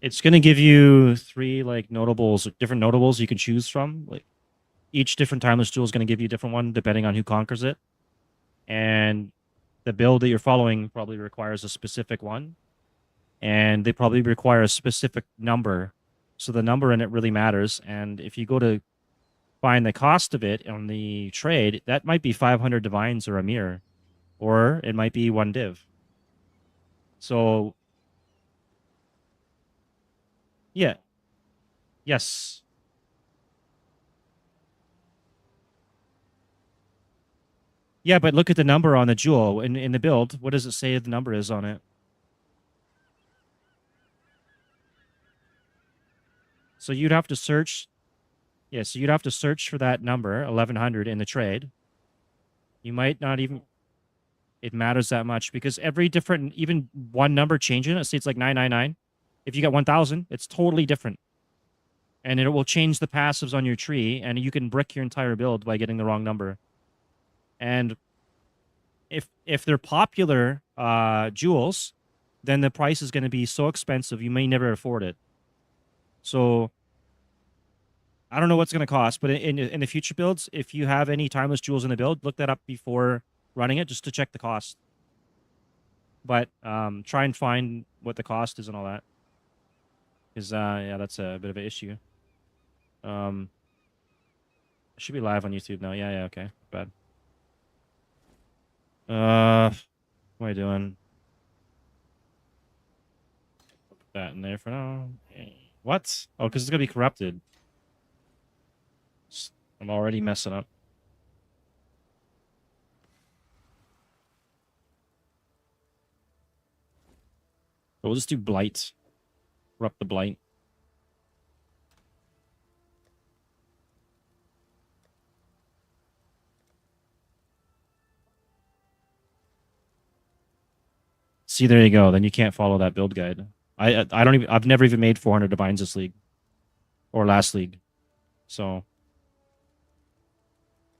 It's gonna give you 3 like notables, different notables you can choose from. Like each different timeless jewel is gonna give you a different one depending on who conquers it, and the build that you're following probably requires a specific one, and they probably require a specific number. So the number in it really matters. And if you go to find the cost of it on the trade, that might be 500 divines or a mirror, or it might be 1 div. So yeah, yes. Yeah, but look at the number on the jewel in the build. What does it say the number is on it? So you'd have to search. Yeah, so you'd have to search for that number, 1100, in the trade. You might not even. It matters that much because every different, even one number changing it, say it's like 999. If you got 1000, it's totally different. And it will change the passives on your tree, and you can brick your entire build by getting the wrong number. And if they're popular jewels, then the price is going to be so expensive you may never afford it. So I don't know what's going to cost, but in the future builds, if you have any timeless jewels in the build, look that up before running it just to check the cost. But try and find what the cost is and all that, because yeah, that's a bit of an issue. I should be live on YouTube now. Yeah, yeah, okay, bad. What am I doing? Put that in there for now. What? Oh, because it's gonna be corrupted. I'm already messing up. But we'll just do blight. Corrupt the blight. See, there you go. Then you can't follow that build guide. I don't even. I've never even made 400 divines this league, or last league. So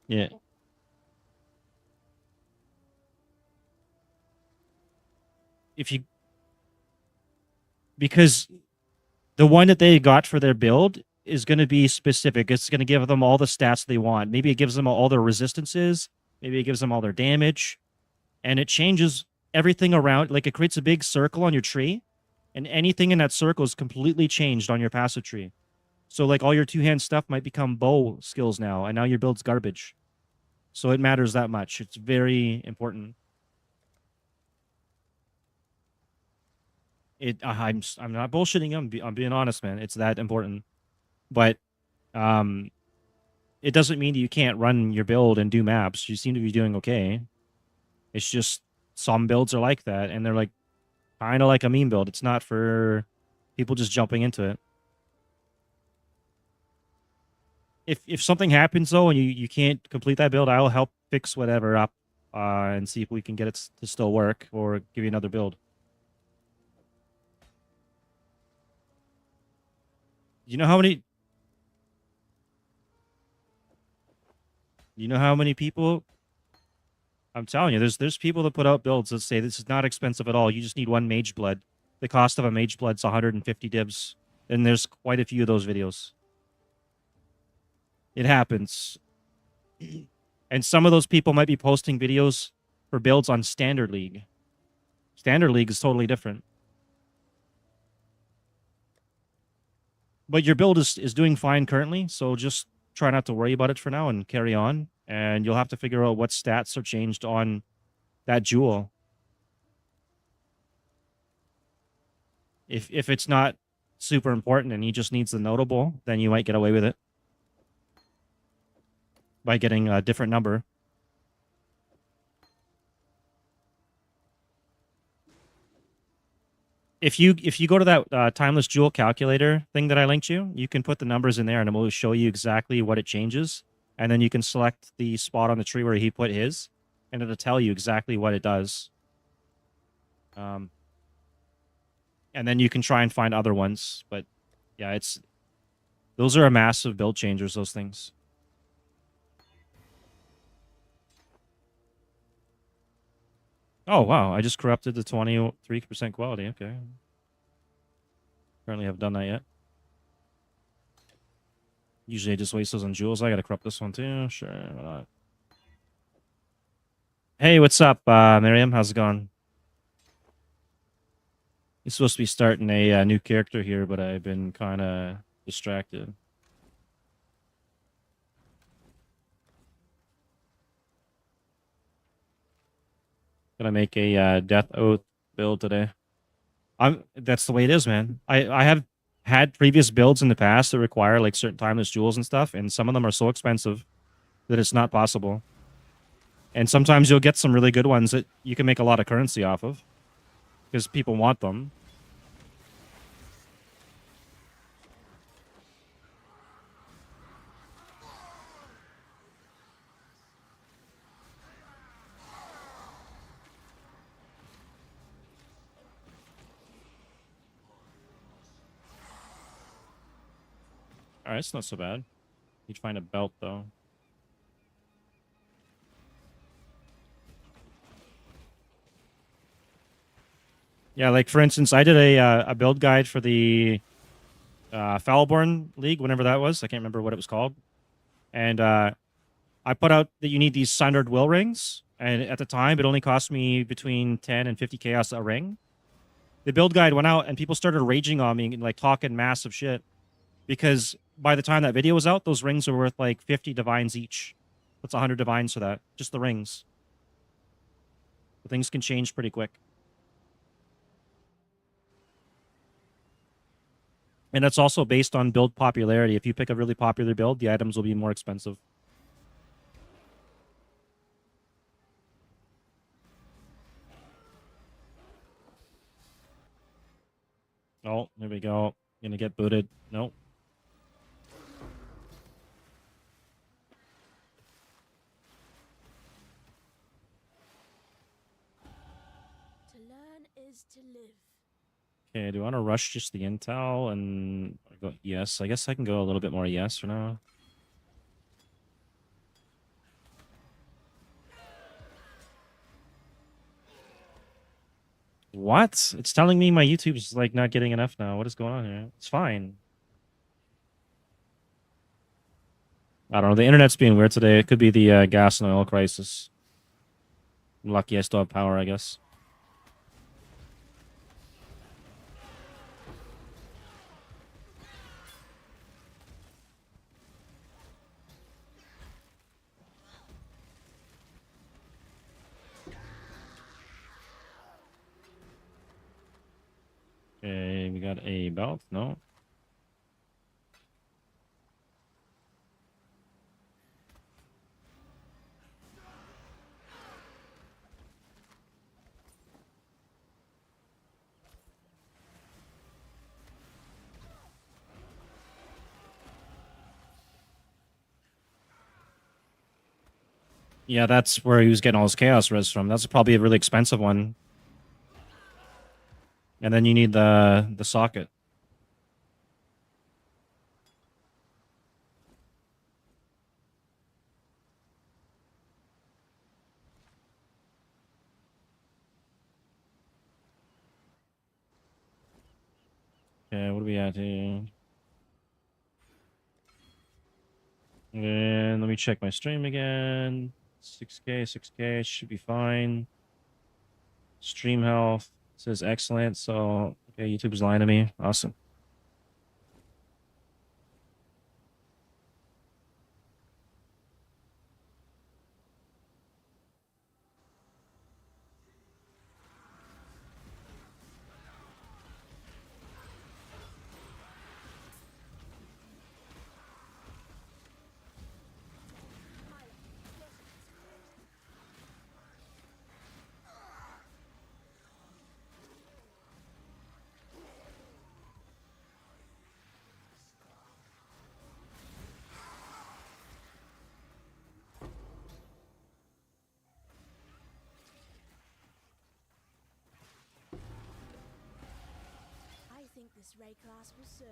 yeah. If you, because the one that they got for their build is going to be specific. It's going to give them all the stats they want. Maybe it gives them all their resistances. Maybe it gives them all their damage, and it changes everything around. Like it creates a big circle on your tree, and anything in that circle is completely changed on your passive tree. So like all your 2-hand stuff might become bow skills now, and now your build's garbage. So it matters that much. It's very important. I'm not bullshitting. I'm being honest, man. It's that important. But um, it doesn't mean that you can't run your build and do maps. You seem to be doing okay. It's just some builds are like that, and they're like kind of like a meme build. It's not for people just jumping into it. If something happens though, and you can't complete that build, I'll help fix whatever up and see if we can get it to still work or give you another build. You know how many? You know how many people? I'm telling you, there's people that put out builds that say this is not expensive at all. You just need 1 mage blood. The cost of a mage blood's 150 divs, and there's quite a few of those videos. It happens, and some of those people might be posting videos for builds on Standard League. Standard League is totally different. But your build is doing fine currently, so just try not to worry about it for now and carry on. And you'll have to figure out what stats are changed on that jewel. If it's not super important and he just needs the notable, then you might get away with it by getting a different number. If you go to that timeless jewel calculator thing that I linked you, you can put the numbers in there and it will show you exactly what it changes. And then you can select the spot on the tree where he put his, and it'll tell you exactly what it does. And then you can try and find other ones. But yeah, those are a massive build changers, those things. Oh, wow. I just corrupted the 23% quality. Okay. Apparently have done that yet. Usually I just waste those on jewels. I gotta corrupt this one too. Sure, why not? Hey, what's up, Miriam? How's it going? You're supposed to be starting a new character here, but I've been kind of distracted. Gonna make a Death Oath build today. That's the way it is, man. I have had previous builds in the past that require like certain timeless jewels and stuff, and some of them are so expensive that it's not possible. And sometimes you'll get some really good ones that you can make a lot of currency off of because people want them. All right, it's not so bad. You'd find a belt though. Yeah, like for instance, I did a build guide for the Foulborn League, whenever that was. I can't remember what it was called. And I put out that you need these Sundered Will rings. And at the time, it only cost me between 10 and 50 chaos a ring. The build guide went out and people started raging on me and like talking massive shit. Because by the time that video was out, those rings were worth like 50 divines each. That's 100 divines for that. Just the rings. So things can change pretty quick. And that's also based on build popularity. If you pick a really popular build, the items will be more expensive. Oh, there we go. Gonna get booted. Nope. To learn is to live. Okay, do I want to rush just the intel and go yes? I guess I can go a little bit more yes for now. What? It's telling me my YouTube's like not getting enough now. What is going on here? It's fine. I don't know. The internet's being weird today. It could be the gas and oil crisis. I'm lucky I still have power, I guess. Okay, we got a belt. No. Yeah, that's where he was getting all his chaos res from. That's probably a really expensive one. And then you need the socket. Okay, what are we at here? And let me check my stream again. 6K should be fine. Stream health says excellent. So, okay, YouTube's lying to me. Awesome. I think this ray class will serve.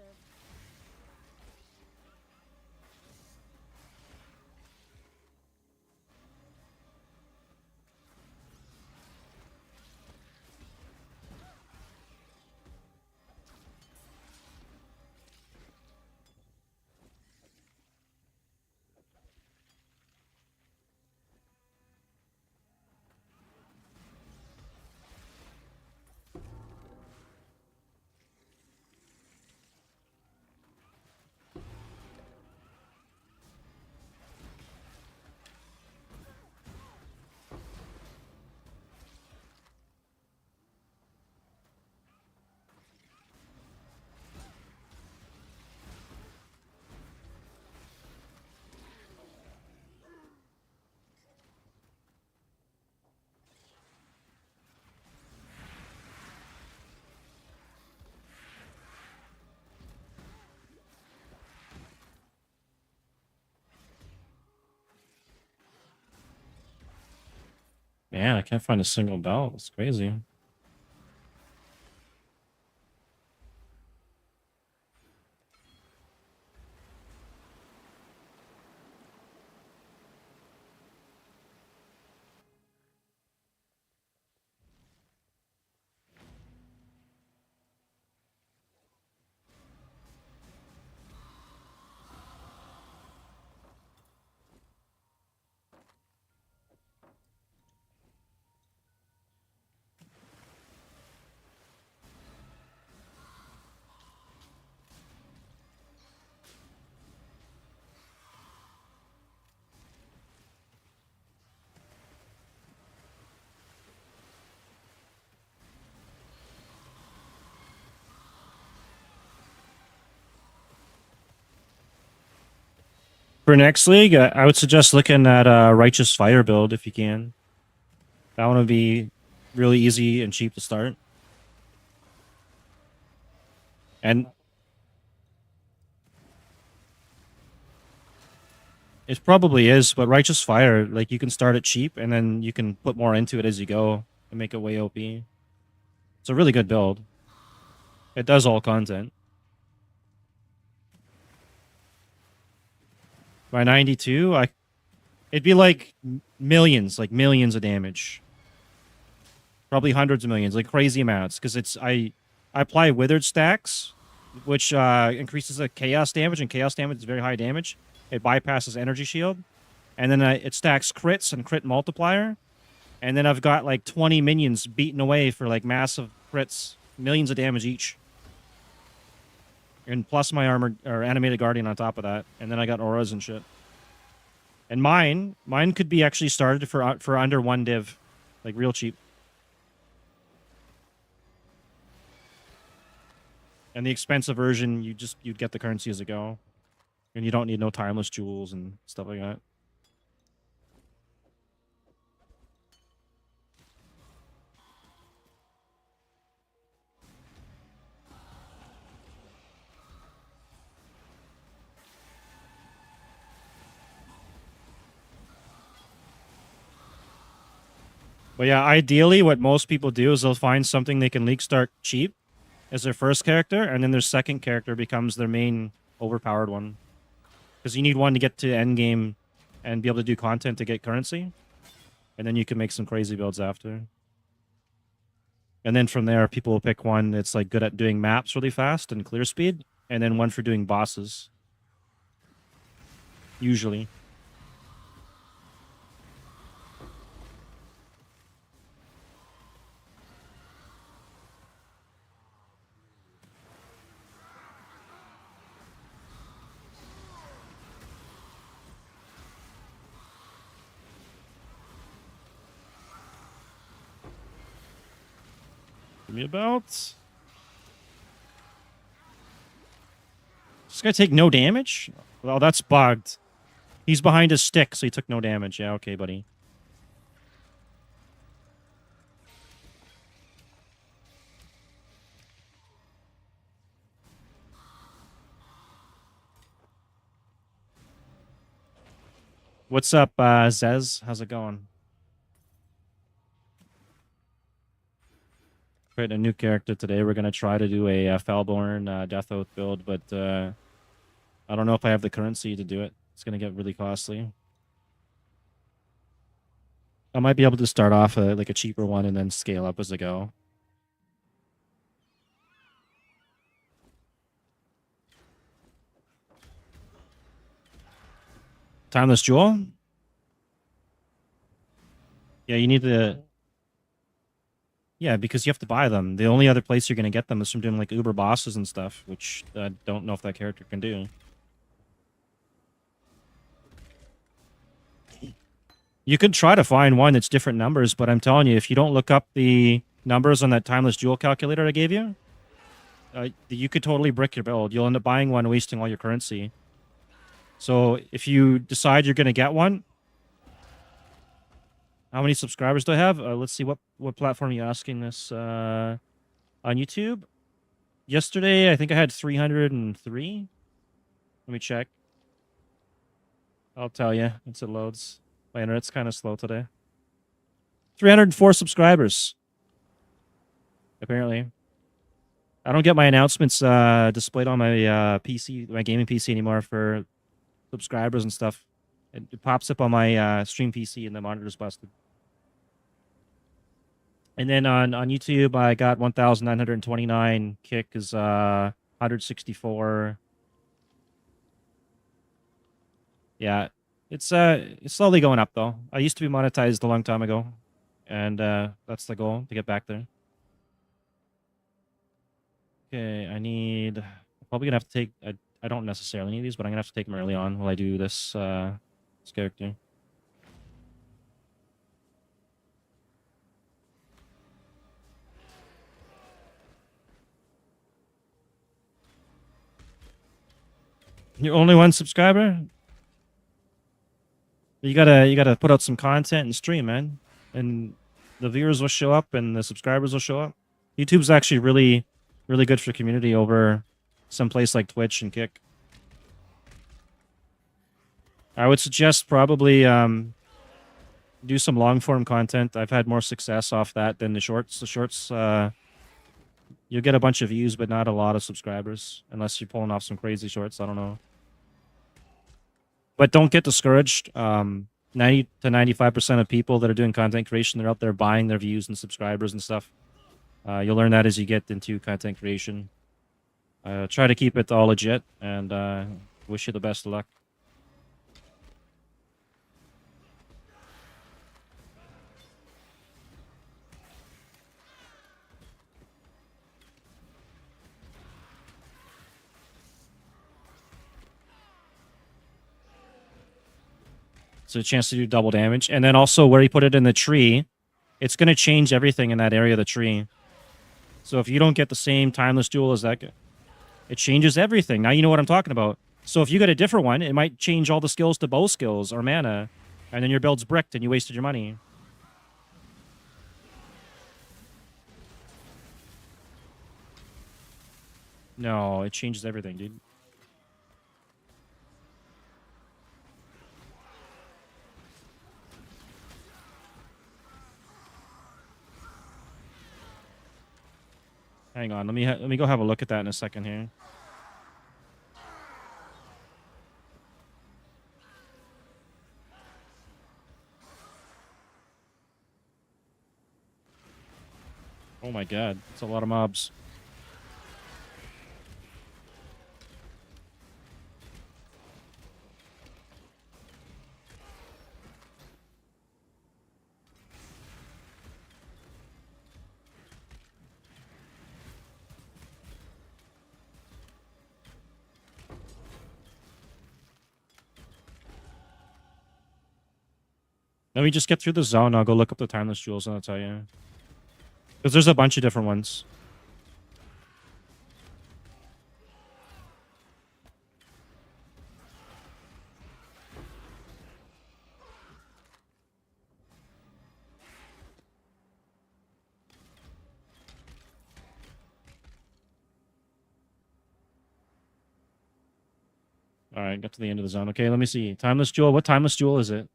Man, I can't find a single belt. It's crazy. For next league, I would suggest looking at Righteous Fire build if you can. That one would be really easy and cheap to start. And it probably is, but Righteous Fire, like you can start it cheap and then you can put more into it as you go and make it way OP. It's a really good build. It does all content. By 92, it'd be like millions of damage. Probably hundreds of millions, like crazy amounts. Because I apply withered stacks, which increases the chaos damage, and chaos damage is very high damage. It bypasses energy shield, and then it stacks crits and crit multiplier, and then I've got like 20 minions beaten away for like massive crits, millions of damage each, and plus my armor or animated guardian on top of that, and then I got auras and shit. And mine could be actually started for under 1 div, like real cheap. And the expensive version, you'd get the currency as it go, and you don't need no timeless jewels and stuff like that. But yeah, ideally, what most people do is they'll find something they can league start cheap as their first character, and then their second character becomes their main overpowered one. Because you need one to get to endgame and be able to do content to get currency, and then you can make some crazy builds after. And then from there, people will pick one that's like good at doing maps really fast and clear speed, and then one for doing bosses. Usually. Give me a belt. This guy take no damage? Well, that's bugged. He's behind his stick, so he took no damage. Yeah, okay, buddy. What's up, Zez? How's it going? Creating a new character today. We're going to try to do a Felborn Death Oath build, but I don't know if I have the currency to do it. It's going to get really costly. I might be able to start off like a cheaper one and then scale up as I go. Timeless Jewel? Yeah, you need to... Yeah, because you have to buy them. The only other place you're going to get them is from doing like Uber bosses and stuff, which I don't know if that character can do. You could try to find one that's different numbers, but I'm telling you, if you don't look up the numbers on that Timeless Jewel calculator I gave you, you could totally brick your build. You'll end up buying one, wasting all your currency. So if you decide you're going to get one, how many subscribers do I have? Let's see, what platform are you asking this? On YouTube? Yesterday, I think I had 303. Let me check. I'll tell you once it loads. My internet's kind of slow today. 304 subscribers. Apparently. I don't get my announcements displayed on my PC, my gaming PC anymore for subscribers and stuff. It pops up on my stream PC and the monitor's busted. And then on YouTube, I got 1,929. Kick is 164. Yeah, it's slowly going up though. I used to be monetized a long time ago, and that's the goal to get back there. Okay, I'm probably gonna have to take. I don't necessarily need these, but I'm gonna have to take them early on while I do this this character. You're only one subscriber. You gotta put out some content and stream, man, and the viewers will show up and the subscribers will show up. YouTube's actually really good for community over some place like Twitch and Kick. I would suggest probably do some long form content. I've had more success off that than the shorts. The shorts you'll get a bunch of views, but not a lot of subscribers unless you're pulling off some crazy shorts. I don't know. But don't get discouraged. 90 to 95% of people that are doing content creation, they're out there buying their views and subscribers and stuff. You'll learn that as you get into content creation. Try to keep it all legit, and wish you the best of luck. So a chance to do double damage. And then also where you put it in the tree, it's going to change everything in that area of the tree. So if you don't get the same timeless jewel as that guy, it changes everything. Now you know what I'm talking about. So if you get a different one, it might change all the skills to bow skills or mana. And then your build's bricked and you wasted your money. No, it changes everything, dude. Hang on, let me go have a look at that in a second here. Oh my god, it's a lot of mobs. Let me just get through the zone. I'll go look up the timeless jewels and I'll tell you. Because there's a bunch of different ones. All right, got to the end of the zone. Okay, let me see. Timeless jewel. What timeless jewel is it?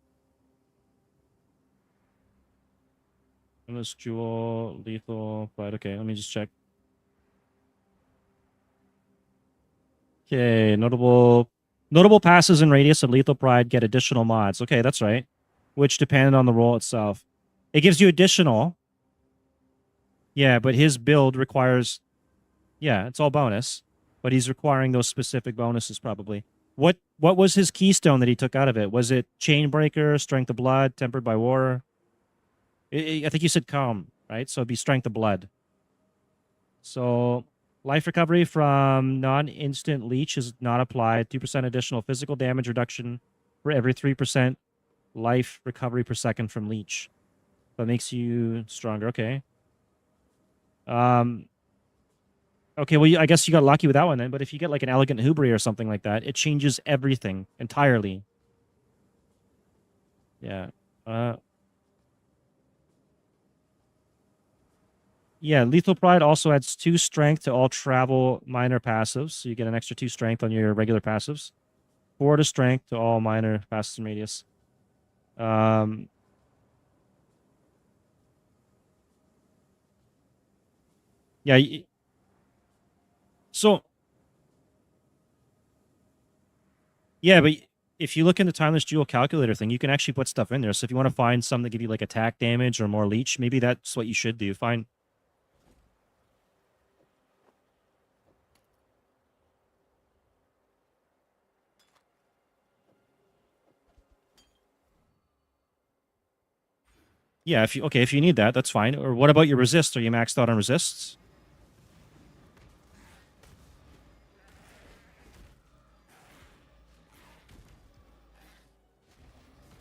Timeless jewel, lethal, but okay, let me just check. Okay, notable passes in radius of lethal pride get additional mods. Okay, that's right. Which depend on the role itself. It gives you additional. Yeah, but his build requires. Yeah, it's all bonus, but he's requiring those specific bonuses probably. What was his keystone that he took out of it? Was it Chainbreaker, Strength of Blood, Tempered by War? I think you said Calm, right? So it'd be Strength of Blood. So life recovery from non-instant leech is not applied. 2% additional physical damage reduction for every 3% life recovery per second from leech. That makes you stronger. Okay. Okay, well, I guess you got lucky with that one then. But if you get like an Elegant Hubri or something like that, it changes everything entirely. Yeah. Yeah, Lethal Pride also adds 2 strength to all travel minor passives. So you get an extra 2 strength on your regular passives. 4 to strength to all minor passives and radius. Yeah. So yeah, but if you look in the timeless jewel calculator thing, you can actually put stuff in there. So if you want to find some that give you like attack damage or more leech, maybe that's what you should do. Find. Yeah, if you need that, that's fine. Or what about your resist? Are you maxed out on resists?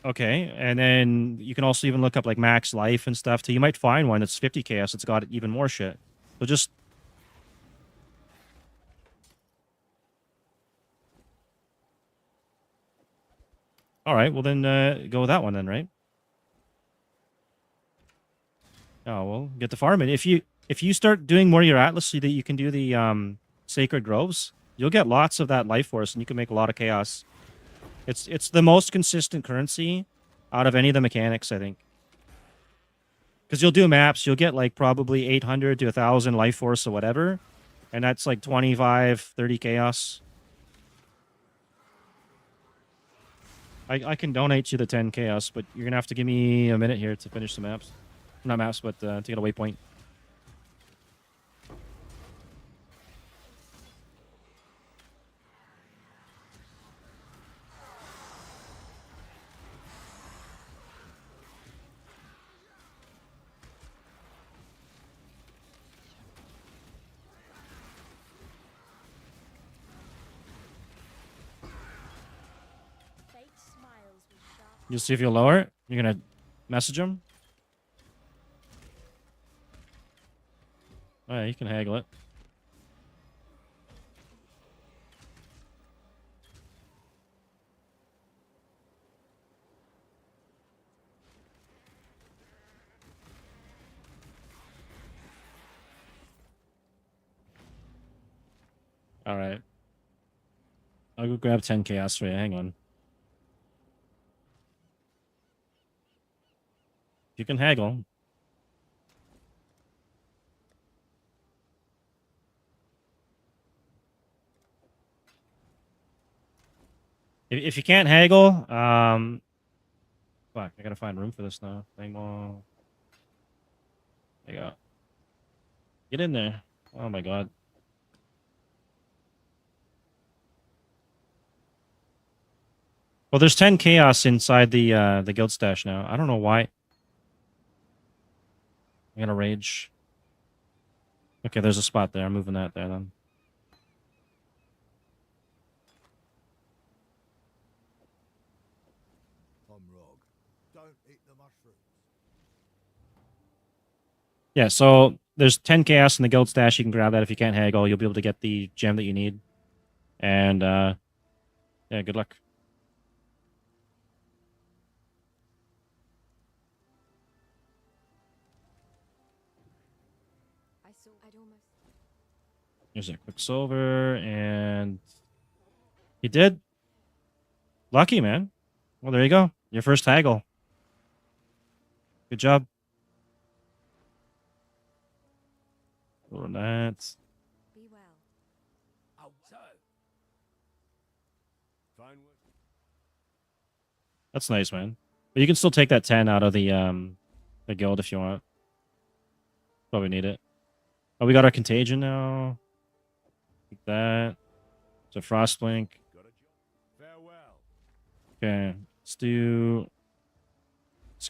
Okay, and then you can also even look up like max life and stuff too. You might find one that's 50 chaos that's got even more shit. So just all right. Well then, go with that one then, right? Oh well, get the farming. If you start doing more of your atlas so that you can do the sacred groves, you'll get lots of that life force, and you can make a lot of chaos. It's the most consistent currency out of any of the mechanics, I think. Because you'll do maps, you'll get like probably 800 to 1,000 life force or whatever, and that's like 25, 30 chaos. I can donate you the 10 chaos, but you're gonna have to give me a minute here to finish the maps. Not maps, but to get a waypoint. Fate smiles with sharp. You'll see if you'll lower it. You're gonna message him. Oh, yeah, you can haggle it. All right. I'll go grab 10 chaos for you. Hang on. You can haggle. If you can't haggle, fuck, I gotta find room for this now. There you go. Get in there. Oh my god. Well, there's 10 chaos inside the guild stash now. I don't know why. I'm gonna rage. Okay, there's a spot there. I'm moving that there then. Don't eat the mushrooms. Yeah, so there's 10 chaos in the guild stash. You can grab that if you can't haggle. You'll be able to get the gem that you need. And yeah, good luck. I'd almost. Here's a Quicksilver, and he did. Lucky, man. Well, there you go. Your first haggle. Good job. Over that. Be well. Oh, so. Fine. That's nice, man. But you can still take that 10 out of the guild if you want. Probably need it. Oh, we got our contagion now. Take that. It's a Frostblink. Farewell. Okay, let's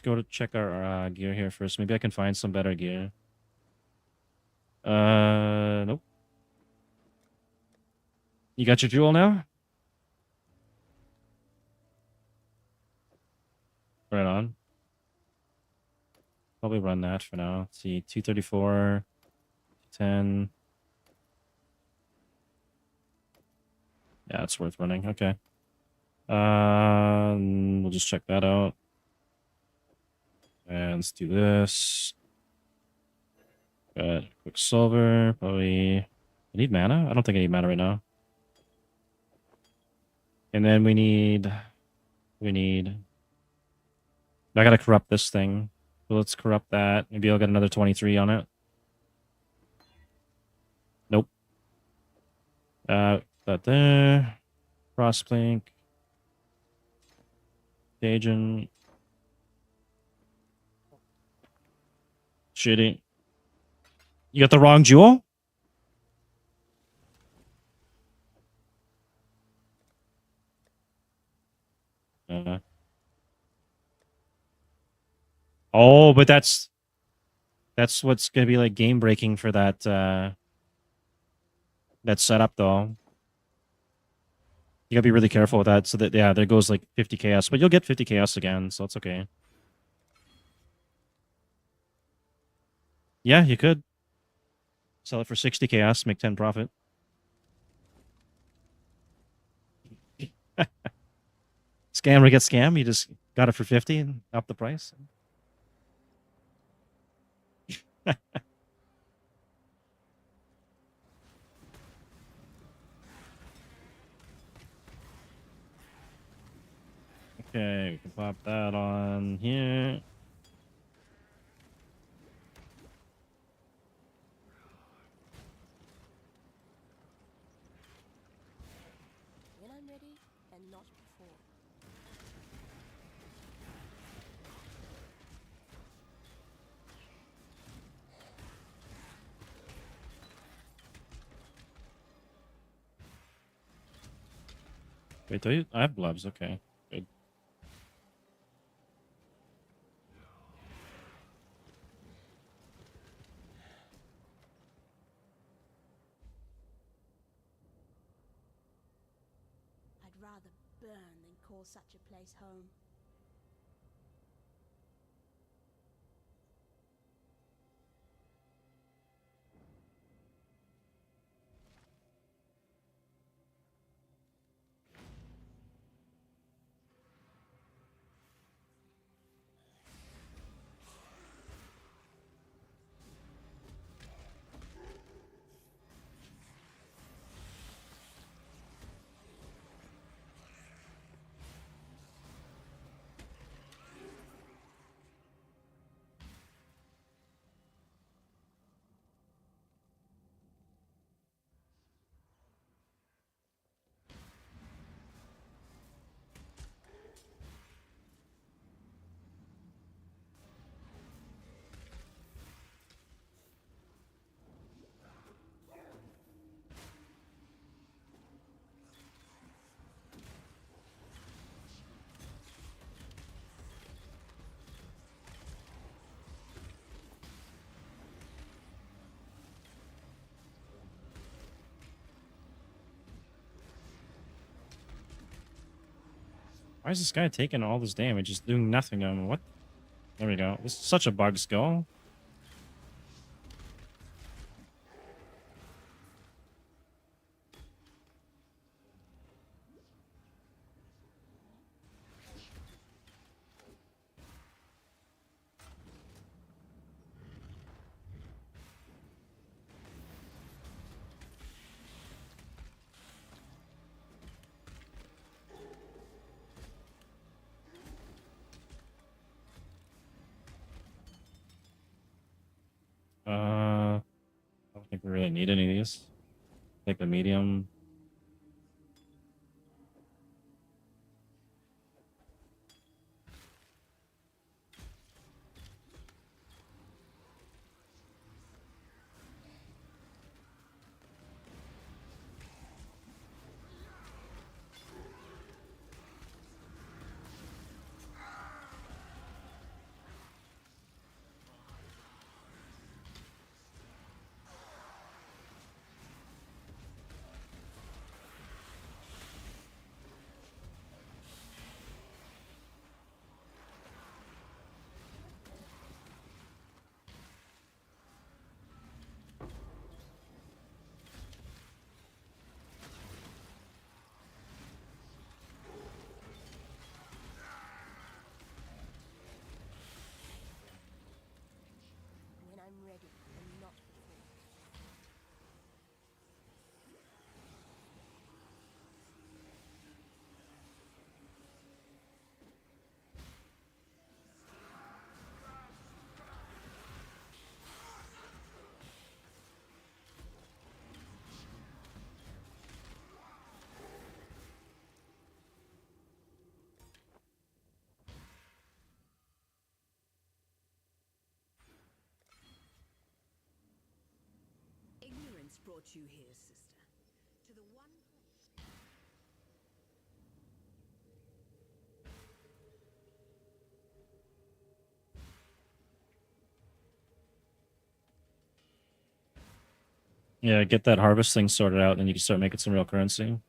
go to check our gear here first. Maybe I can find some better gear. Nope. You got your jewel now? Right on. Probably run that for now. Let's see, 234, 10. Yeah, it's worth running. Okay. We'll just check that out. And let's do this. Got Quicksilver. Probably. I need mana? I don't think I need mana right now. And then we need. I gotta corrupt this thing. So let's corrupt that. Maybe I'll get another 23 on it. That there. Crossblink. Djinn. Shitty. You got the wrong jewel? Oh, but that's what's gonna be like game breaking for that that setup though. You gotta be really careful with that. So that yeah, there goes like 50 chaos, but you'll get 50 chaos again, so it's okay. Yeah, you could sell it for 60 chaos, make 10 profit. Scammer gets scam. You just got it for 50 and up the price. Okay, we can pop that on here. When I'm ready, and not before. Wait, do you? I have gloves. Okay, good. I'd rather burn than call such a place home. Why is this guy taking all this damage? Just doing nothing. What? There we go. This is such a bug skull. I don't think we really need any of these. Take the medium. brought you here, sister? To the one place. Yeah, get that harvest thing sorted out, and you can start making some real currency.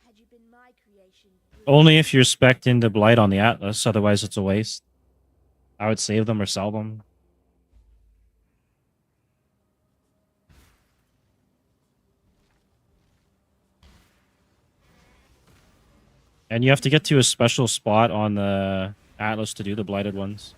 Had you been my creation, Only if you're spec'd into Blight on the Atlas, otherwise it's a waste. I would save them or sell them. And you have to get to a special spot on the Atlas to do the Blighted ones.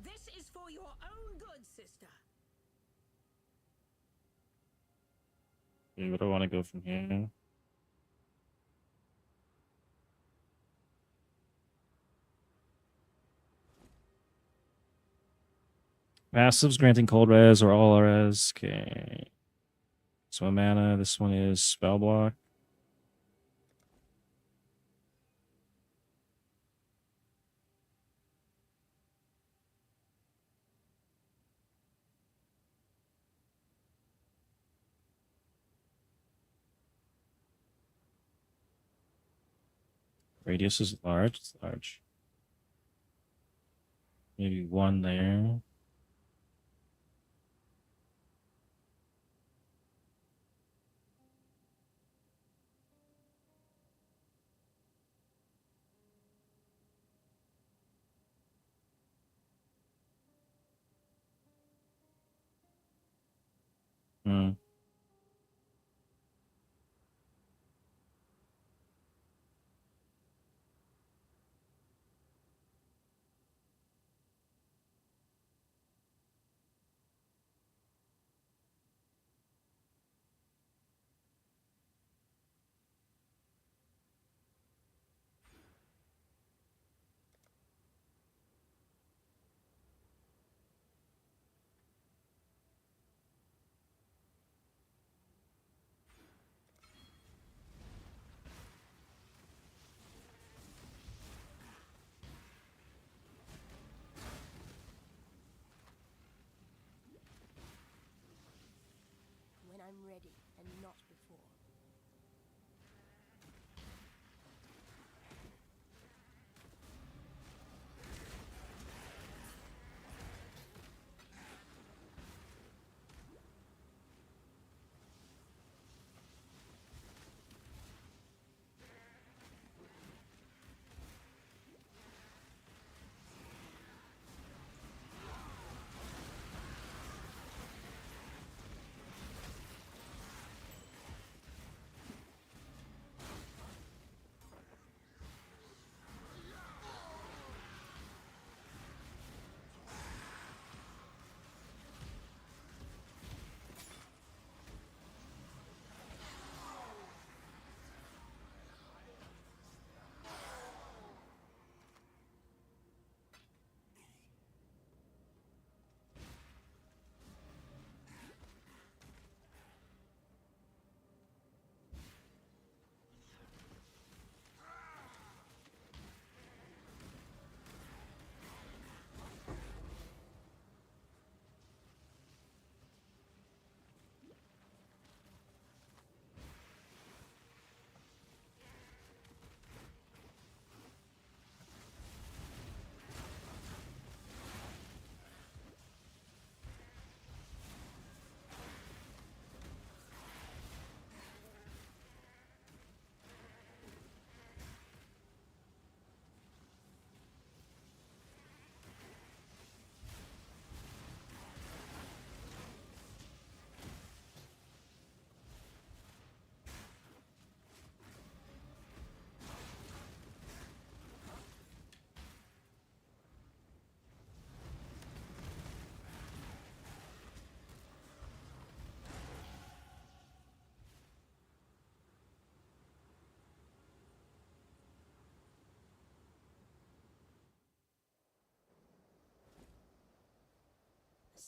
This is for your own good, sister. Okay, where do I want to go from here? Passives granting cold res or all res. Okay. So mana. This one is spell block. Radius is large. It's large. Maybe one there. Hmm. when I'm ready and not before.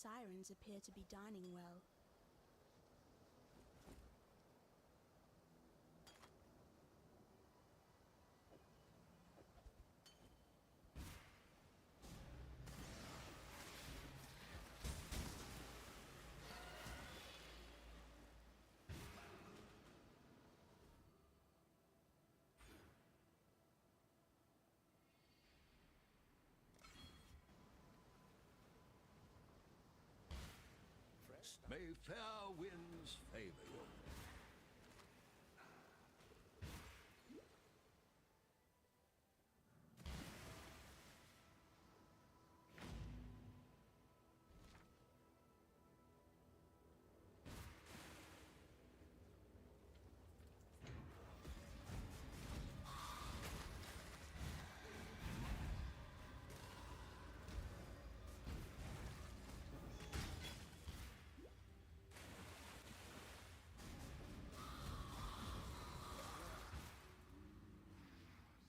sirens appear to be dining well. May fair winds favor you.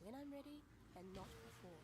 When I'm ready, and not before.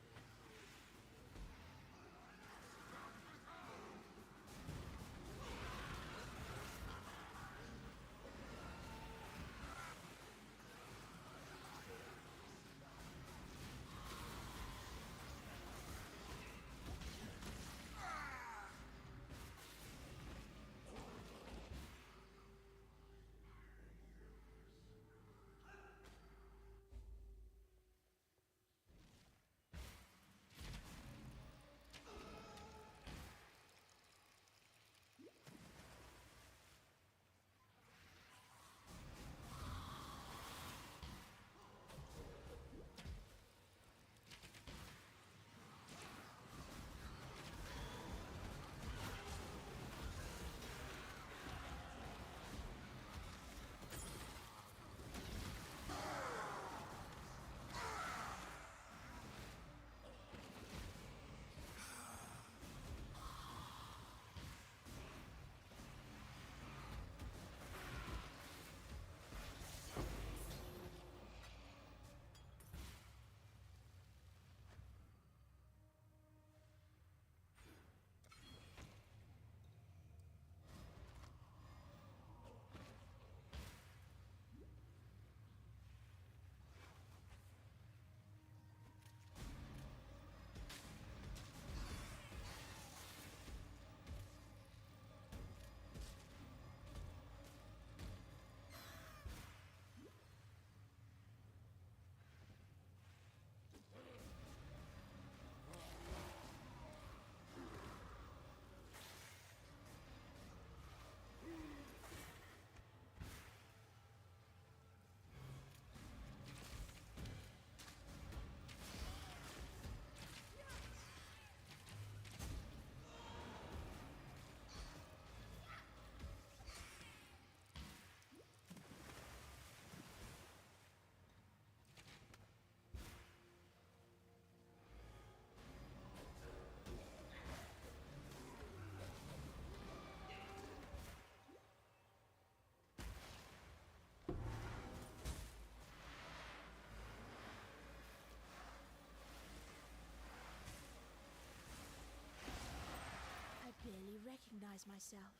Barely recognize myself.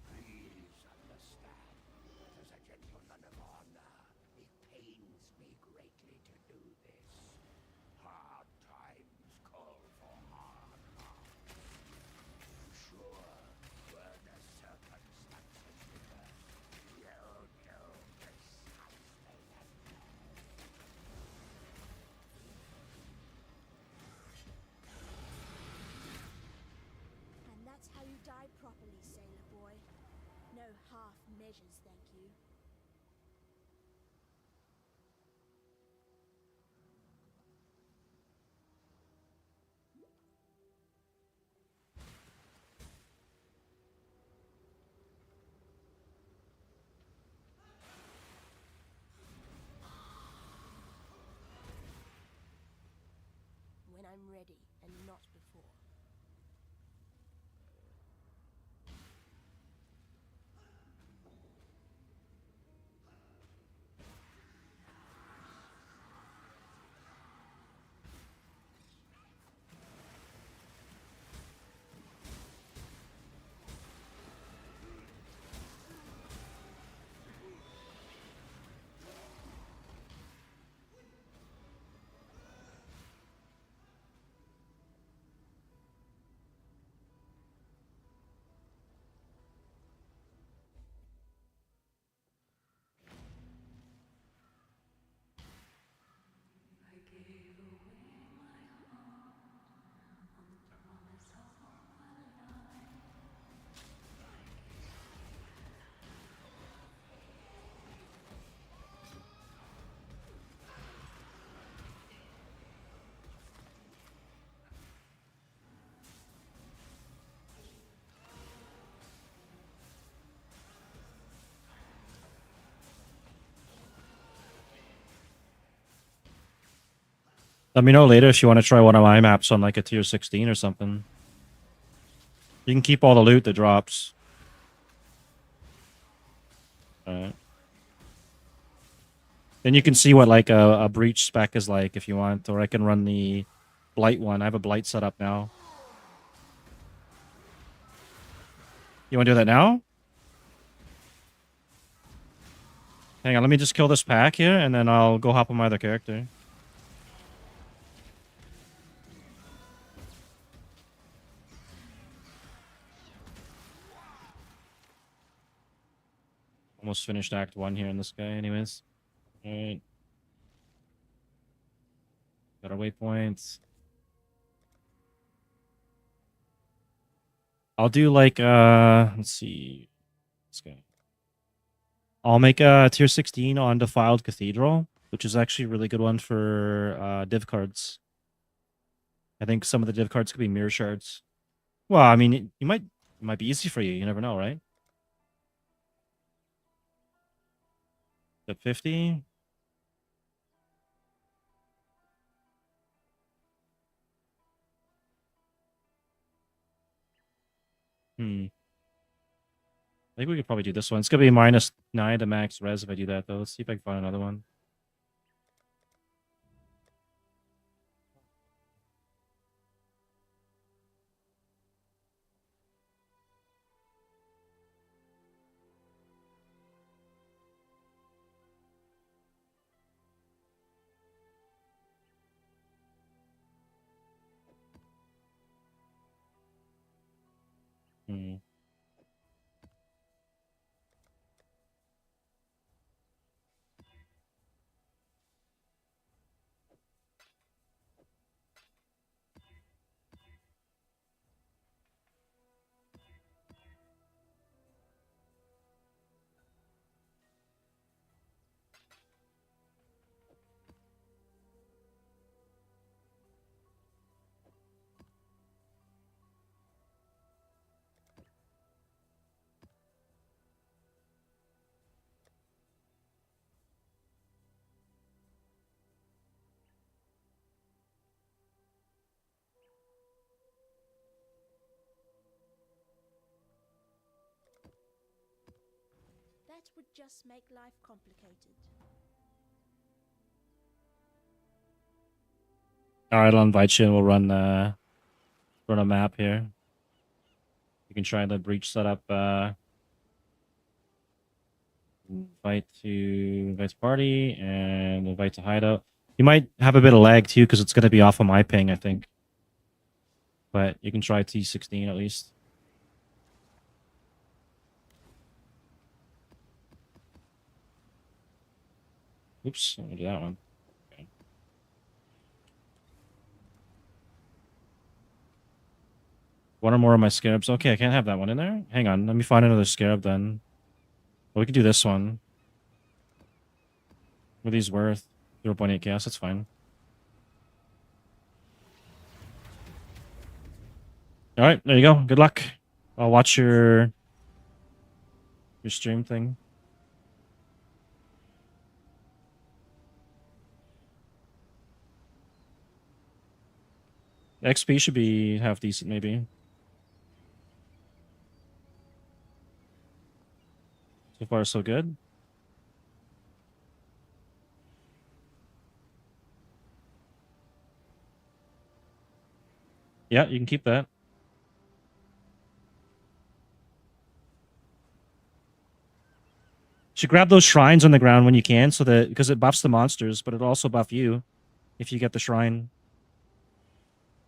Please understand, as a gentleman of honor, it pains me greatly to do this. Hard times call for hard hearts. Sure, were the circumstances reversed, you'll know precisely as well. And that's how you die properly, sailor boy. No half measures, thank you. When I'm ready, and not before. Let me know later if you want to try one of my maps on like a tier 16 or something. You can keep all the loot that drops. Alright. Then you can see what like a breach spec is like if you want, or I can run the blight one. I have a blight set up now. You want to do that now? Hang on, let me just kill this pack here, and then I'll go hop on my other character. Almost finished Act 1 here in this guy anyways. Alright. Got our waypoints. I'll do like, let's see. This guy. I'll make a tier 16 on Defiled Cathedral, which is actually a really good one for div cards. I think some of the div cards could be mirror shards. Well, I mean, it might be easy for you. You never know, right? The 50. I think we could probably do this one. It's gonna be -9 to max res if I do that though. Let's see if I can find another one. Hmm. That would just make life complicated. All right, I'll invite you and we'll run a map here. You can try the breach setup. Invite to party and invite to hideout. You might have a bit of lag too because it's going to be off of my ping, I think. But you can try T16 at least. Oops, I'm gonna do that one. Okay. One or more of my scarabs. Okay, I can't have that one in there. Hang on, let me find another scarab then. Well, we could do this one. What are these worth? 0.8 chaos, that's fine. Alright, there you go. Good luck. I'll watch your stream thing. XP should be half decent, maybe. So far, so good. Yeah, you can keep that. Should grab those shrines on the ground when you can, so that because it buffs the monsters, but it'll also buff you if you get the shrine.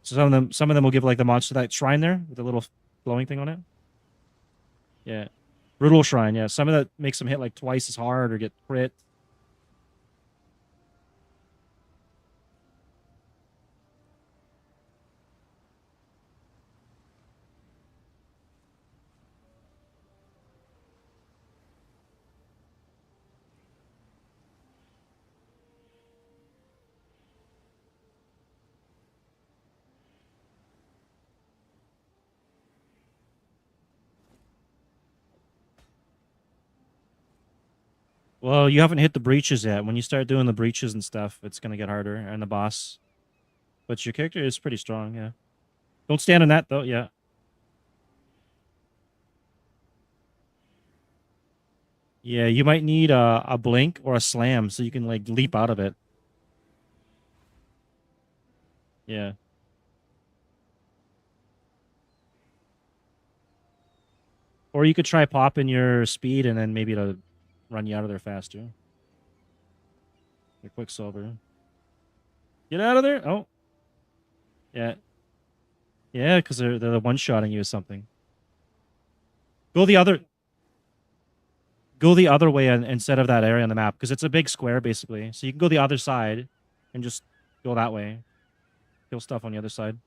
So some of them will give like the monster that shrine there with the little glowing thing on it. Yeah, brutal shrine. Yeah, some of that makes them hit like twice as hard or get crit. Well, you haven't hit the breaches yet. When you start doing the breaches and stuff, it's gonna get harder, and the boss. but your character is pretty strong. Yeah. Don't stand on that though. Yeah. Yeah, you might need a blink or a slam so you can like leap out of it. Yeah. Or you could try popping your speed and then maybe it'll run you out of there faster. Your Quicksilver. Get out of there. Oh. Yeah. Yeah, because they're one-shotting you or something. Go the other way instead of that area on the map because it's a big square basically. So you can go the other side and just go that way. Kill stuff on the other side.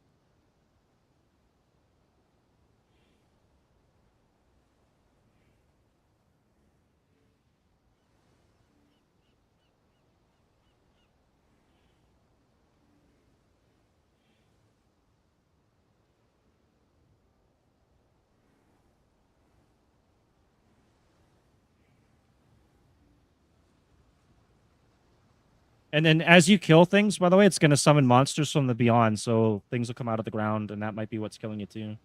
And then as you kill things, by the way, it's going to summon monsters from the beyond. So things will come out of the ground, and that might be what's killing you too.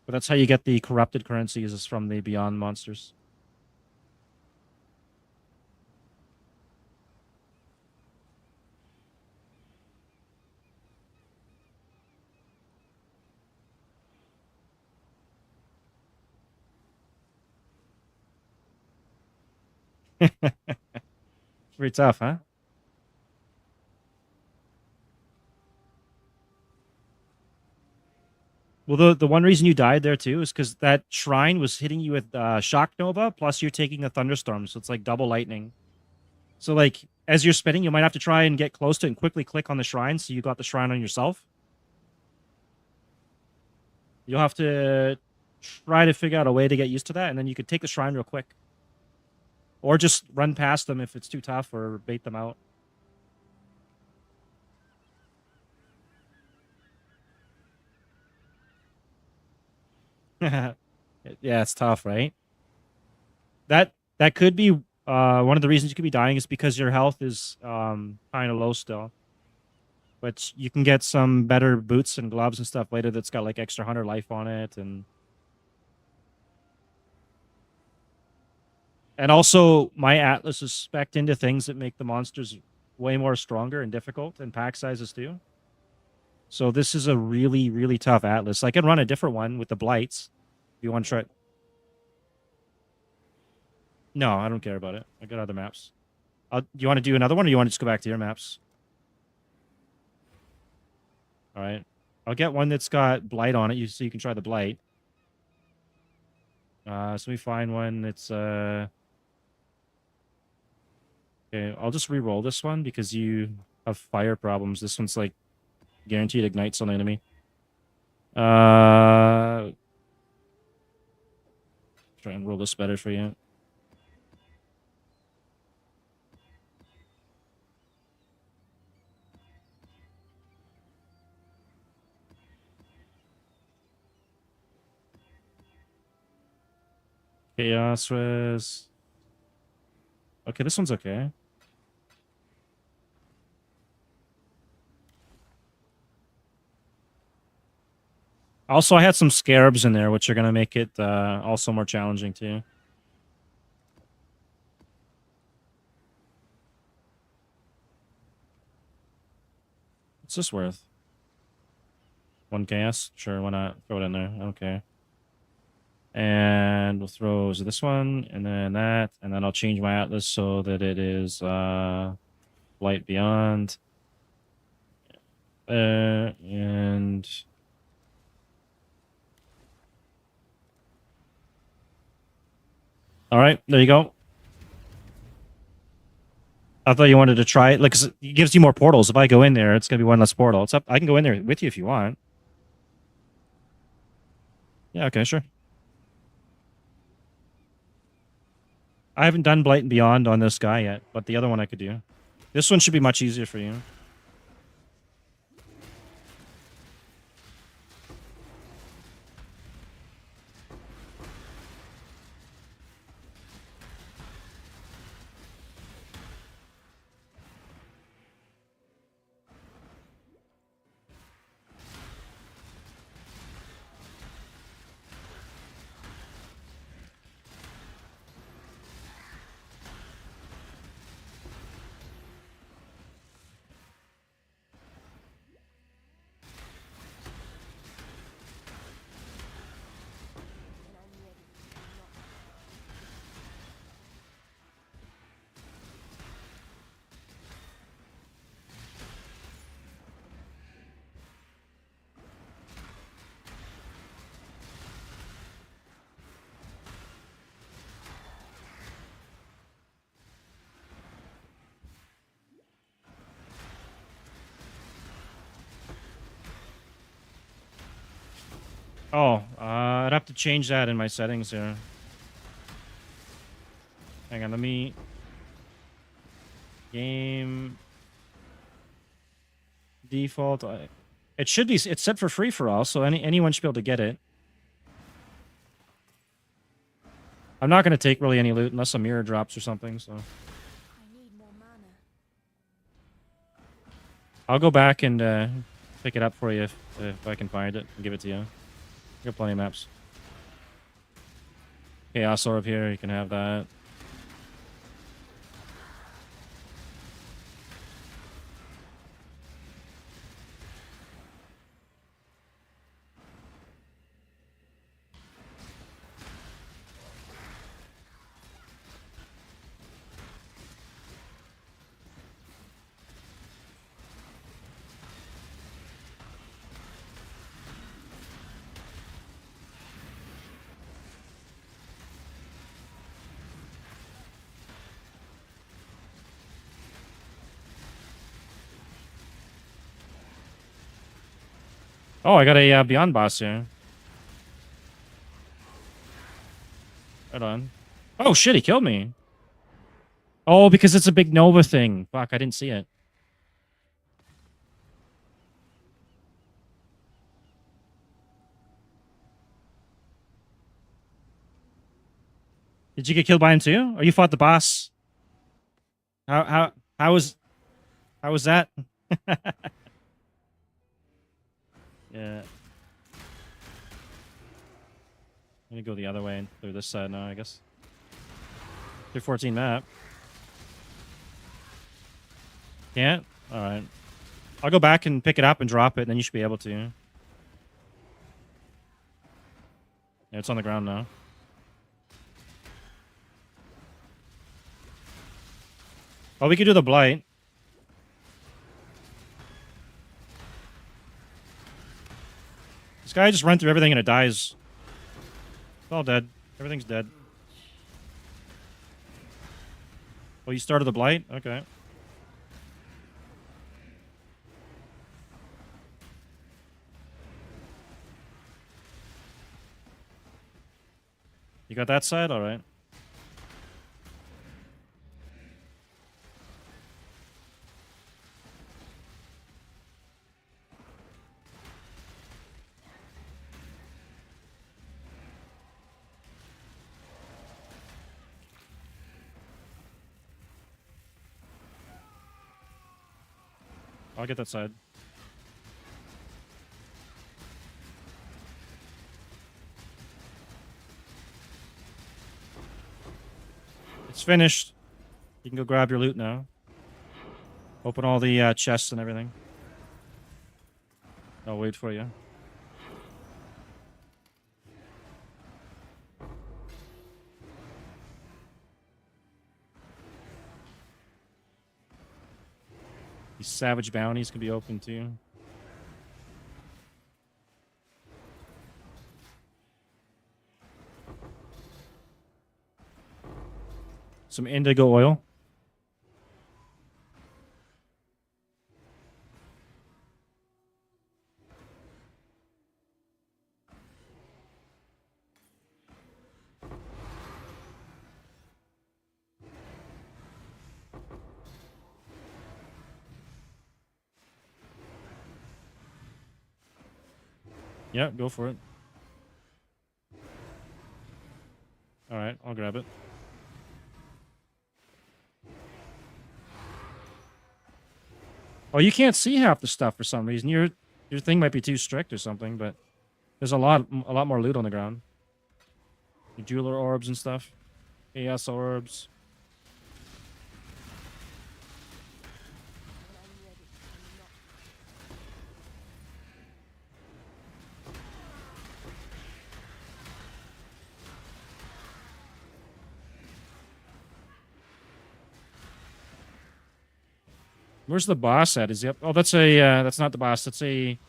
But that's how you get the corrupted currencies is from the beyond monsters. Pretty tough, huh? Well, the one reason you died there too is because that shrine was hitting you with shock nova, plus you're taking a thunderstorm, so it's like double lightning. So like as you're spinning, you might have to try and get close to it and quickly click on the shrine, so you got the shrine on yourself. You'll have to try to figure out a way to get used to that, and then you could take the shrine real quick, or just run past them if it's too tough, or bait them out. Yeah, it's tough, right? That could be one of the reasons you could be dying is because your health is kind of low still. But you can get some better boots and gloves and stuff later that's got like extra 100 life on it, and also my Atlas is spec'd into things that make the monsters way more stronger and difficult, and pack sizes too. So this is a really, really tough Atlas. I can run a different one with the Blights if you want to try. No, I don't care about it. I got other maps. Do you want to do another one, or you want to just go back to your maps? All right. I'll get one that's got Blight on it, so you can try the Blight. So let me find one that's... Okay, I'll just re-roll this one because you have fire problems. This one's like guaranteed ignites on the enemy. Try and roll this better for you. Chaos Res. Okay, this one's okay. Also, I had some scarabs in there, which are going to make it also more challenging too. What's this worth? 1 chaos? Sure, why not? Throw it in there. Okay. And we'll throw this one, and then that, and then I'll change my Atlas so that it is Light Beyond. And... All right, there you go. I thought you wanted to try it. Like, 'cause it gives you more portals. If I go in there, it's going to be one less portal. It's up. I can go in there with you if you want. Yeah, okay, sure. I haven't done Blight and Beyond on this guy yet, but the other one I could do. This one should be much easier for you. Oh, I'd have to change that in my settings here. Hang on, let me... Game... Default... It should be... It's set for free for all, so anyone should be able to get it. I'm not going to take really any loot unless a mirror drops or something, so... I need more mana. I'll go back and pick it up for you if I can find it and give it to you. I got plenty of maps. Chaos Orb here, you can have that. Oh, I got a Beyond boss here. Hold on. Oh shit, he killed me. Oh, because it's a big Nova thing. Fuck, I didn't see it. Did you get killed by him too? Or you fought the boss? How was that? Yeah. Let me go the other way and through this side now, I guess. 214 map. Can't? Alright. I'll go back and pick it up and drop it, and then you should be able to. Yeah, it's on the ground now. Oh, we could do the blight. This guy just ran through everything and it dies. It's all dead. Everything's dead. Oh, you started the blight? Okay. You got that side? Alright. I'll get that side. It's finished. You can go grab your loot now. Open all the chests and everything. I'll wait for you. These savage bounties can be open too. Some indigo oil. Yeah, go for it. Alright, I'll grab it. Oh, you can't see half the stuff for some reason. Your thing might be too strict or something, but there's a lot more loot on the ground. The jeweler orbs and stuff. Chaos orbs. Where's the boss at? Is he up? Oh, that's a that's not the boss. That's a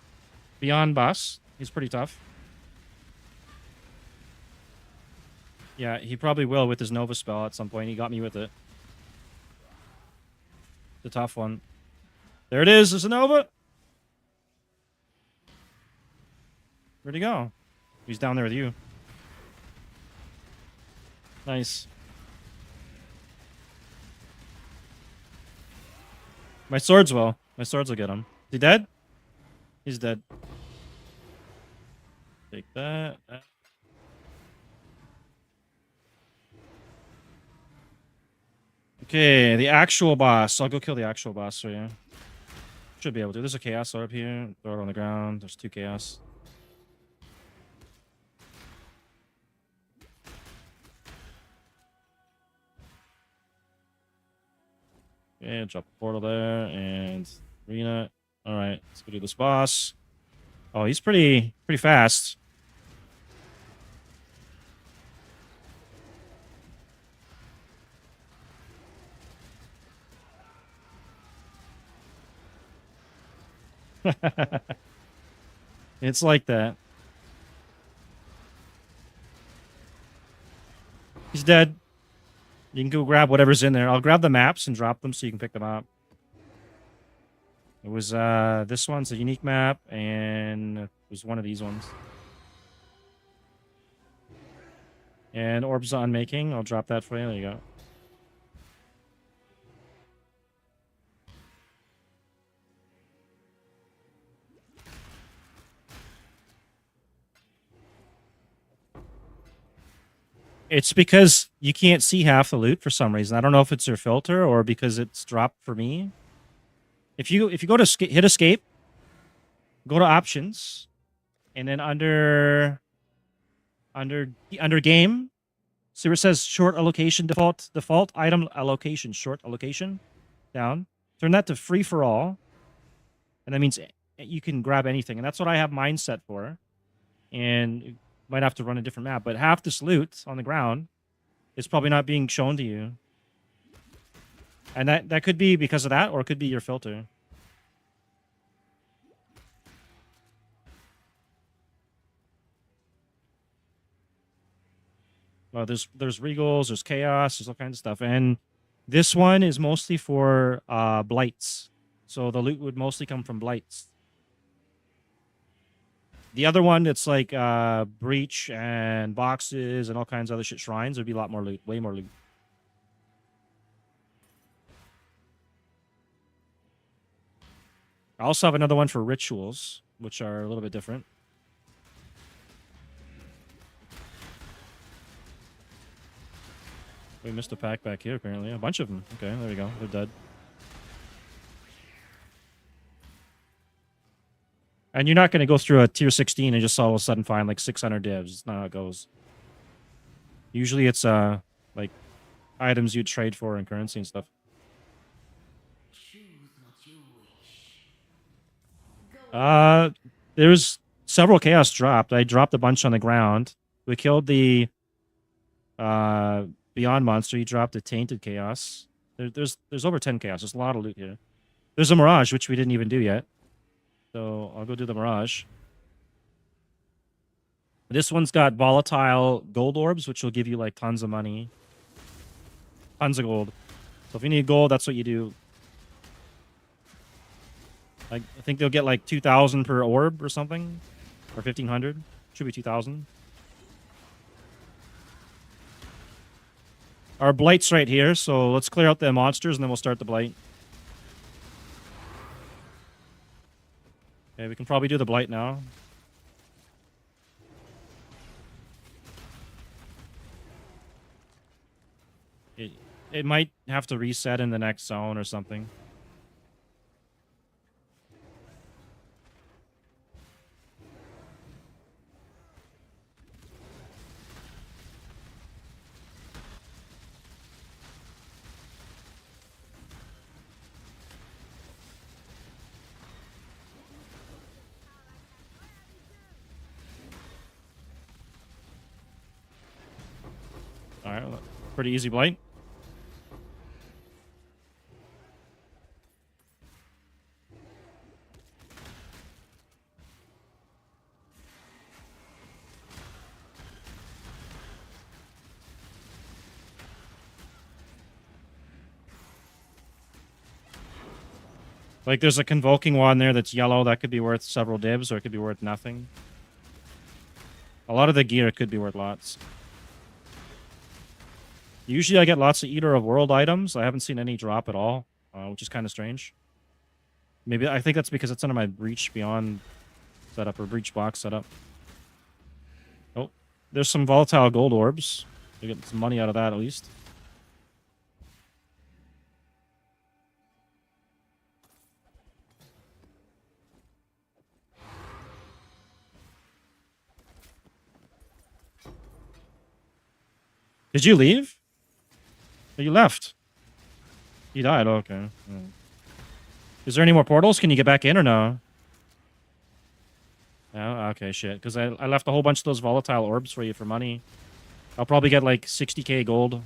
Beyond boss. He's pretty tough. Yeah, he probably will with his Nova spell at some point. He got me with it. The tough one. There it is. There's a Nova. Where'd he go? He's down there with you. Nice. My swords will. My swords will get him. Is he dead? He's dead. Take that. Okay, the actual boss. I'll go kill the actual boss for you. Should be able to. There's a chaos sword up here. Throw it on the ground. There's 2 chaos. Okay, drop a portal there and arena. All right, let's go do this boss. Oh, he's pretty fast. It's like that. He's dead. You can go grab whatever's in there. I'll grab the maps and drop them so you can pick them up. It was this one's a unique map, and it was one of these ones. And orbs on making. I'll drop that for you. There you go. It's because you can't see half the loot for some reason. I don't know if it's your filter or because it's dropped for me. If you go to hit escape, go to options, and then under game, see where it says short allocation default item allocation short allocation down. Turn that to free for all, and that means you can grab anything, and that's what I have mine set for. And might have to run a different map, but half this loot on the ground is probably not being shown to you. And that could be because of that, or it could be your filter. Well, there's regals, there's chaos, there's all kinds of stuff. And this one is mostly for blights. So the loot would mostly come from blights. The other one, it's like breach and boxes and all kinds of other shit. Shrines, there'd be a lot more loot, way more loot. I also have another one for rituals, which are a little bit different. We missed a pack back here, apparently. A bunch of them. Okay, there we go. They're dead. And you're not going to go through a tier 16 and just all of a sudden find like 600 divs. It's not how it goes. Usually it's like items you trade for and currency and stuff. There's several chaos dropped. I dropped a bunch on the ground. We killed the Beyond monster. He dropped a tainted chaos. There's over 10 chaos. There's a lot of loot here. There's a Mirage, which we didn't even do yet. So I'll go do the Mirage. This one's got volatile gold orbs, which will give you like tons of money. Tons of gold. So if you need gold, that's what you do. I think they'll get like 2,000 per orb or something. Or 1,500. Should be 2,000. Our Blight's right here, so let's clear out the monsters and then we'll start the Blight. Okay, we can probably do the Blight now. It might have to reset in the next zone or something. Alright, pretty easy Blight. Like, there's a Convoking one there that's yellow. That could be worth several divs, or it could be worth nothing. A lot of the gear could be worth lots. Usually I get lots of Eater of World items. I haven't seen any drop at all, which is kind of strange. Maybe I think that's because it's under my Breach Beyond setup or Breach Box setup. Oh, there's some volatile gold orbs. You get some money out of that at least. Did you leave? Oh, you left. You died. Oh, okay. Hmm. Is there any more portals? Can you get back in or no? No? Okay, shit. Because I left a whole bunch of those volatile orbs for you for money. I'll probably get like 60k gold.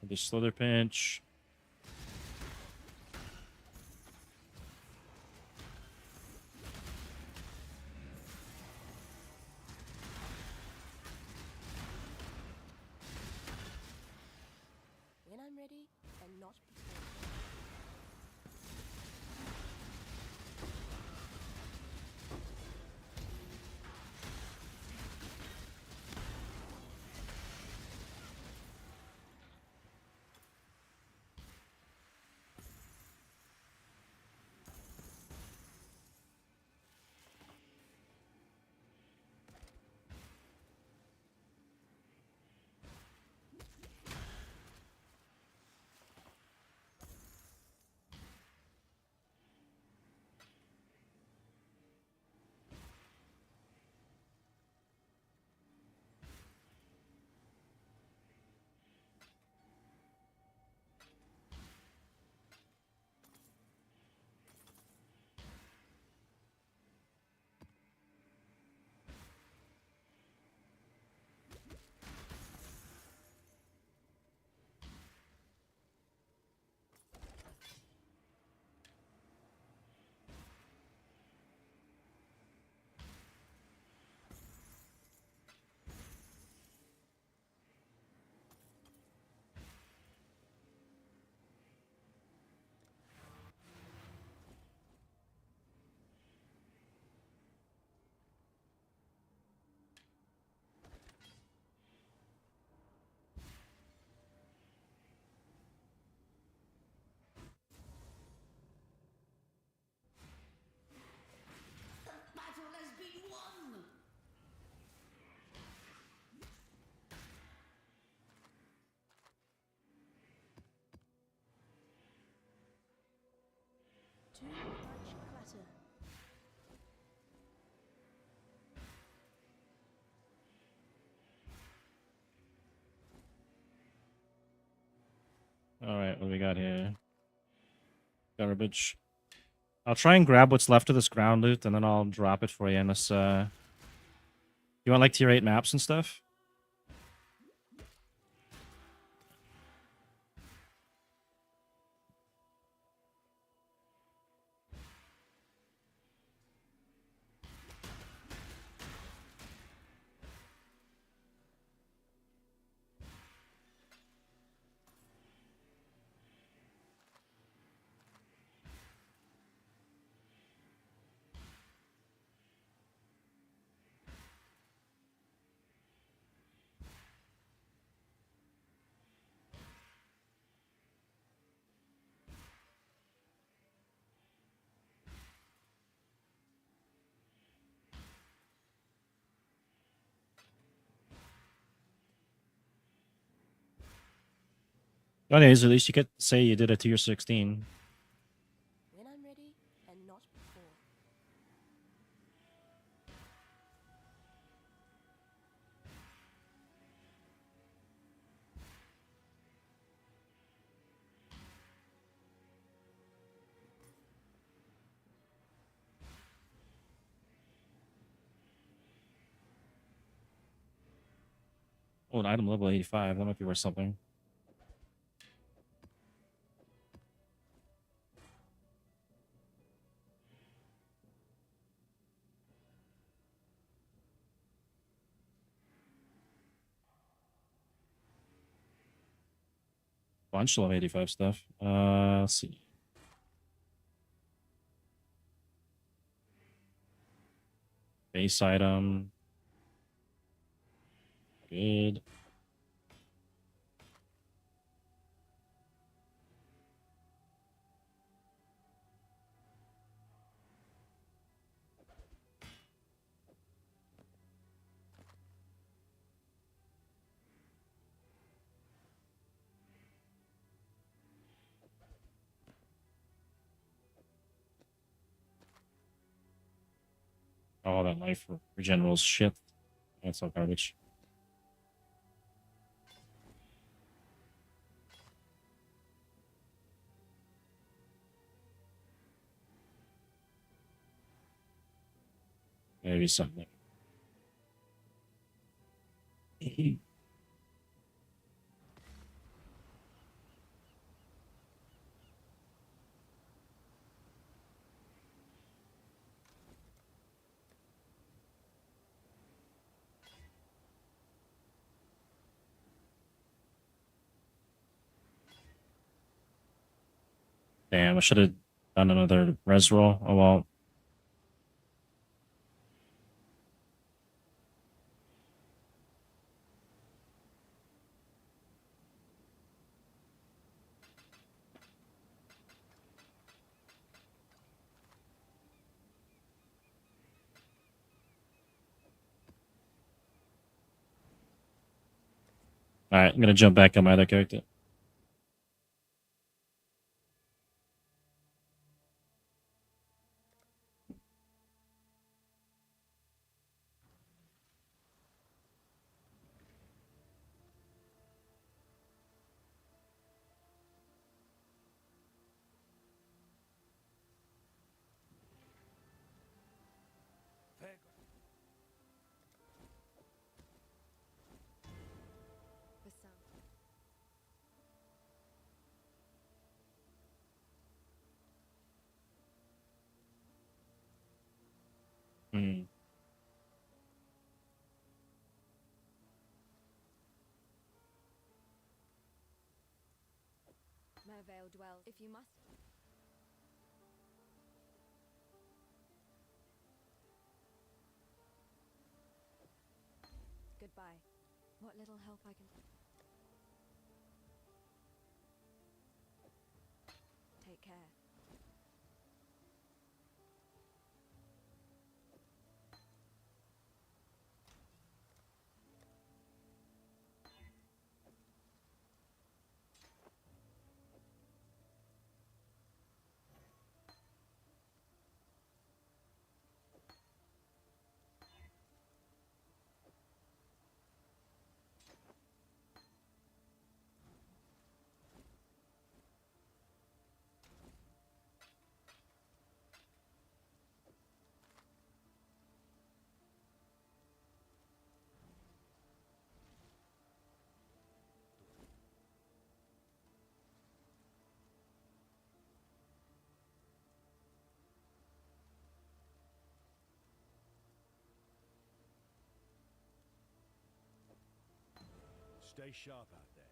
The Slither Pinch. When I'm ready, and not before. Battle has been won! Too much clutter. Alright, what do we got here? Garbage. I'll try and grab what's left of this ground loot, and then I'll drop it for you unless, You want, like, tier 8 maps and stuff? Anyways, at least you could say you did a tier 16. When I'm ready, and not before. Oh, an item level 85. That might be worth something. Bunch of level 85 stuff. Let's see. Base item. Good. Oh, that life regenerals shit. That's all garbage. Maybe something. Damn, I should have done another res roll. Oh well. Alright, I'm gonna jump back on my other character. Fair For some. Hmm. Mervale dwell if you must. Goodbye. What little help I can. Take care. Stay sharp out there.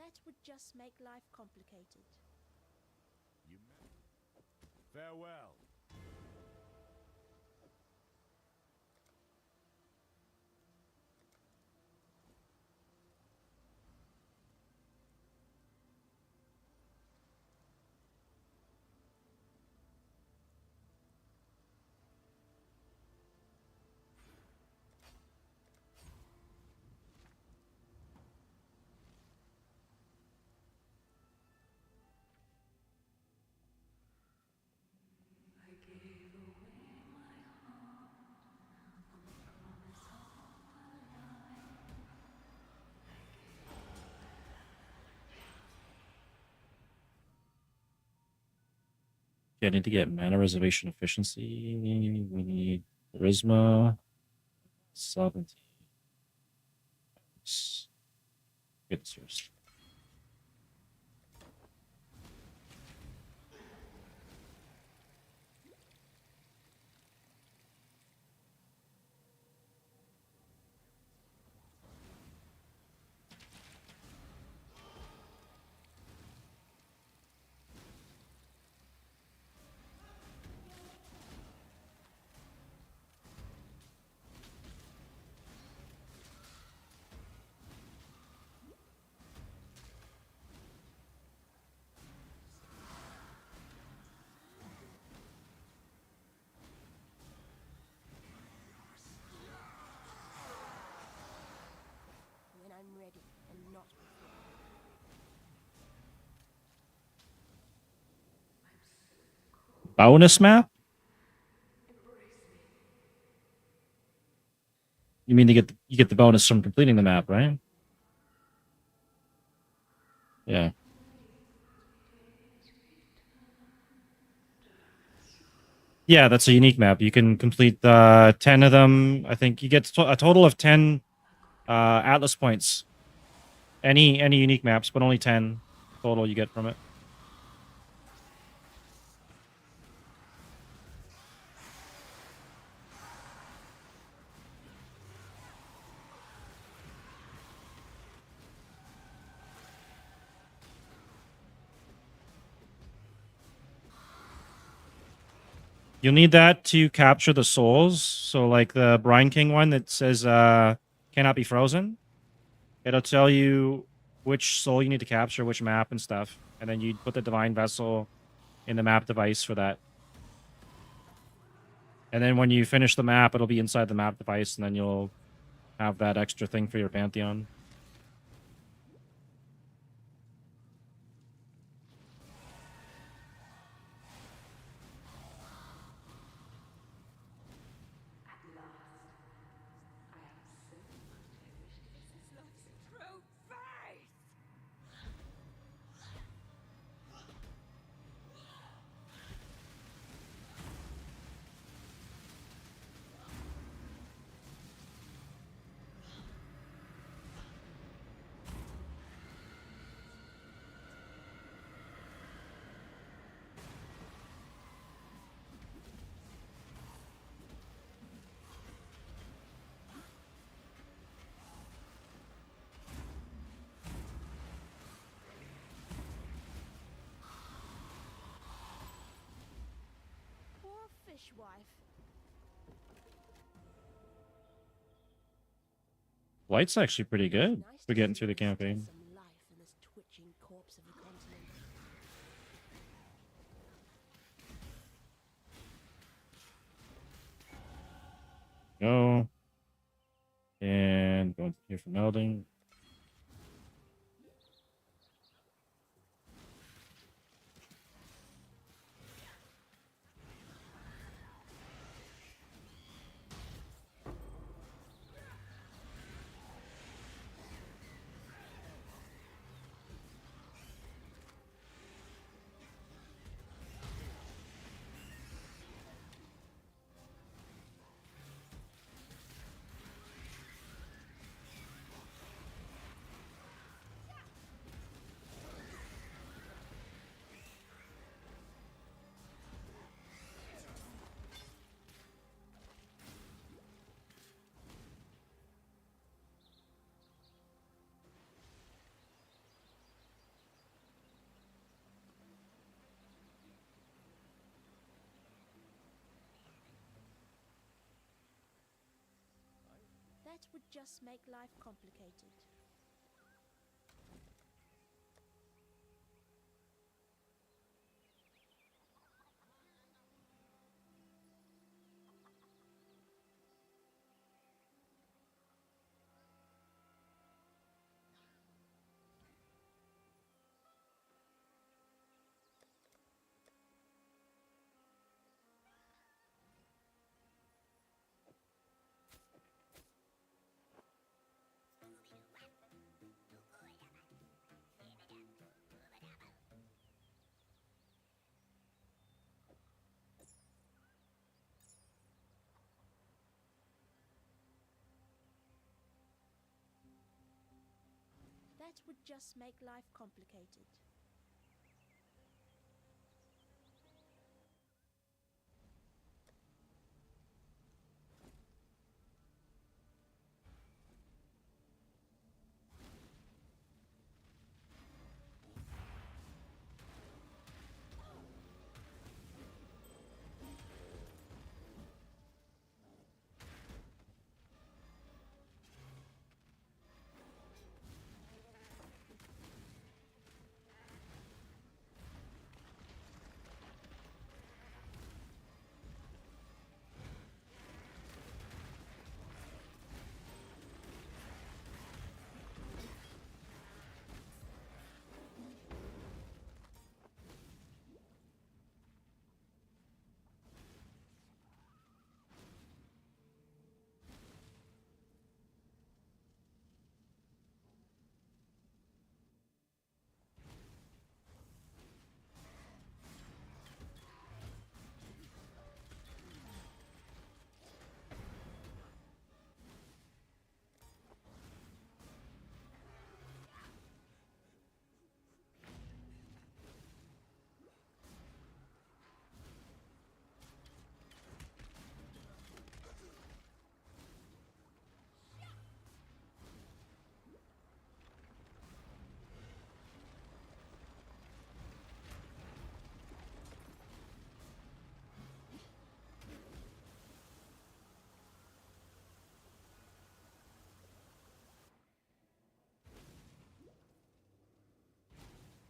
threat would just make life complicated. You farewell. Yeah, I need to get mana reservation efficiency. We need charisma, sovereignty. Let's get this first. When I'm ready, and not before. Bonus map? You mean you get the bonus from completing the map, right? Yeah. Yeah, that's a unique map. You can complete 10 of them. I think you get a total of 10 Atlas points. Any unique maps, but only 10 total you get from it. You'll need that to capture the souls. So like the Brine King one that says cannot be frozen. It'll tell you which soul you need to capture, which map and stuff. And then you put the Divine Vessel in the map device for that. And then when you finish the map, it'll be inside the map device, and then you'll have that extra thing for your Pantheon. Poor fishwife. Light's actually pretty good Nice for to getting see through the there's still campaign. some life in this twitching corpse of the continent. Go. And go here for melding. That would just make life complicated. That would just make life complicated.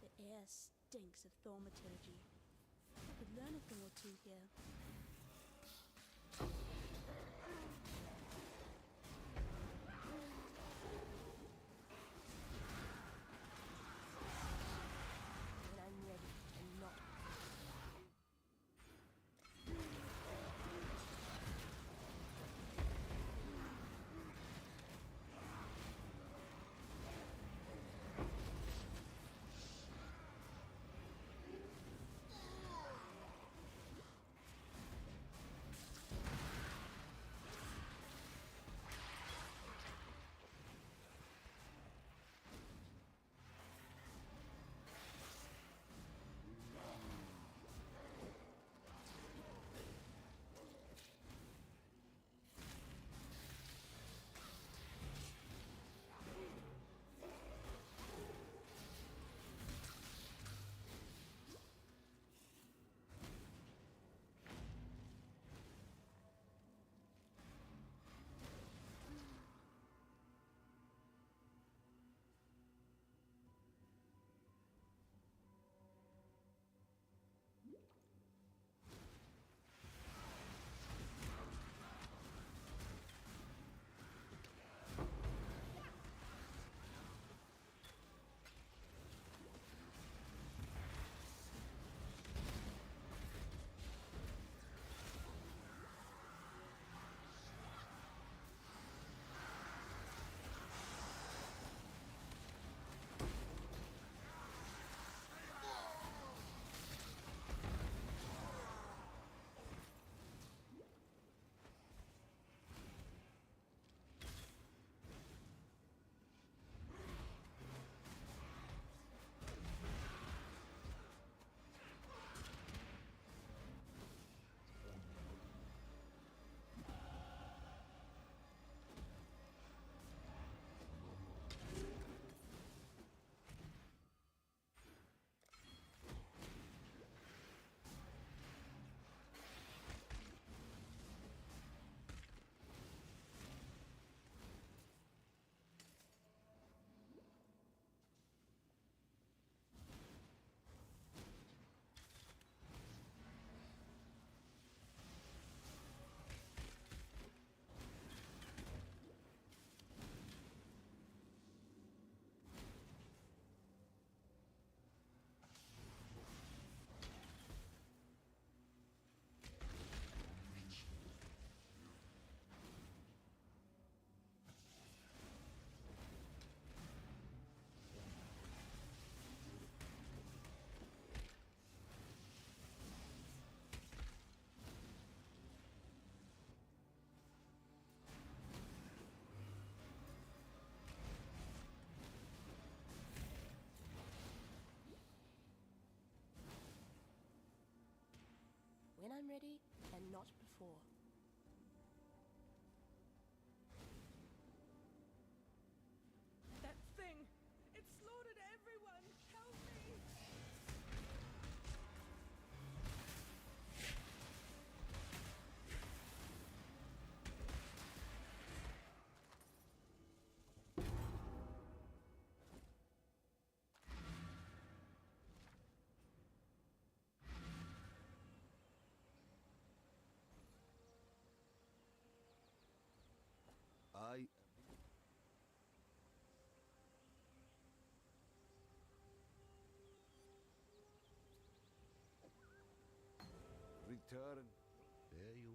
The air stinks of thaumaturgy. I could learn a thing or two here. When I'm ready and not.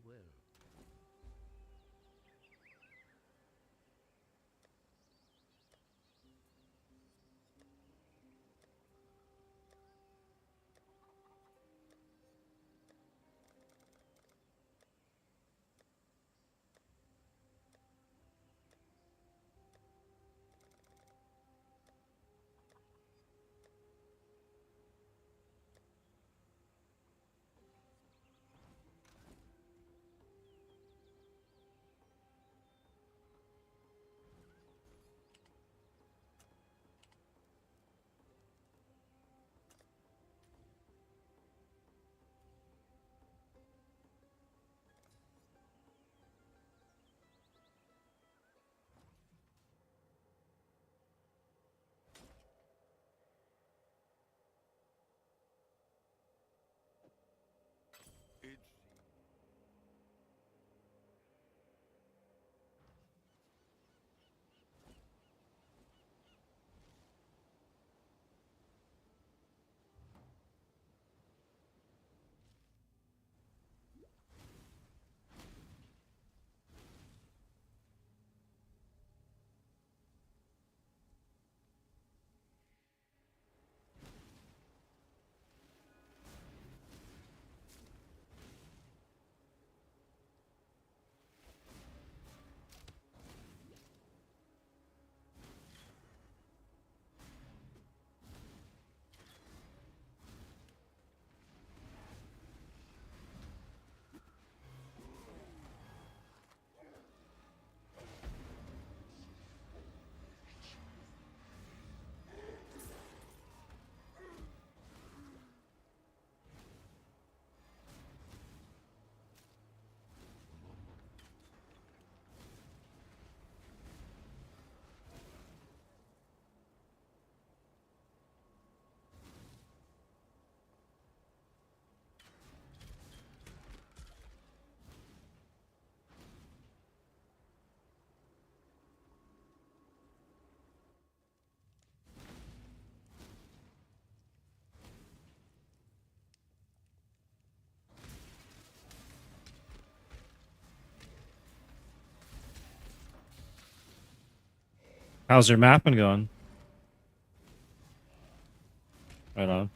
will. How's your mapping going? Right on.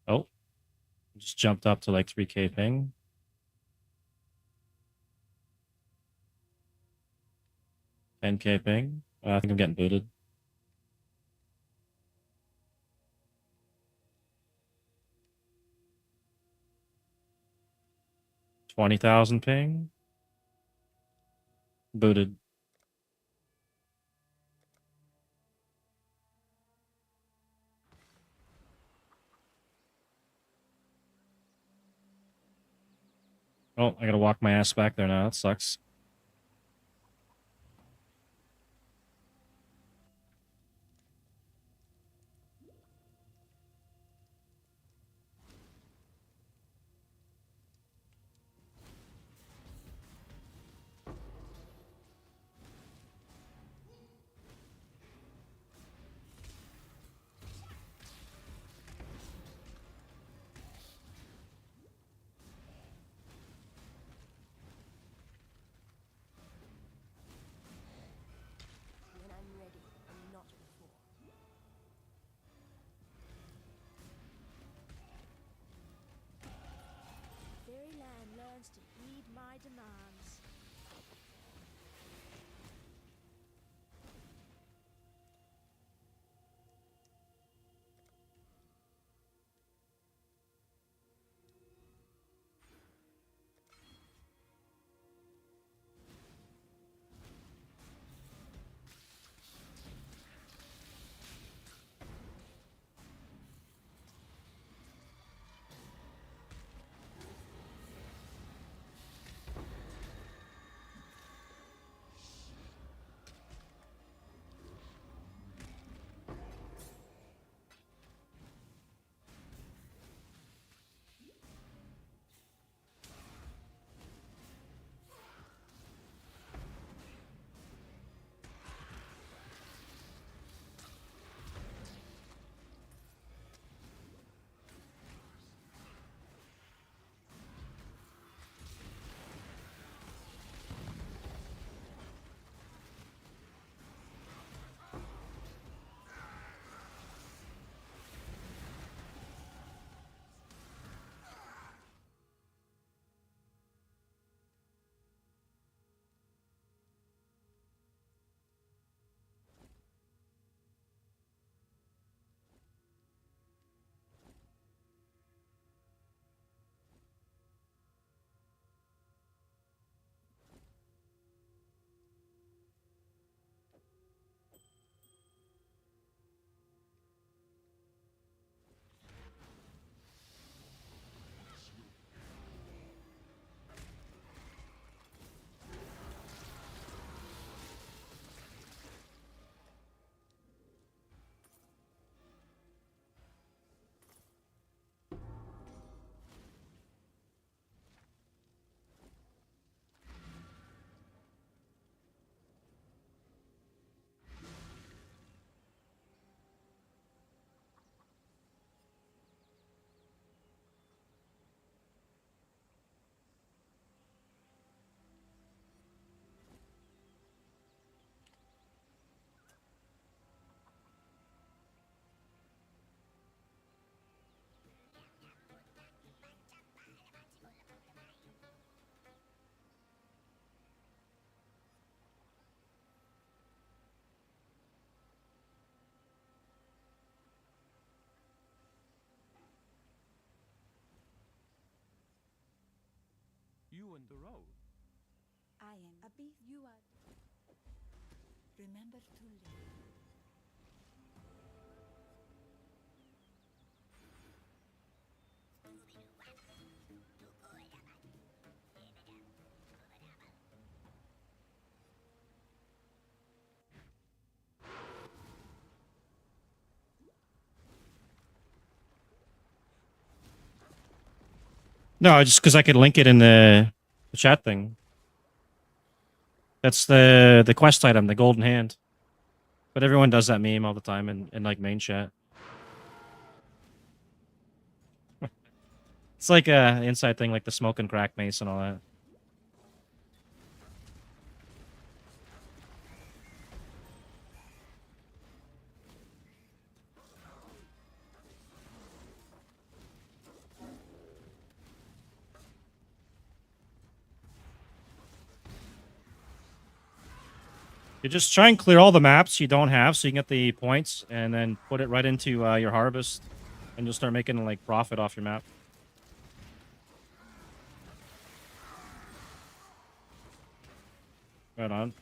Oh, just jumped up to like 3K ping. 10K ping. I think I'm getting booted. 20,000 ping. Booted. Oh, I gotta walk my ass back there now. That sucks. When I'm ready, and not before. Fairyland learns to heed my demands. ruined the road. I am a beast. You are. Remember to live. No, just because I could link it in the chat thing. That's the quest item, the golden hand. But everyone does that meme all the time in like main chat. It's like a inside thing, like the smoke and crack mace and all that. You just try and clear all the maps you don't have so you can get the points and then put it right into your harvest and you'll start making like profit off your map. Right on.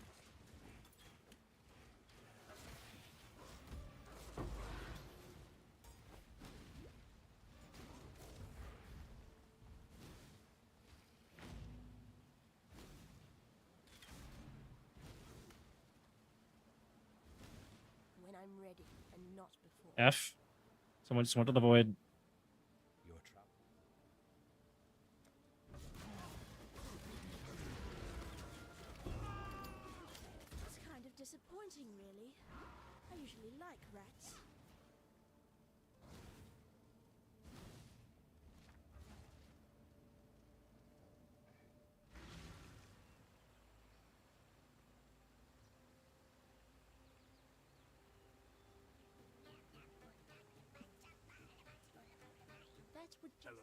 When I'm ready and not before. F. Someone just went to the void. Your trouble. It's kind of disappointing, really. I usually like rats. That would just... Hello.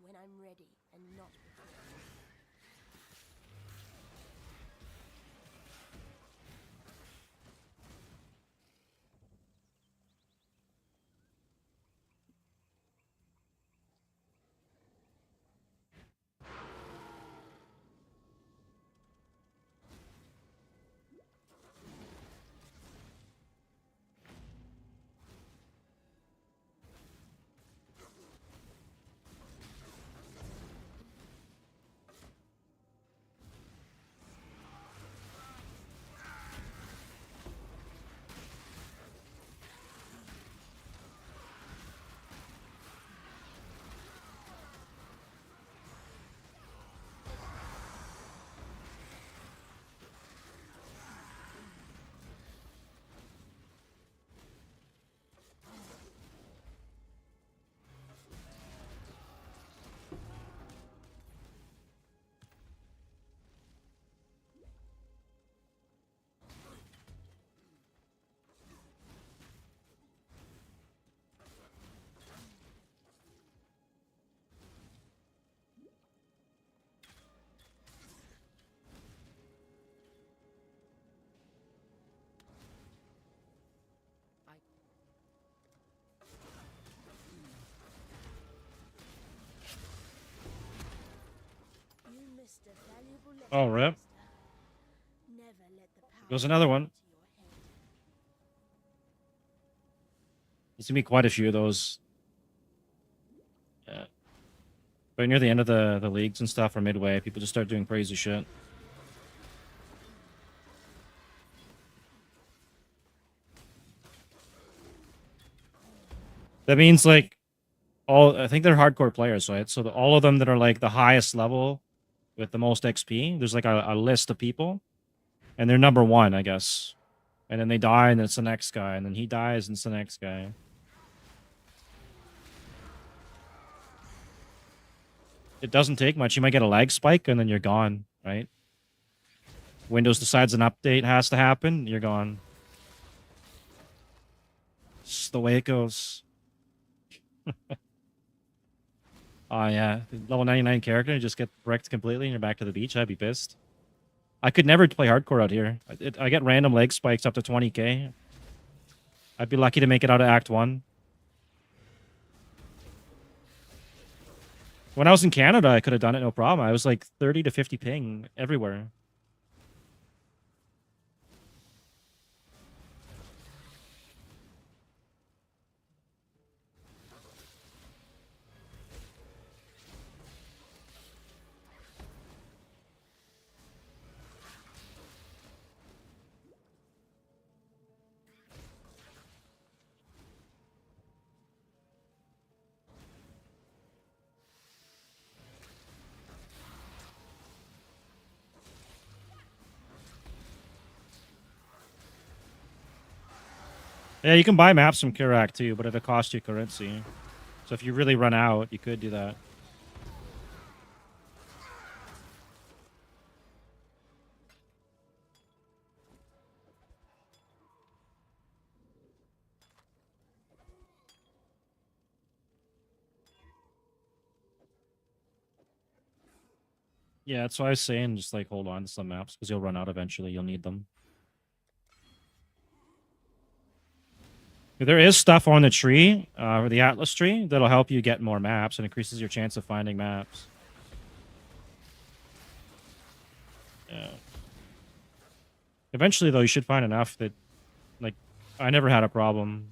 When I'm ready and not before. Oh, rip. Never let the power Goes another one. to your head. There's gonna be quite a few of those. Yeah. But near the end of the leagues and stuff or midway, people just start doing crazy shit. That means like I think they're hardcore players, right? So all of them that are like the highest level with the most XP, there's like a list of people, and they're number one, I guess. And then they die, and it's the next guy, and then he dies, and it's the next guy. It doesn't take much. You might get a lag spike, and then you're gone, right? Windows decides an update has to happen, you're gone. It's the way it goes. Oh, yeah. Level 99 character, and just get wrecked completely, and you're back to the beach. I'd be pissed. I could never play hardcore out here. I get random leg spikes up to 20k. I'd be lucky to make it out of Act 1. When I was in Canada, I could have done it no problem. I was like 30 to 50 ping everywhere. Yeah, you can buy maps from Kirak too, but it'll cost you currency. So if you really run out, you could do that. Yeah, that's why I was saying just like hold on to some maps because you'll run out eventually. You'll need them. There is stuff on the tree, or the Atlas tree, that'll help you get more maps and increases your chance of finding maps. Yeah. Eventually, though, you should find enough that, like, I never had a problem.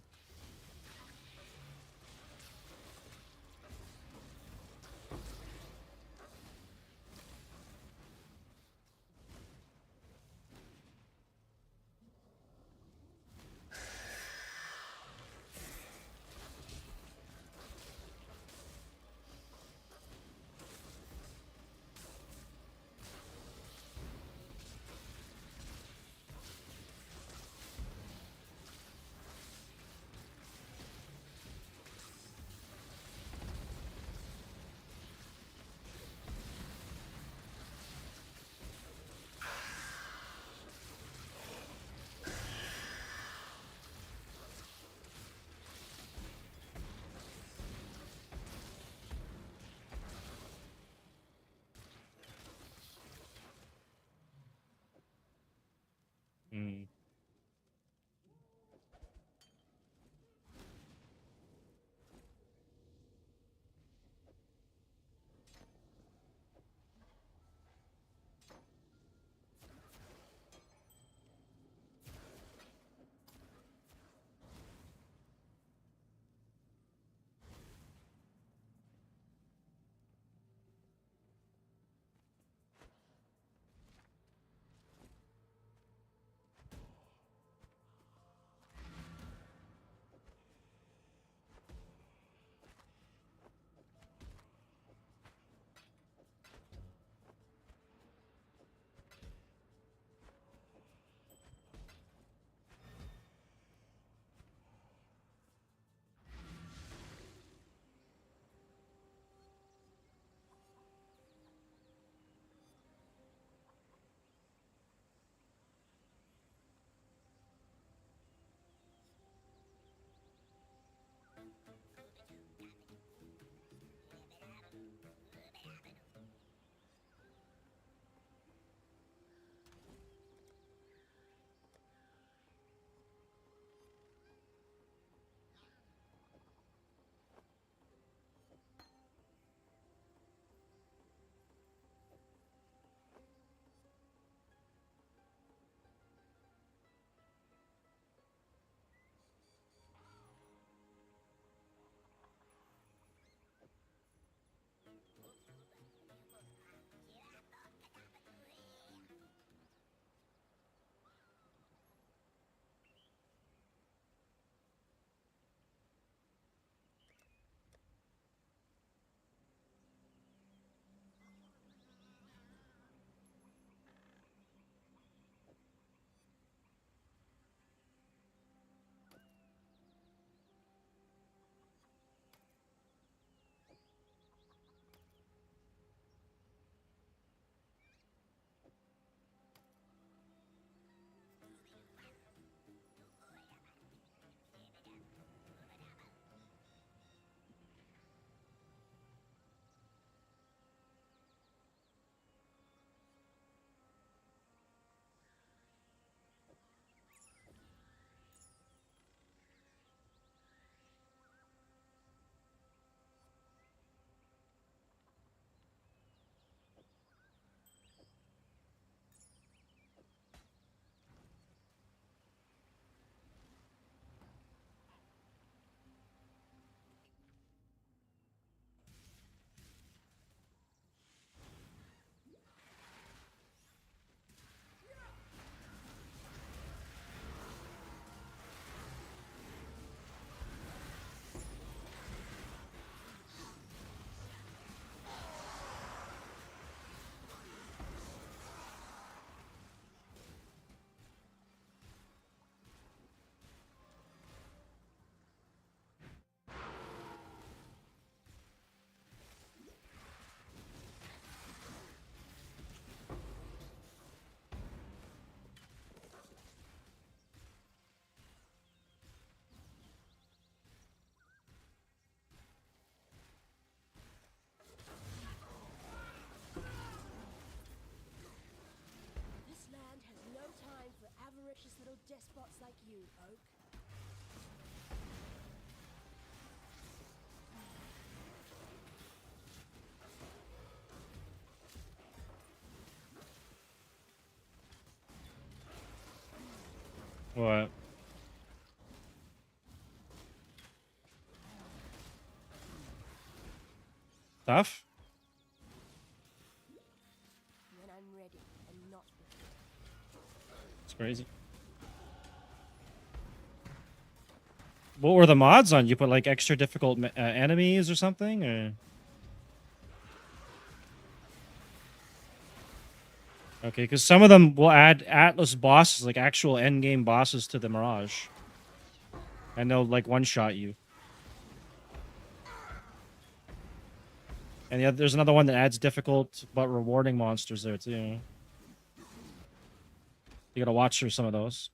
spots like you, Oak. What? Tough? When I'm ready and not before. It's crazy. What were the mods on? You put like extra difficult enemies or something, or? Okay, because some of them will add Atlas bosses, like actual endgame bosses, to the Mirage, and they'll like one-shot you. And there's another one that adds difficult but rewarding monsters there too. You gotta watch for some of those.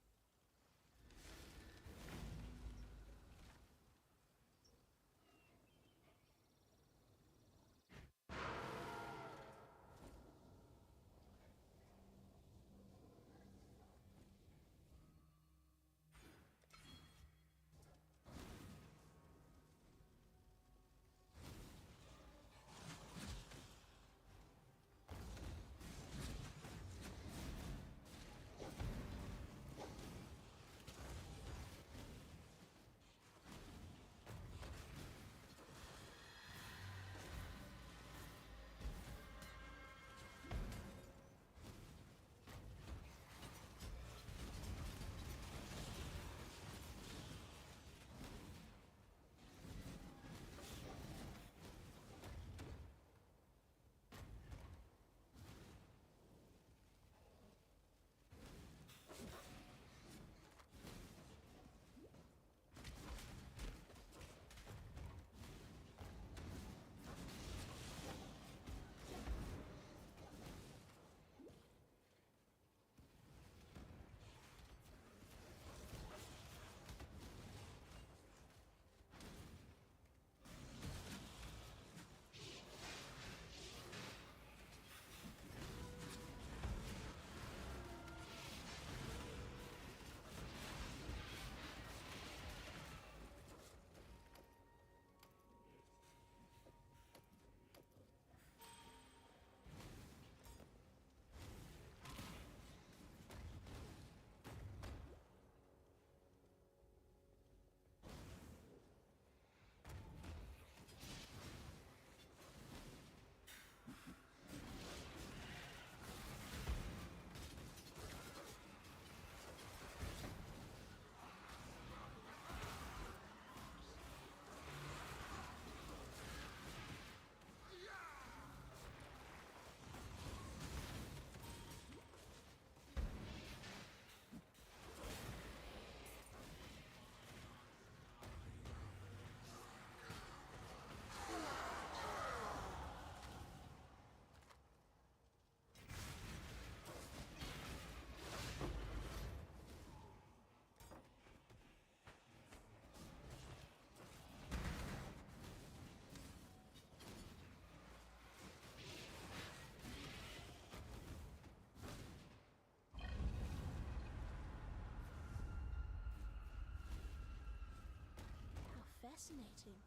How fascinating.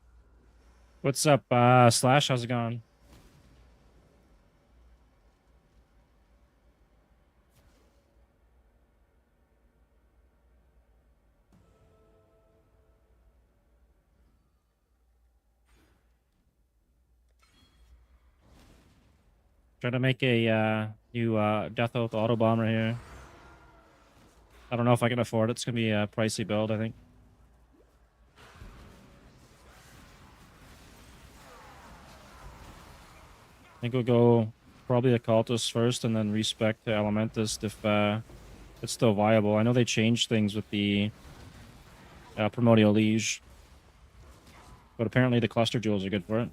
What's up, Slash? How's it going? Trying to make a new Death Oath AutoBomber here. I don't know if I can afford it. It's gonna be a pricey build, I think. I think we'll go probably Occultist first, and then respec to Elementist if it's still viable. I know they changed things with the Primordial Liege, but apparently the cluster jewels are good for it.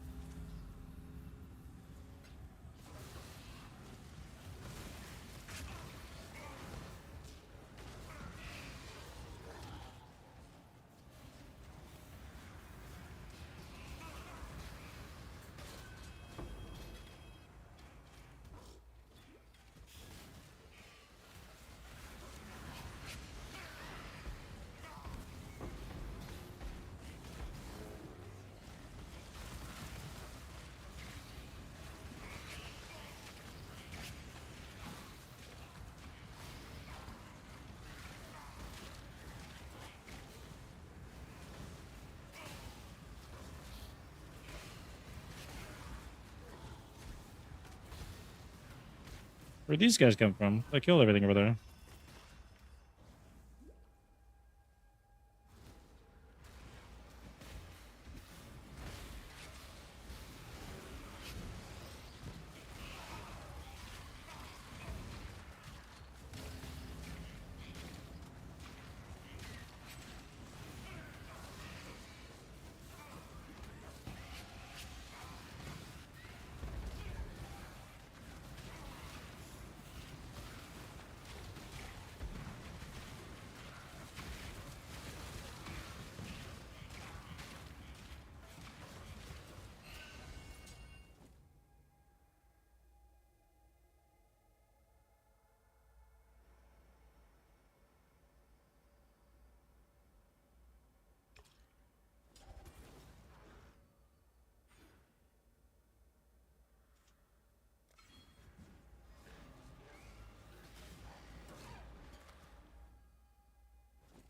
Where'd these guys come from? I killed everything over there.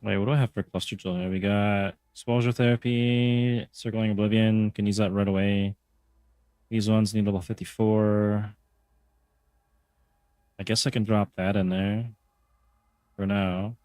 Wait, what do I have for cluster tool? We got exposure therapy, circling oblivion. Can use that right away. These ones need level 54. I guess I can drop that in there for now.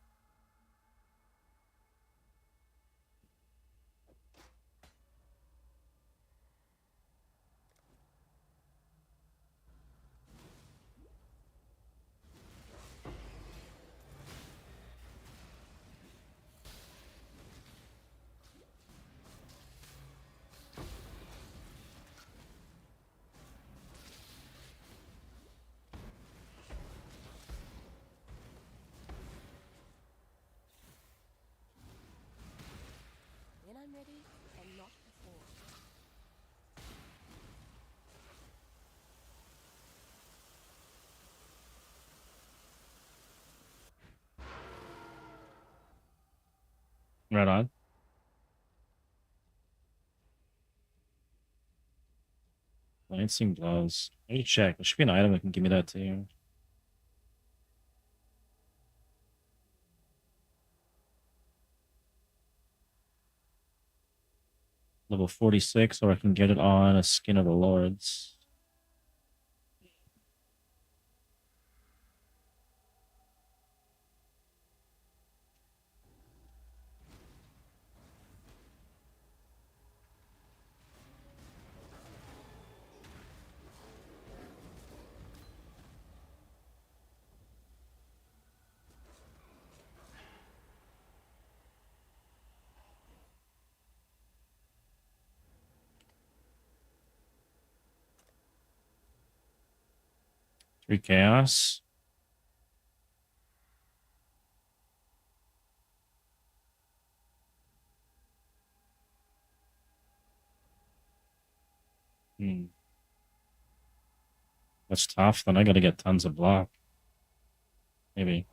When I'm ready, and not before. Right on. Lancing gloves. I need to check. There should be an item that can give me that too. Level 46, or I can get it on a Skin of the Lords. Three chaos. Hmm. That's tough. Then I gotta get tons of block. Maybe.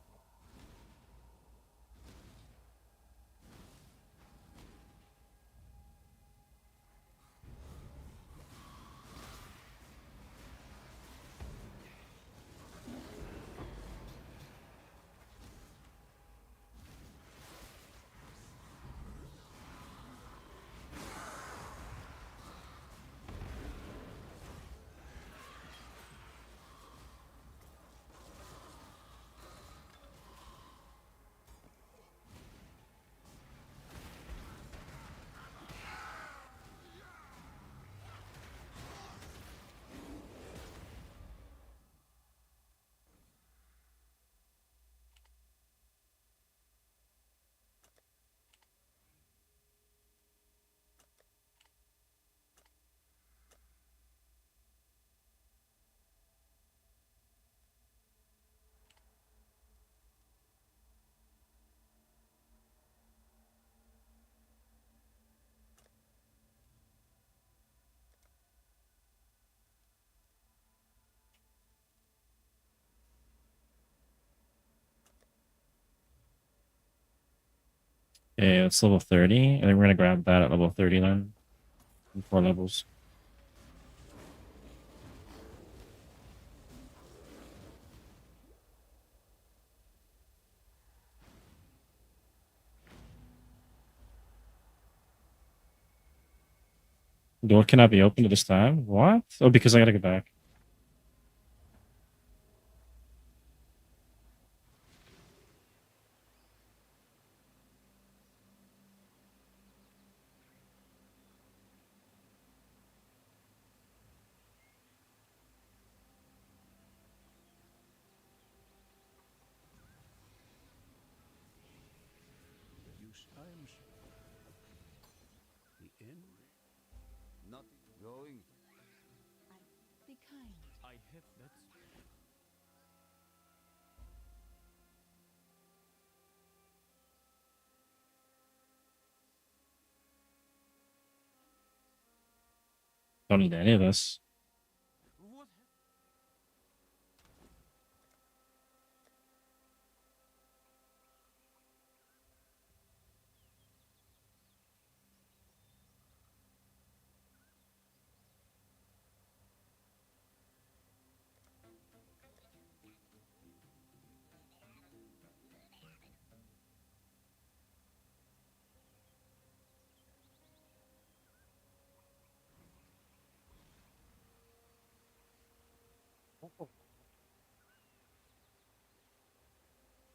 Okay, it's level 30. I think we're gonna grab that at level 30 then. In 4 levels. Door cannot be opened at this time? What? Oh, because I gotta go back. Going. Be kind. I have that. Don't need any of this. What?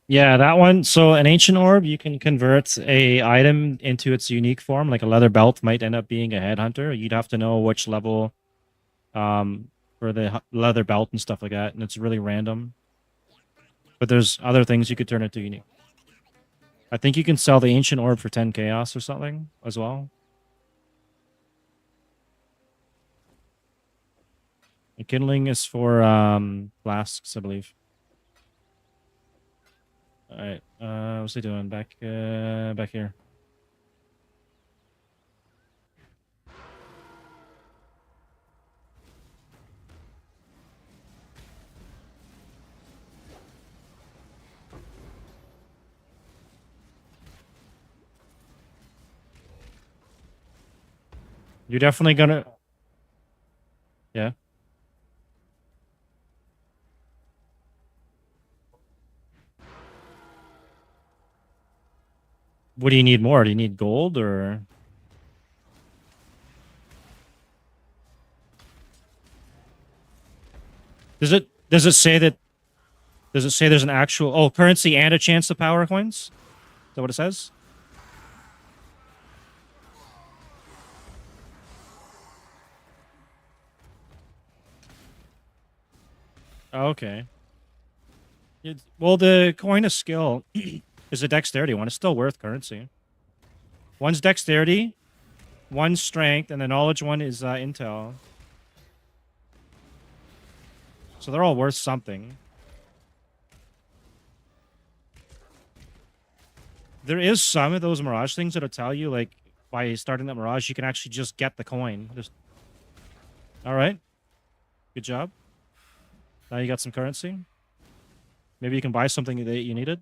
Yeah, that one. So an ancient orb, you can convert a item into its unique form. Like a leather belt might end up being a headhunter. You'd have to know which level for the leather belt and stuff like that, and it's really random. But there's other things you could turn into unique. I think you can sell the ancient orb for 10 chaos or something as well. The kindling is for flasks, I believe. All right. What's he doing back here? You're definitely gonna. Yeah. What do you need more? Do you need gold or? Does it say that? Does it say there's an actual currency and a chance to power coins? Is that what it says? Oh, okay. Well, the coin of skill is a dexterity one. It's still worth currency. One's dexterity, one's strength, and the knowledge one is intel. So they're all worth something. There is some of those Mirage things that'll tell you, like, by starting that Mirage, you can actually just get the coin. Just... All right. Good job. Now you got some currency. Maybe you can buy something that you needed.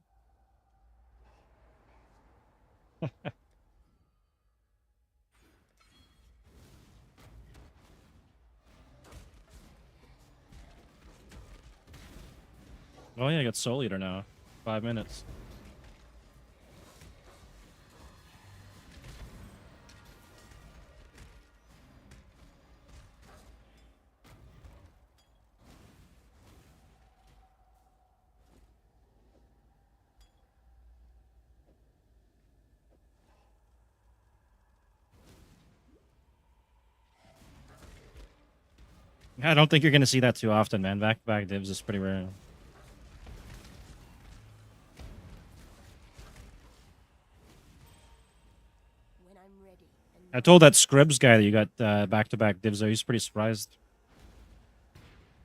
Oh yeah, I got Soul Eater now. 5 minutes. I don't think you're going to see that too often, man. Back-to-back divs is pretty rare. When I'm ready. I told that Scribs guy that you got back-to-back divs, though. He's pretty surprised.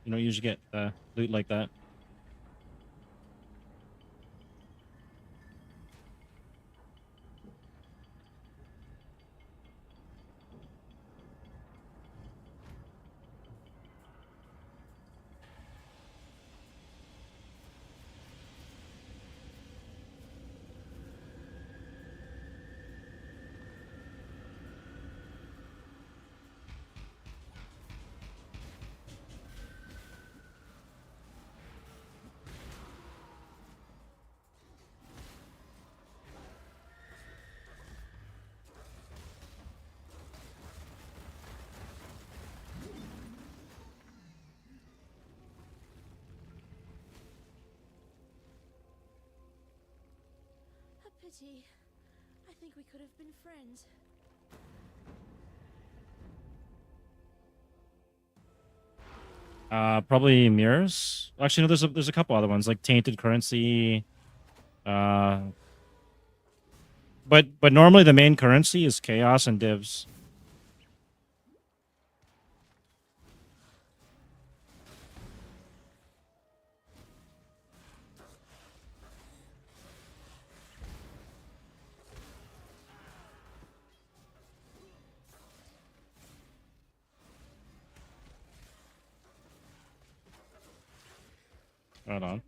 You don't usually get loot like that. A pity. I think we could have been friends. Probably mirrors. Actually, no. There's a couple other ones like tainted currency. But normally the main currency is chaos and divs. Hold on.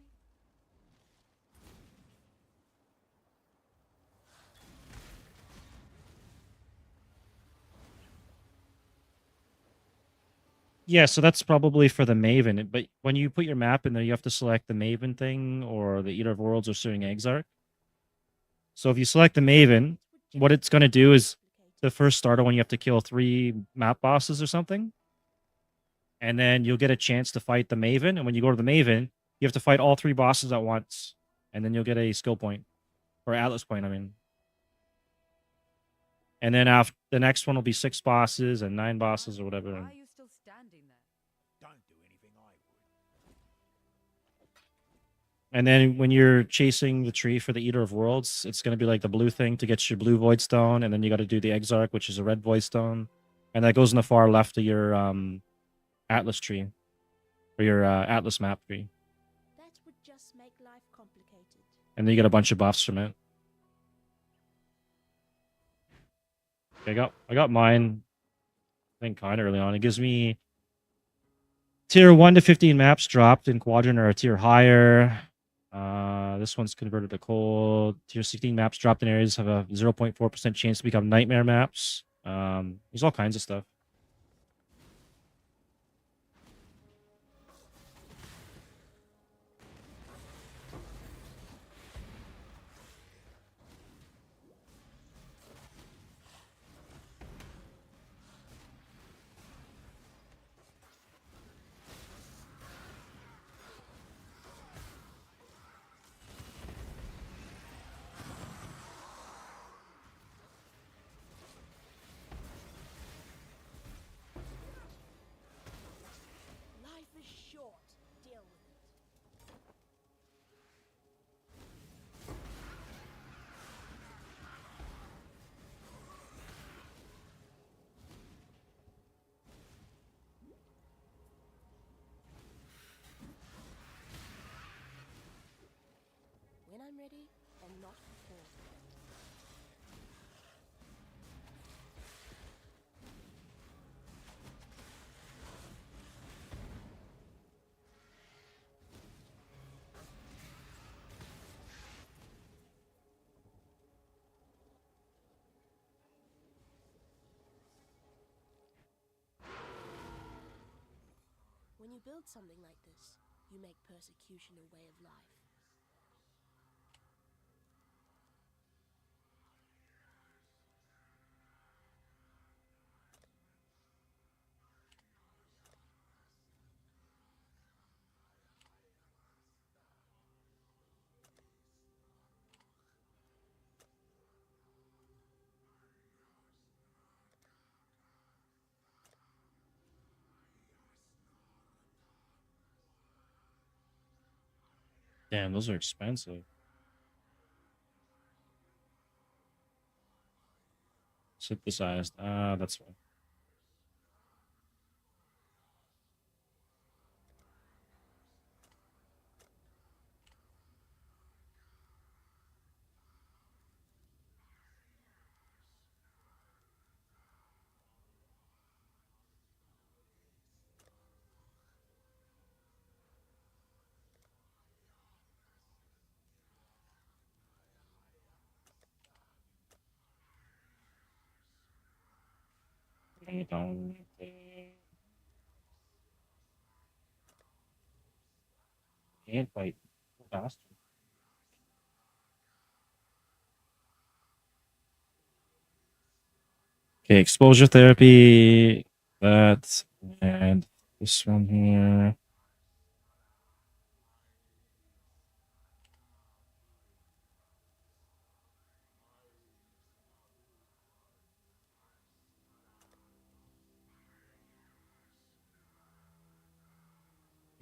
Yeah, so that's probably for the Maven. But when you put your map in there, you have to select the Maven thing or the Eater of Worlds or Searing Exarch. So if you select the Maven, what it's going to do is the first starter when you have to kill 3 map bosses or something. And then you'll get a chance to fight the Maven. And when you go to the Maven, you have to fight all 3 bosses at once. And then you'll get a skill point. Or Atlas point, I mean. And then after the next one will be 6 bosses and 9 bosses or whatever. Why are you still standing there? Don't do anything I would. And then when you're chasing the tree for the Eater of Worlds, it's going to be like the blue thing to get your blue Void Stone. And then you got to do the Exarch, which is a red Void Stone. And that goes in the far left of your Atlas tree. Or your Atlas map tree. That would just make life complicated. And then you get a bunch of buffs from it. Okay, I got mine, I think, kind of early on. It gives me tier 1 to 15 maps dropped in Quadrant or a tier higher. This one's converted to cold. Tier 16 maps dropped in areas have a 0.4% chance to become nightmare maps. There's all kinds of stuff. Life is short. Deal with it. When I'm ready, and not before. When you build something like this, you make persecution a way of life. Damn, those are expensive. Synthesized. Ah, that's fine. Can't fight faster. Okay, exposure therapy. That and this one here.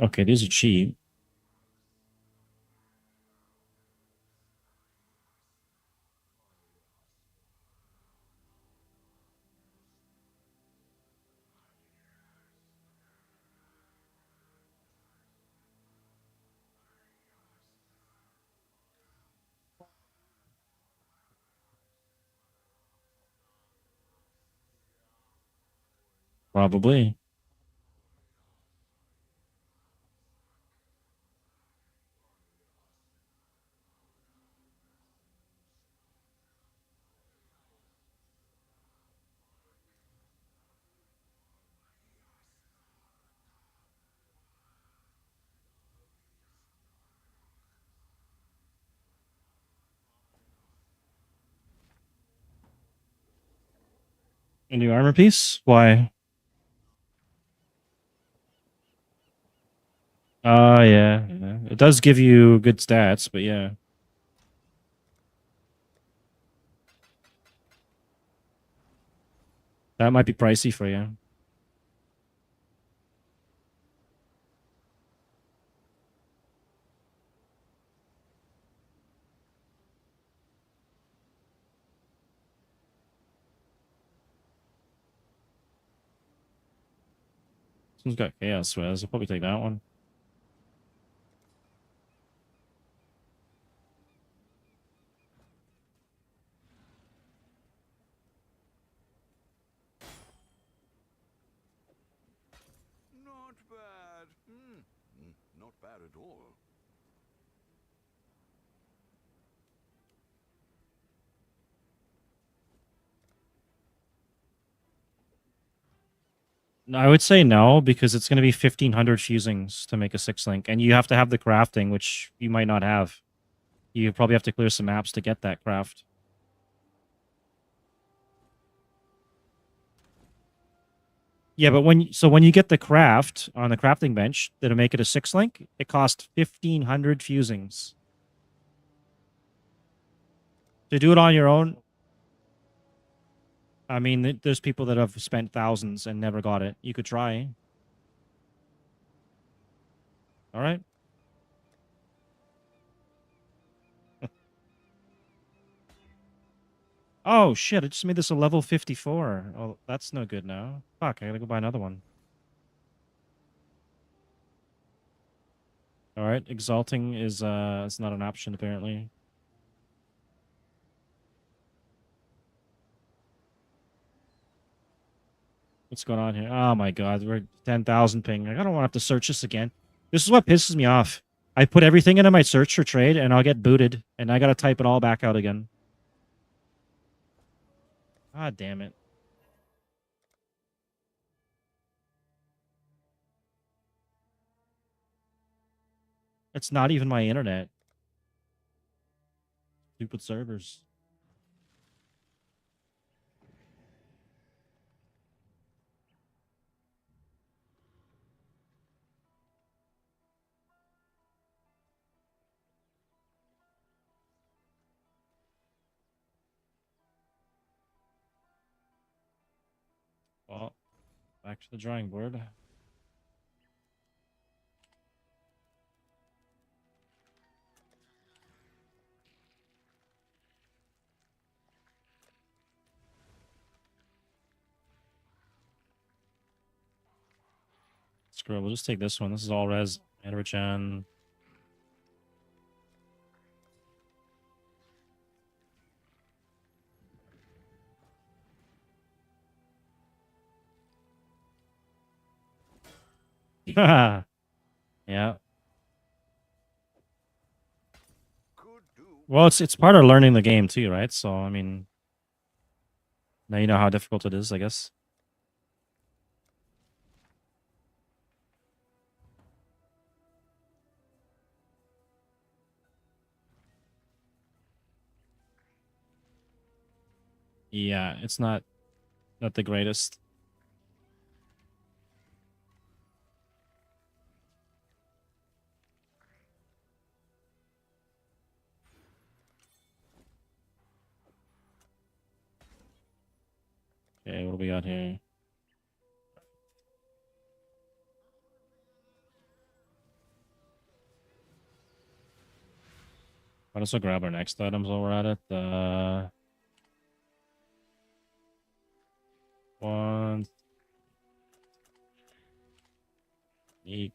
Okay, these are cheap. Probably. A new armor piece? Why? Yeah. It does give you good stats, but yeah. That might be pricey for you. This one's got chaos res. I'll probably take that one. Not bad. Not bad at all. I would say no, because it's going to be 1,500 fusings to make a 6-link, and you have to have the crafting, which you might not have. You probably have to clear some maps to get that craft. Yeah, but when you get the craft on the crafting bench that'll make it a 6-link, it costs 1,500 fusings. To do it on your own, I mean, there's people that have spent thousands and never got it. You could try. All right. Oh shit! I just made this a level 54. Oh, that's no good now. Fuck! I gotta go buy another one. All right. Exalting is it's not an option apparently. What's going on here? Oh my god, we're 10,000 ping. I don't want to have to search this again. This is what pisses me off. I put everything into my search for trade and I'll get booted and I gotta type it all back out again. God damn it. It's not even my internet. Stupid servers. Well, back to the drawing board. Screw it, we'll just take this one. This is all res. Edward-chan. Yeah. Could do. Well, it's part of learning the game too, right? So I mean, now you know how difficult it is, I guess. Yeah, it's not the greatest. Okay, what do we got here? Might as well grab our next items while we're at it. One. Eek.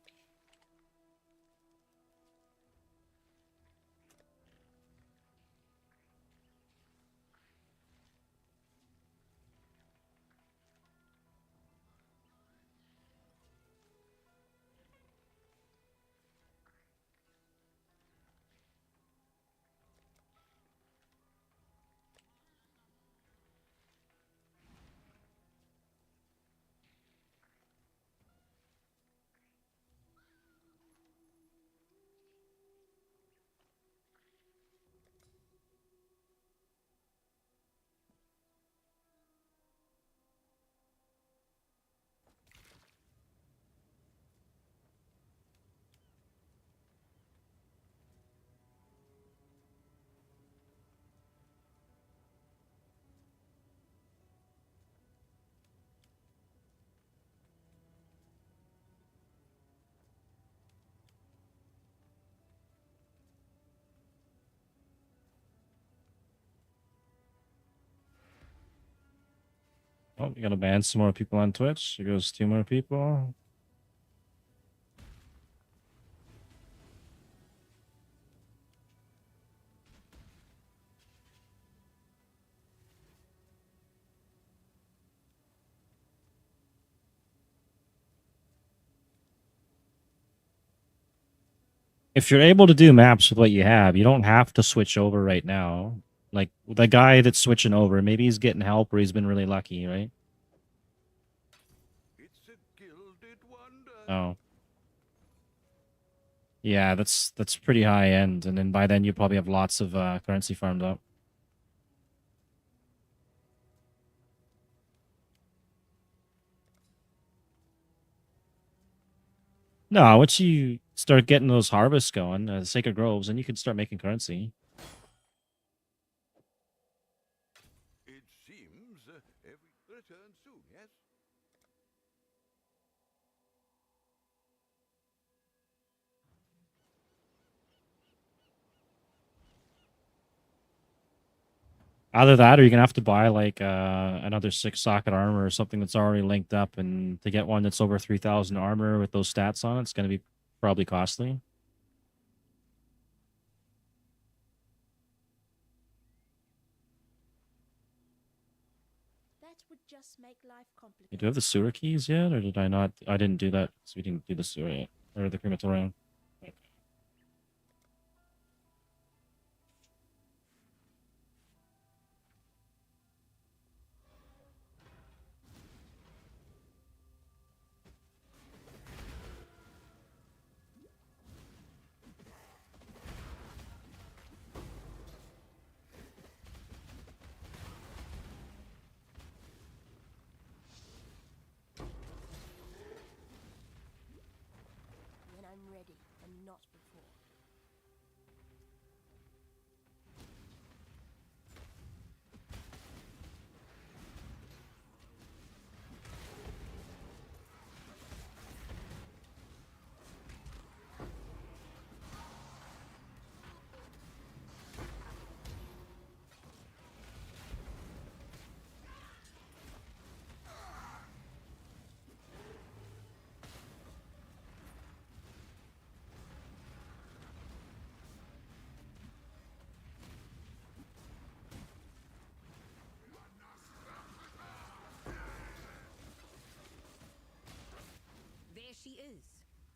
Oh, you gotta ban some more people on Twitch. There goes 2 more people. If you're able to do maps with what you have, you don't have to switch over right now. Like the guy that's switching over, maybe he's getting help or he's been really lucky, right? It's a gilded wonder. Oh. Yeah, that's pretty high end, and then by then you probably have lots of currency farmed up. No, once you start getting those harvests going, Sacred Groves, then you can start making currency. It seems every return soon, yes? Either that, or you're gonna have to buy like another 6-socket armor or something that's already linked up, and to get one that's over 3,000 armor with those stats on it, it's gonna be probably costly. That would just make life You complicated. do have the sewer keys yet, or did I not? I didn't do that, so we didn't do the sewer yet, or the crematorium. When I'm ready, and not before. There she is,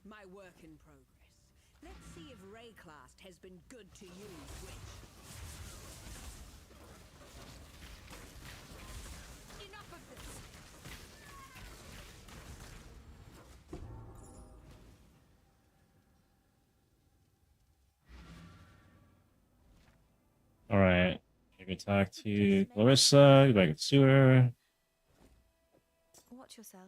my work in progress. Let's see if Rayclast has been good to you, witch. Enough of this! All right, go talk to Clarissa. Go back to sewer. Watch yourself.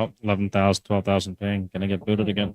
Oh, 11,000, 12,000 ping. Gonna get booted again.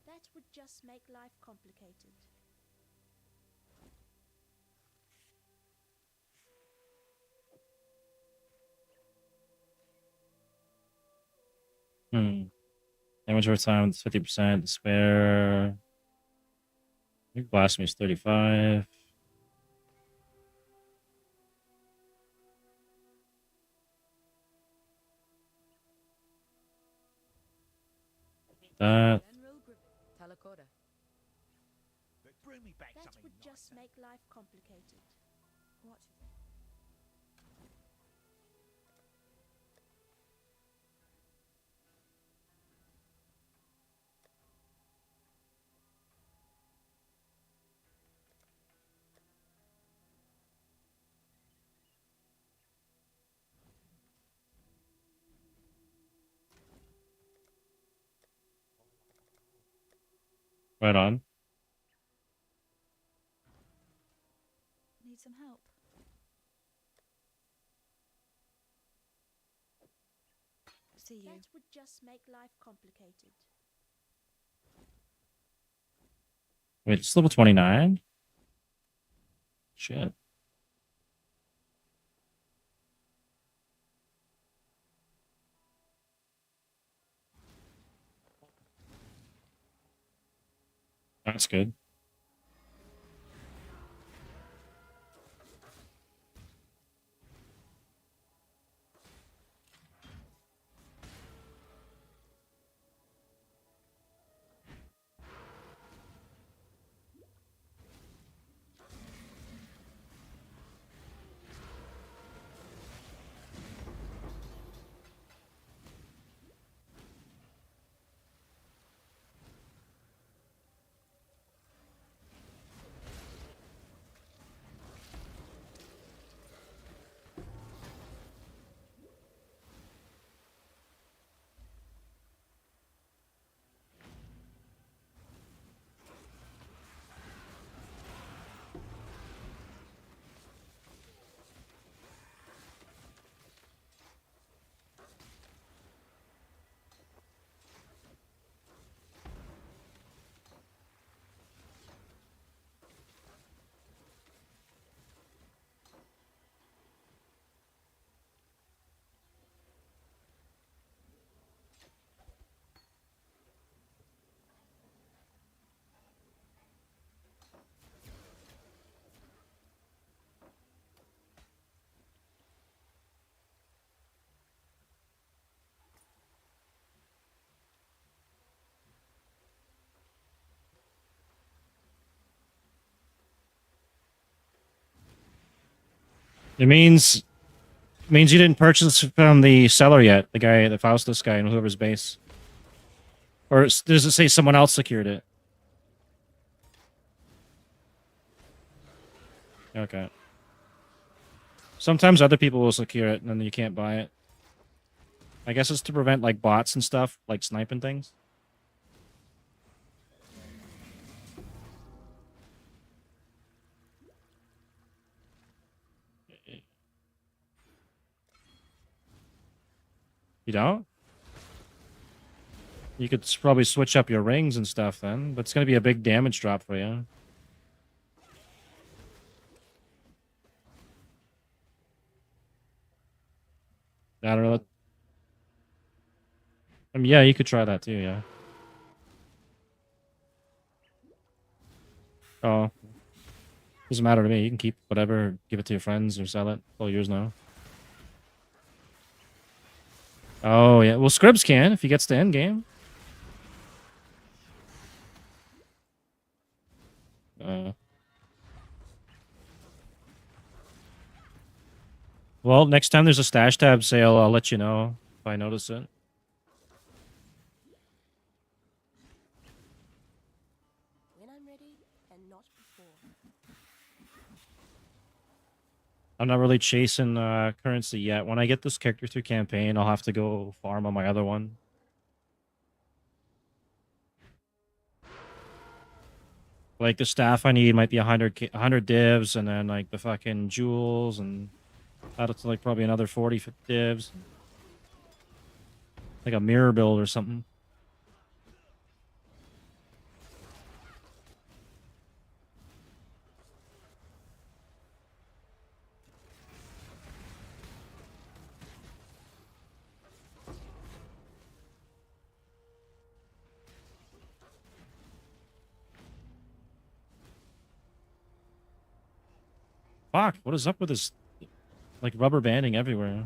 That would just make life complicated. Damage over time is 50%. Despair. I think blasphemy is 35. That. General Griffith, Talakoda. Bring me back That something would just nicer. make life complicated. Watch yourself. Right on. Need some help? See you. That would just make life complicated. Wait, it's level 29? Shit. That's good. It means you didn't purchase from the seller yet, the guy, the Faustus guy in whoever's base. Or does it say someone else secured it? Okay. Sometimes other people will secure it and then you can't buy it. I guess it's to prevent like bots and stuff, like sniping things. You don't? You could probably switch up your rings and stuff then, but it's going to be a big damage drop for you. I don't know. I mean, yeah, you could try that too, yeah. Oh. Doesn't matter to me. You can keep whatever, give it to your friends or sell it. It's all yours now. Oh, yeah. Well, Scribs can if he gets to Endgame. Well, next time there's a stash tab sale, I'll let you know if I notice it. When I'm ready, and not before. I'm not really chasing currency yet. When I get this character through campaign, I'll have to go farm on my other one. Like the staff I need might be 100 divs, and then like the fucking jewels, and that's like probably another 40 divs. Like a mirror build or something. Fuck, what is up with this like rubber banding everywhere?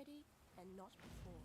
ready and not before.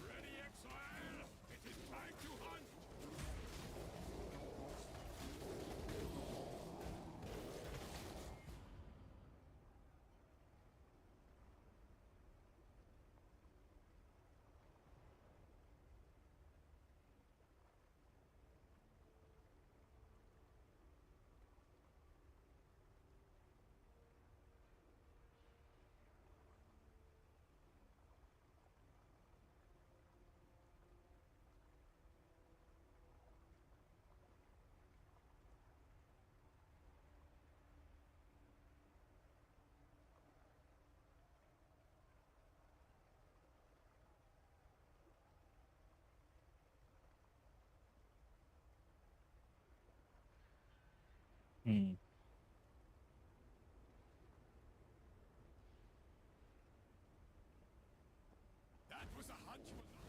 Ready, Exile! It is time to hunt! Hmm. That was a hunt you will not.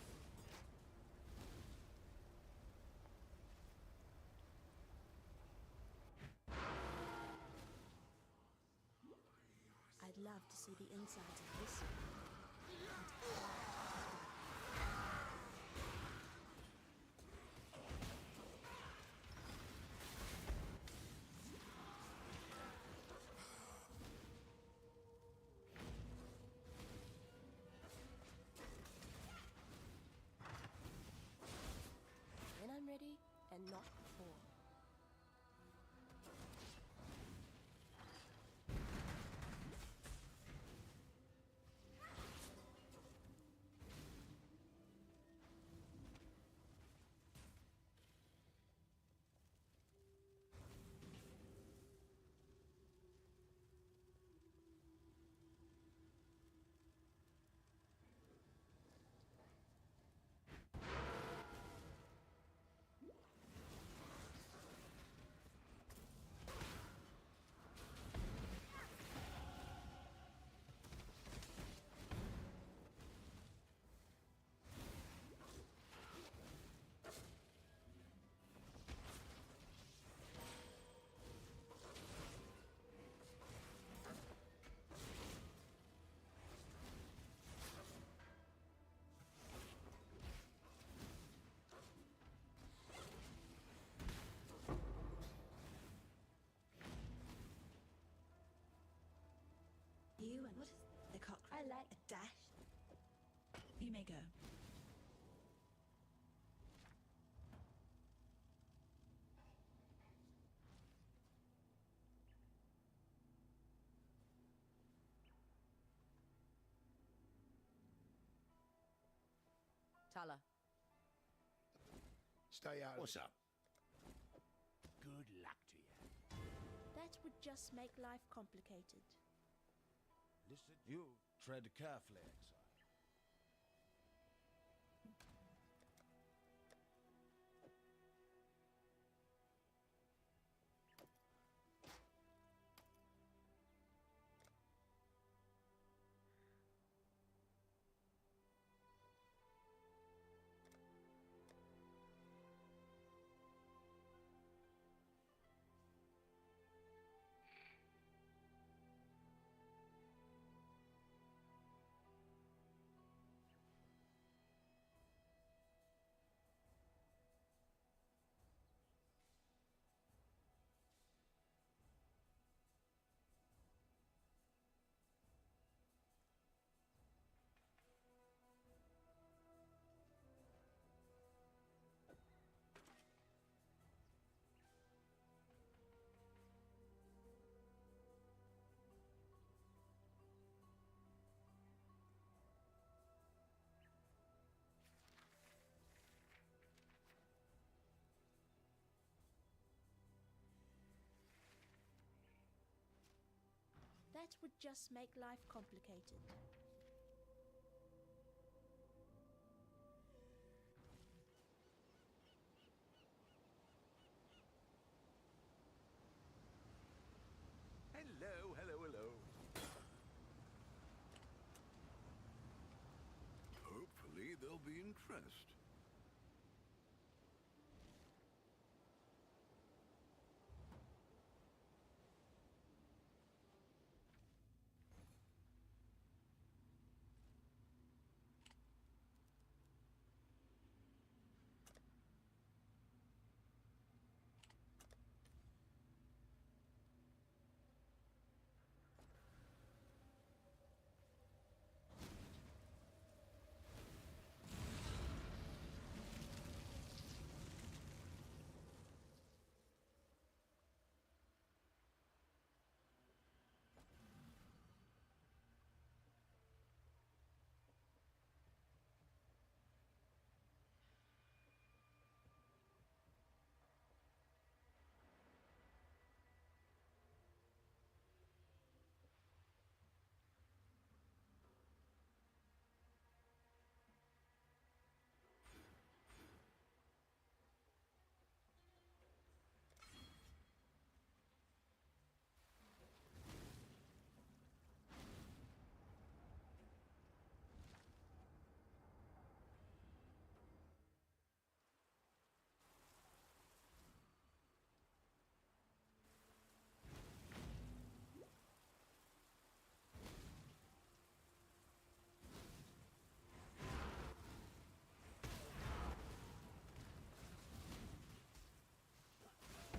I'd love to see the insides of this. When I'm ready and not before. You and what is the cockroach? I like a dash. You may go. Tala. Stay out. What's up? Good luck to you. that That would just make life complicated. Listen, you tread carefully, Exile. That would just make life complicated. Hello, hello, hello. Hopefully they'll be impressed.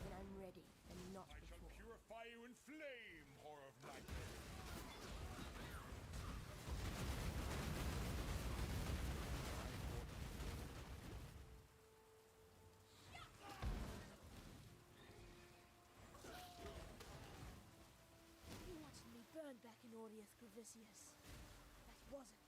When I'm ready, and not I shall before. purify you in flame, horror of nightmare. You wanted me burned back in Aureus Gravisius. That wasn't.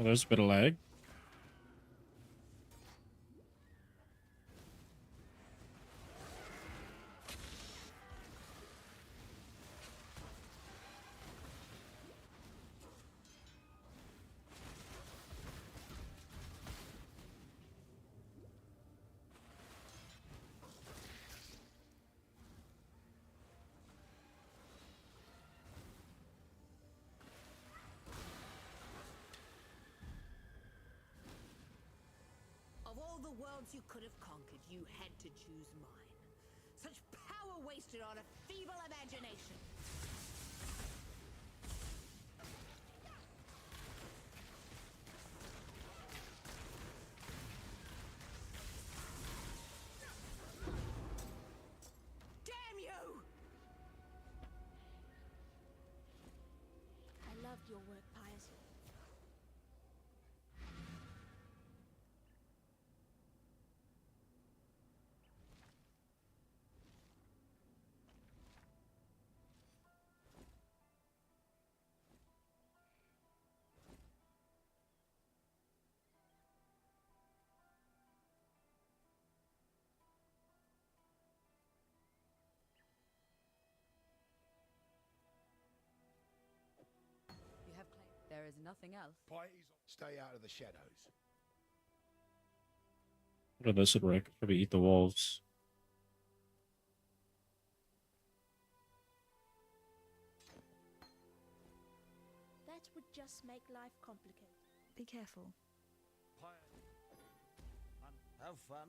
Well, there's a bit of lag. Of all the worlds you could have conquered, you had to choose mine. Such power wasted on a feeble imagination. Damn you! I loved your work, Pius. You have claimed there is nothing else. Parties stay out of the shadows. What are this would work? Probably eat the wolves. That would just make life complicated. Be careful. Have fun elsewhere.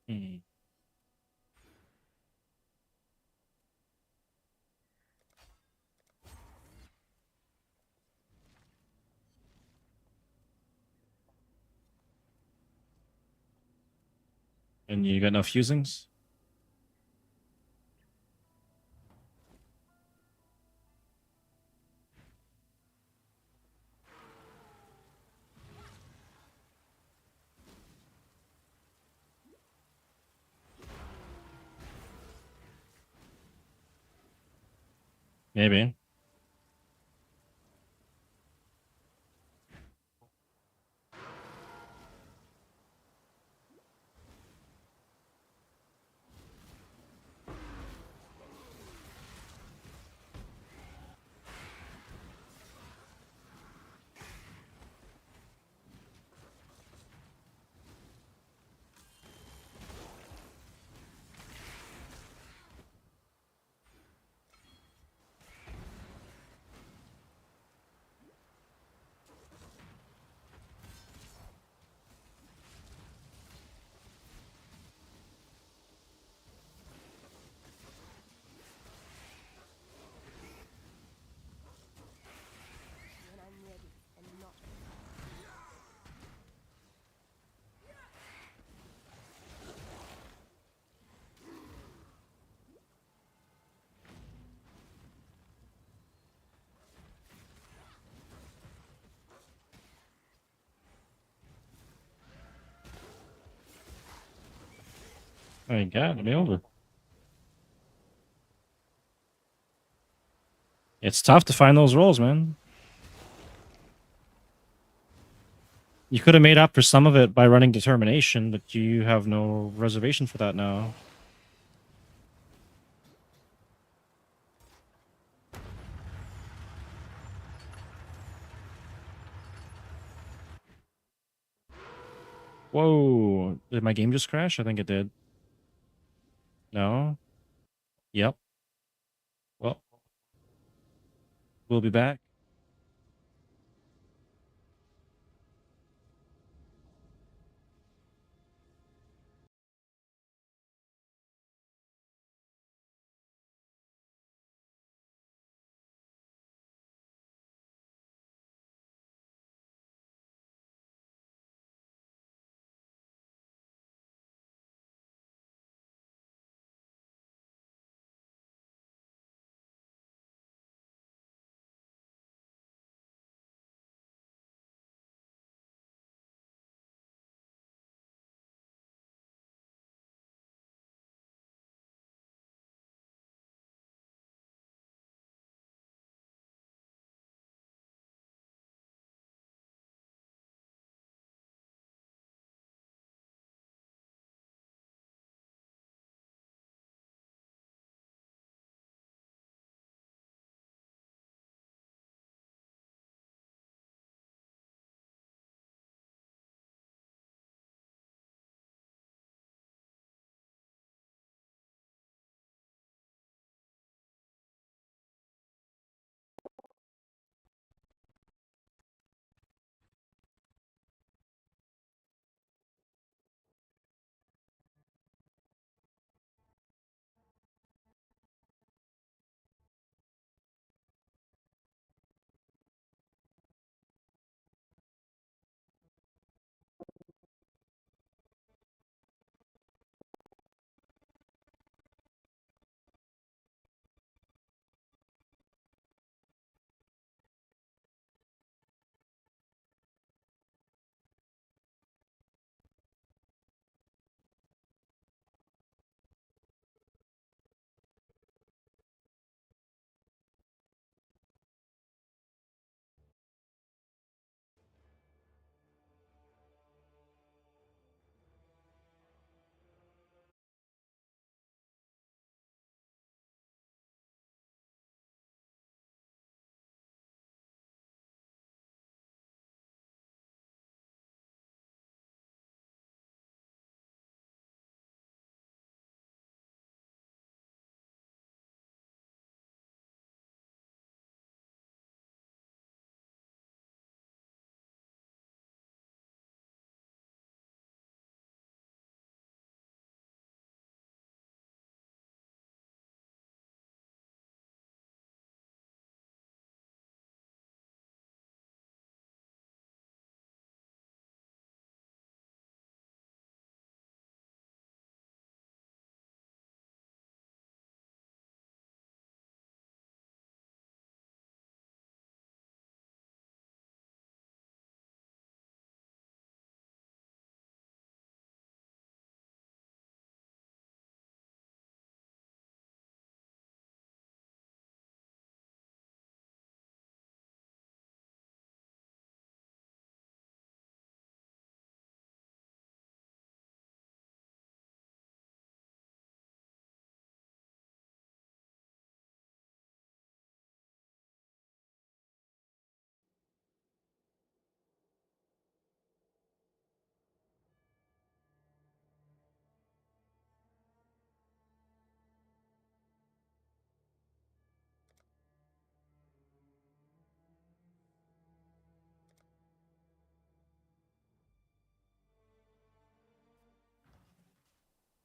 Hmm. And you got no fusings? Maybe. My God, me over. It's tough to find those rolls, man. You could have made up for some of it by running determination, but you have no reservation for that now. Whoa. Did my game just crash? I think it did. No? Yep. Well, we'll be back.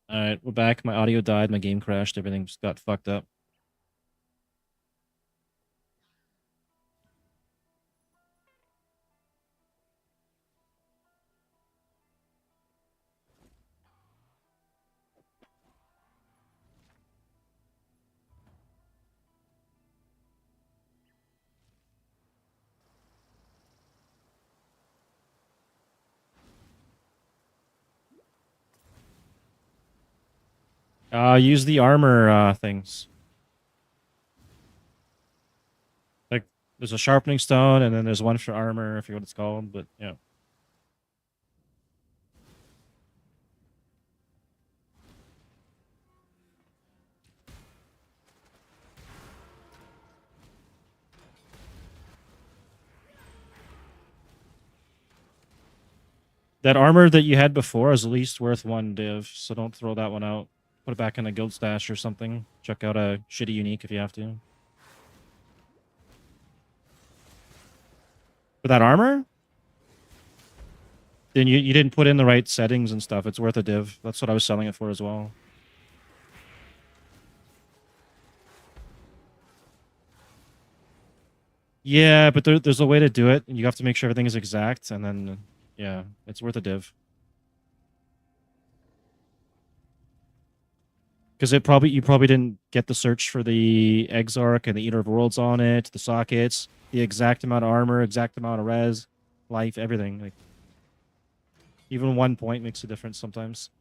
All right, we're back. My audio died. My game crashed. Everything just got fucked up. Use the armor things. Like, there's a sharpening stone, and then there's one for armor, I forget what it's called, but yeah. That armor that you had before is at least worth 1 div, so don't throw that one out. Put it back in a guild stash or something. Check out a shitty unique if you have to. For that armor? Then you didn't put in the right settings and stuff. It's worth a div. That's what I was selling it for as well. Yeah, but there's a way to do it, and you have to make sure everything is exact, and then, yeah, it's worth a div. Because you probably didn't get the search for the Exarch and the Eater of Worlds on it, the sockets, the exact amount of armor, exact amount of res, life, everything. Like, even 1 point makes a difference sometimes.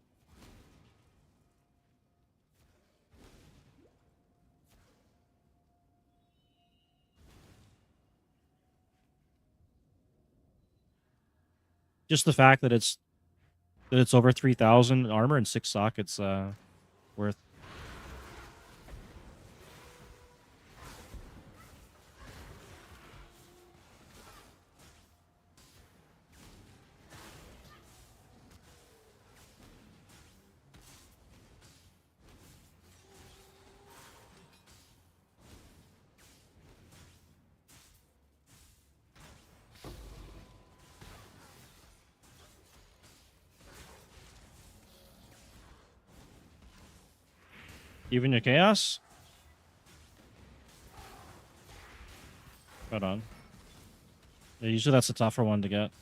Just the fact that it's over 3,000 armor and 6 sockets worth. Even your chaos? Right on. Yeah, usually that's a tougher one to get.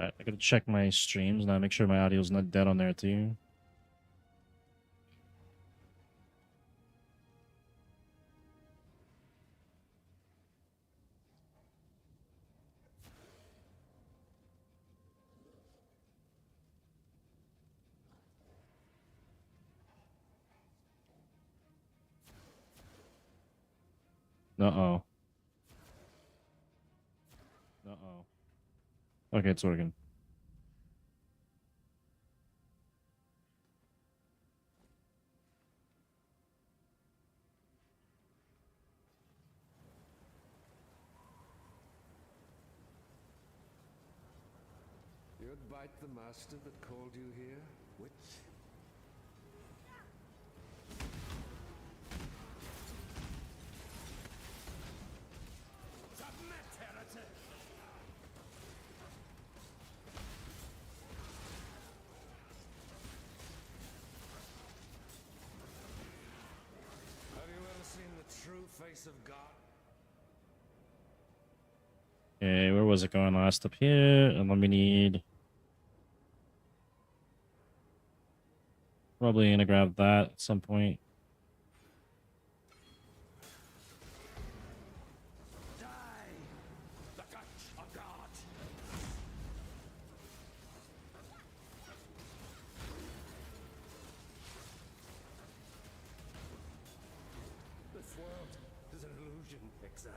Alright, I gotta check my streams now, make sure my audio's not dead on there too. Uh-oh. Uh-oh. Okay, it's working. You'd bite the master that called you here, witch? Submit, heretic! Have you ever seen the true face of God? Okay, where was it going last? Up here, and let me need... Probably gonna grab that at some point. Die! The touch of God! This world is an illusion, Exile.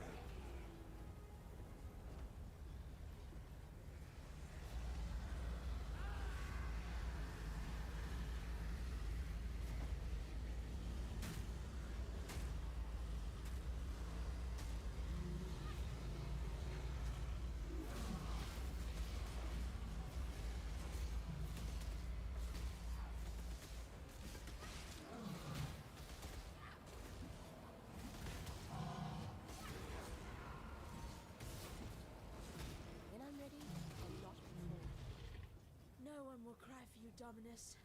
Dominus.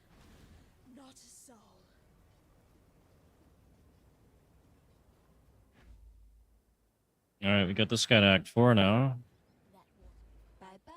Not a soul. All right, we got this guy to Act 4 now. That was Bye-bye.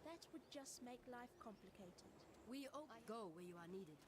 That would just make life complicated. We all go where you are needed.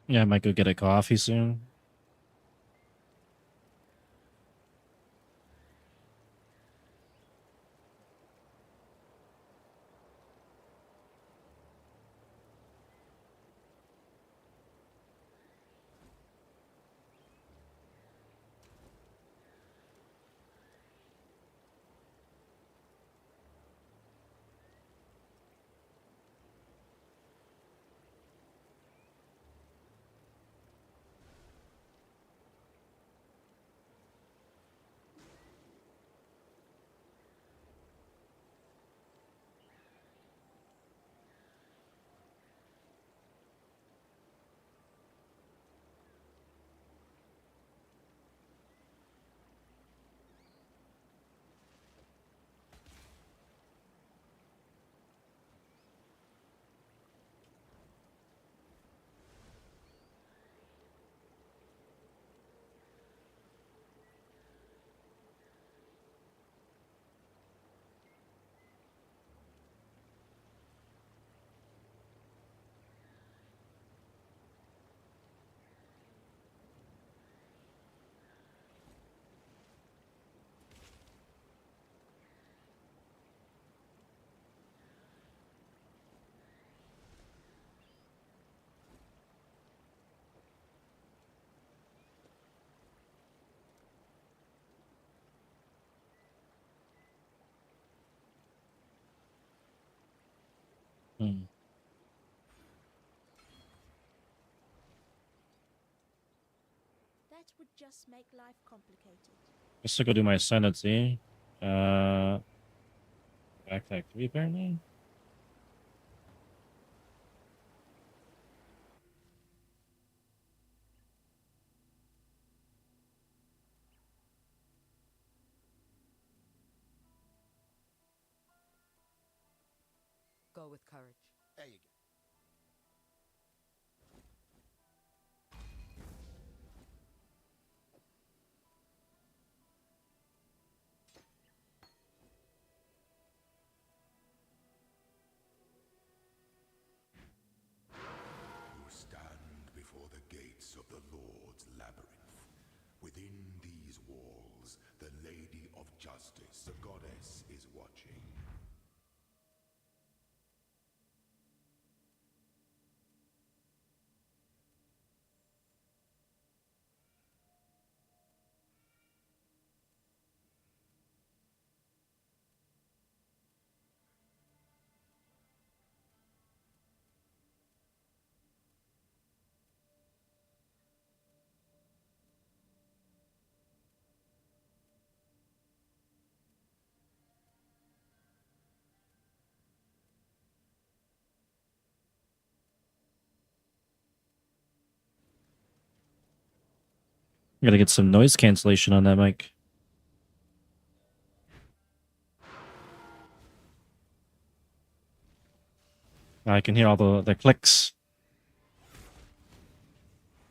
Yeah, I might go get a coffee soon. Hmm. That would just make life complicated. Guess I'll go do my ascendancy. Backpack 3 apparently. Go with courage. There you go. You stand before the gates of the Lord's labyrinth. Within these walls, the Lady of Justice, the goddess, is watching. Gotta get some noise cancellation on that mic. I can hear all the clicks.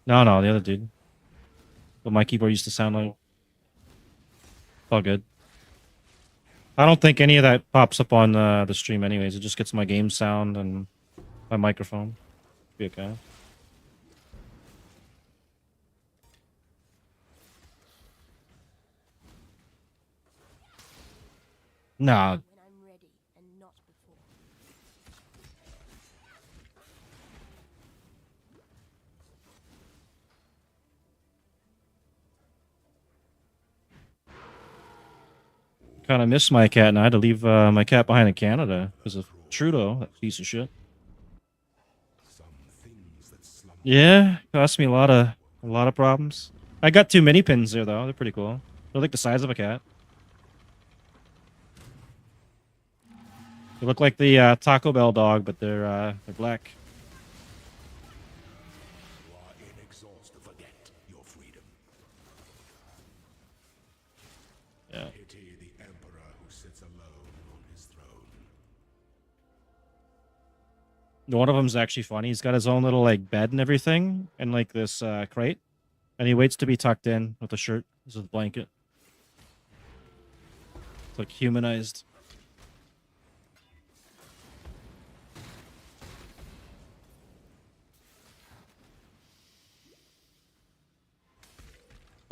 No, the other dude. What my keyboard used to sound like. All good. I don't think any of that pops up on the stream anyways. It just gets my game sound and my microphone. Be okay. Nah. When I'm ready and not before. Kind of miss my cat, and I had to leave my cat behind in Canada because of Trudeau, that piece of shit. Some things that slumber Yeah, cost me a lot of problems. I got 2 mini pins there though. They're pretty cool. They're like the size of a cat. They look like the Taco Bell dog, but they're black. you are inexhaustible. Forget your freedom. Yeah. Pity the Emperor who sits alone on his throne. One of them's actually funny. He's got his own little like bed and everything, and like this crate, and he waits to be tucked in with a shirt, with a blanket. It's like humanized.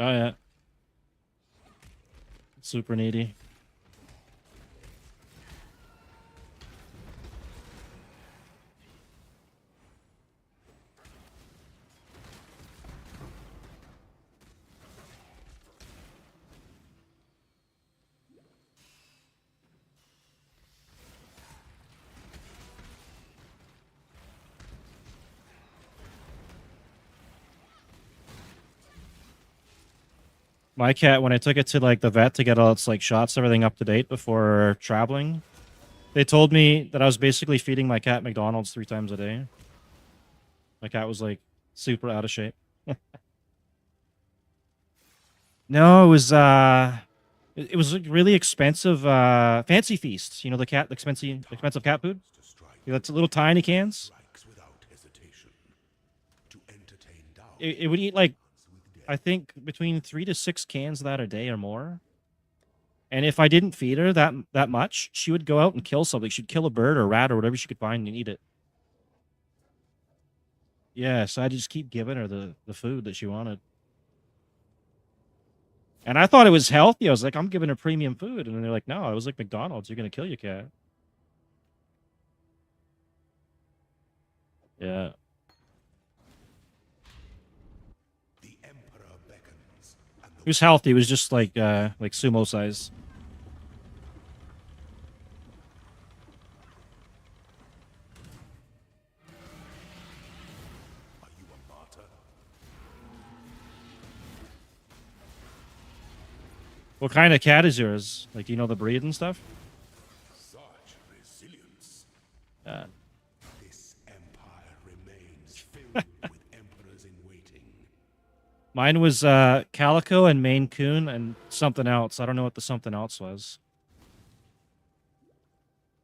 Oh yeah. Super needy. My cat, when I took it to like the vet to get all its like shots, everything up to date before traveling, they told me that I was basically feeding my cat McDonald's 3 times a day. My cat was like super out of shape. No, it was it was like really expensive fancy feast. You know the expensive cat food? It's little tiny cans. It would eat like I think between 3 to 6 cans of that a day or more. And if I didn't feed her that much, she would go out and kill something. She'd kill a bird or a rat or whatever she could find and eat it. Yeah, so I just keep giving her the food that she wanted. And I thought it was healthy. I was like, I'm giving her premium food. And then they're like, no, it was like McDonald's. You're going to kill your cat. Yeah. It was healthy. It was just like sumo size. What kind of cat is yours? Like, do you know the breed and stuff? Such resilience. Yeah. This empire remains filled with emperors in waiting. Mine was Calico and Maine Coon and something else. I don't know what the something else was.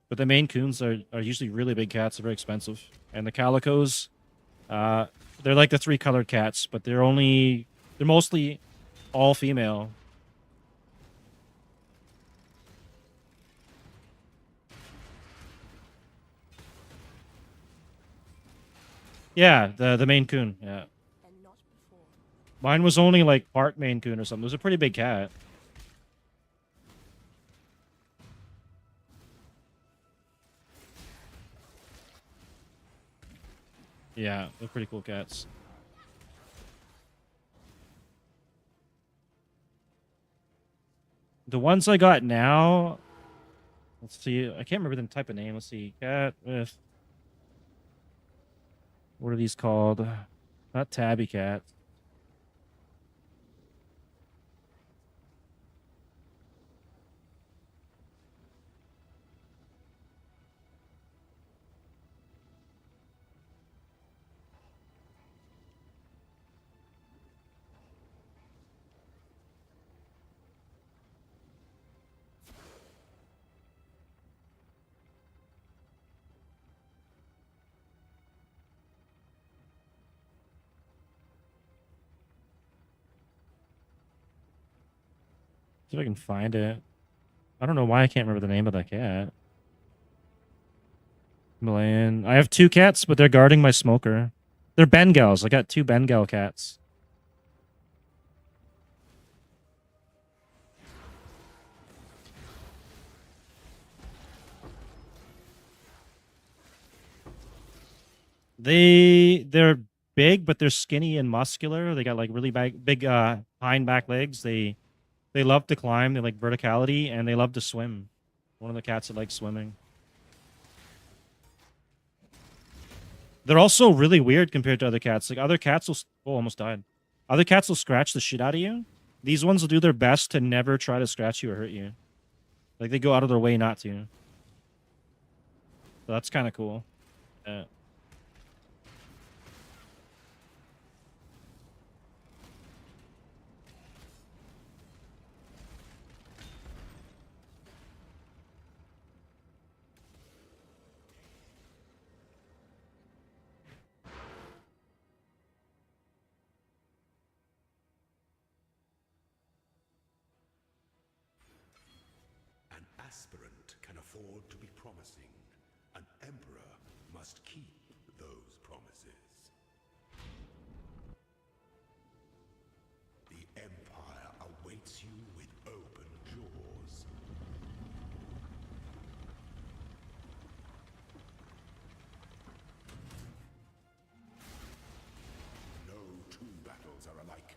But the Maine Coons are usually really big cats. They're very expensive. And the Calicos, they're like the 3-colored cats, but they're mostly all female. Yeah, the Maine Coon, yeah. And not before. Mine was only like part Maine Coon or something. It was a pretty big cat. Yeah, they're pretty cool cats. The ones I got now, let's see. I can't remember the type of name. Let's see. Cat with, what are these called? Not tabby cat. See if I can find it. I don't know why I can't remember the name of that cat. Himalayan. I have 2 cats, but they're guarding my smoker. They're Bengals. I got 2 Bengal cats. They're big, but they're skinny and muscular. They got like really big hind back legs. They love to climb. They like verticality, and they love to swim. One of the cats that likes swimming. They're also really weird compared to other cats. Like other cats will, oh, almost died. Other cats will scratch the shit out of you. These ones will do their best to never try to scratch you or hurt you. Like they go out of their way not to. So that's kind of cool. Yeah. An aspirant can afford to be promising. An emperor must keep those promises. The empire are alike.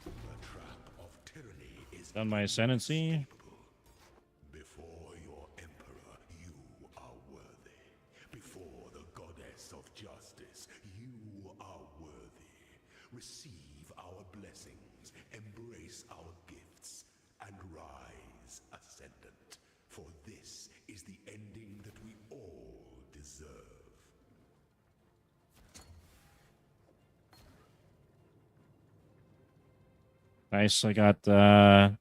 The trap of tyranny is Done my ascendancy. before your emperor, you are worthy. Before the goddess of justice, you are worthy. Receive our blessings, embrace our gifts, and rise ascendant. For this is the ending that we all deserve. Nice. I got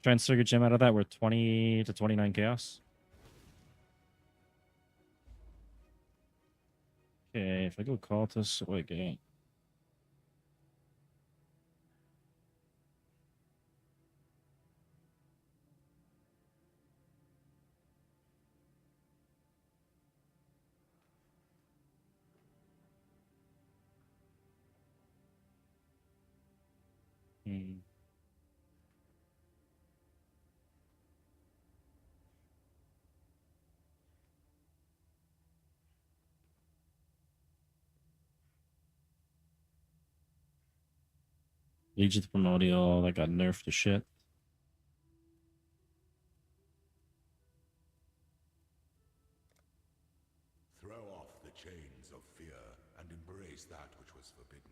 Transfigure Gem out of that. We're 20 to 29 chaos. Okay, if I go cultist away game. Legion Primordial, that got nerfed to shit. Throw off the chains of fear and embrace that which was forbidden.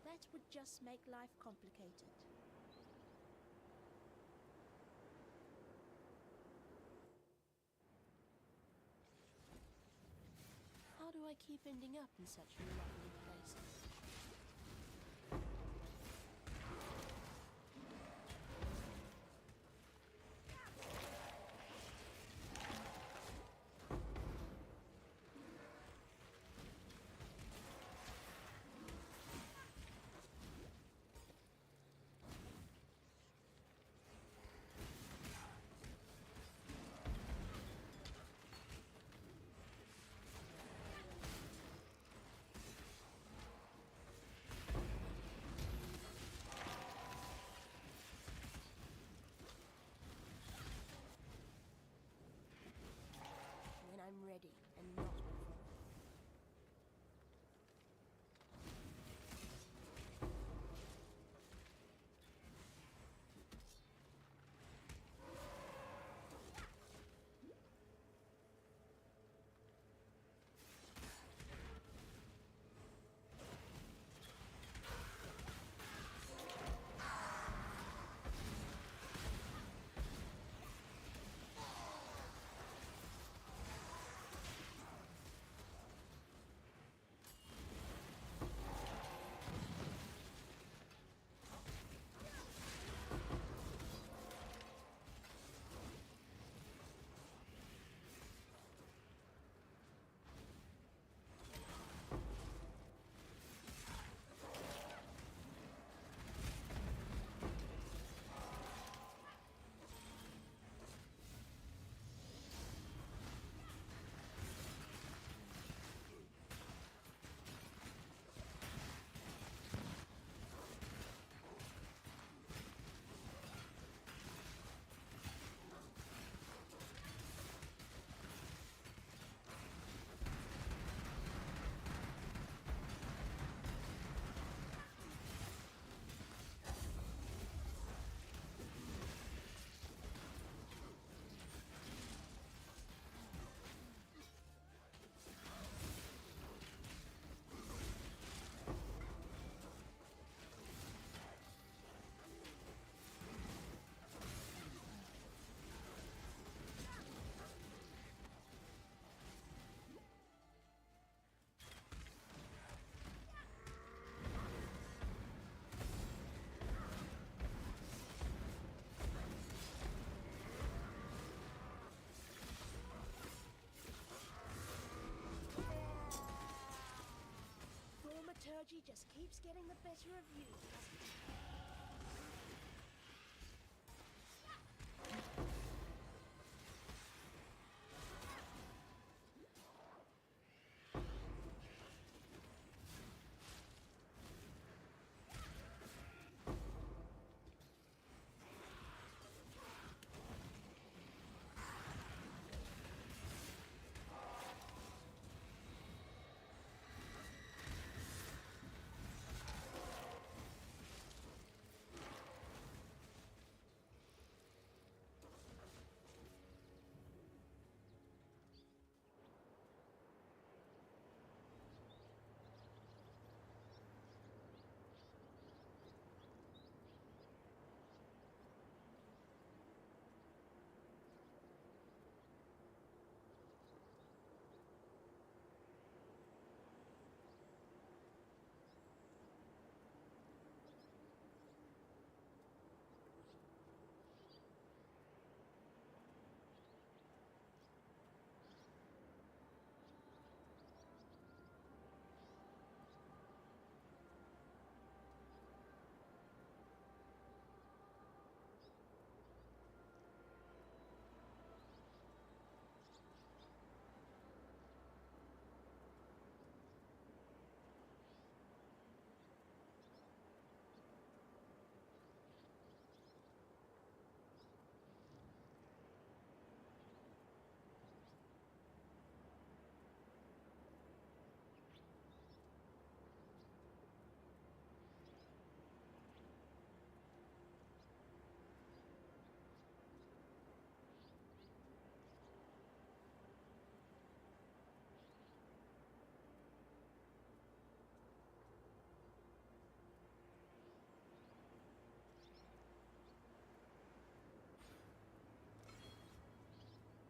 That would just make life complicated. How do I keep ending up in such lovely places? She just keeps getting the better of you, doesn't she?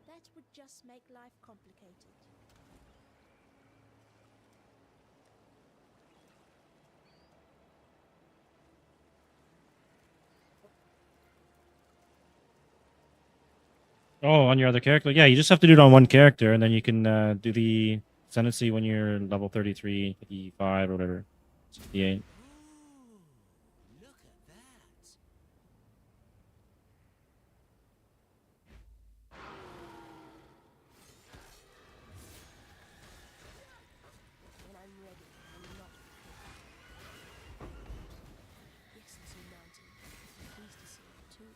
That would just make life complicated. Oh, on your other character? Yeah, you just have to do it on one character, and then you can do the ascendancy when you're level 33, 55, or whatever. 68. Ooh, look at that. When I'm ready, I'm not prepared. Yes, it's a mountain. I'm pleased to see it too.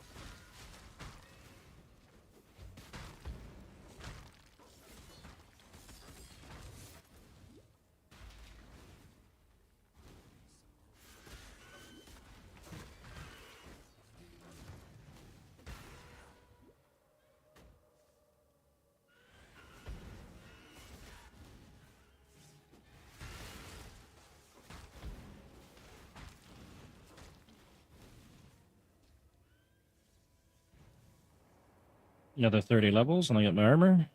Another 30 levels, and I get my armor.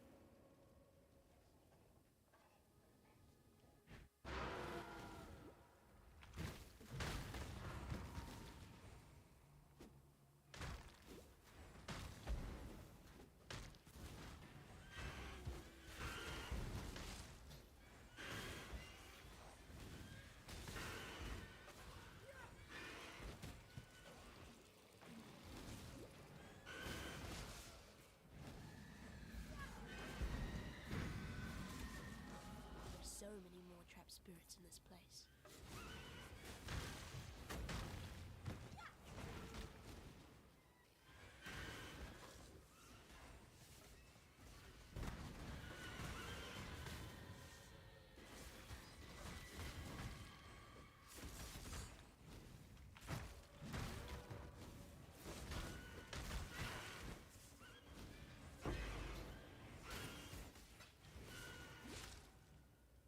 There's so many more trapped spirits in this place.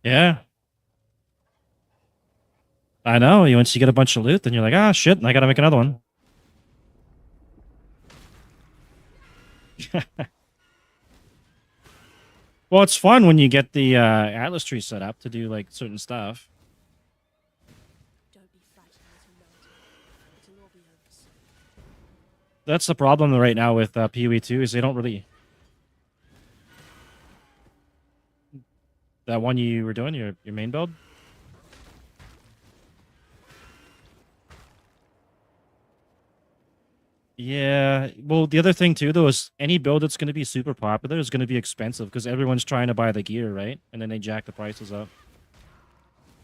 Yeah. I know. Once you get a bunch of loot, then you're like, ah, shit, I gotta make another one. Well, it's fun when you get the Atlas tree set up to do like certain stuff. Don't be frightened, little mountain. It'll all be over soon. That's the problem right now with PoE 2 is they don't really. That one you were doing, your main build? Yeah. Well, the other thing too, though, is any build that's going to be super popular is going to be expensive because everyone's trying to buy the gear, right? And then they jack the prices up.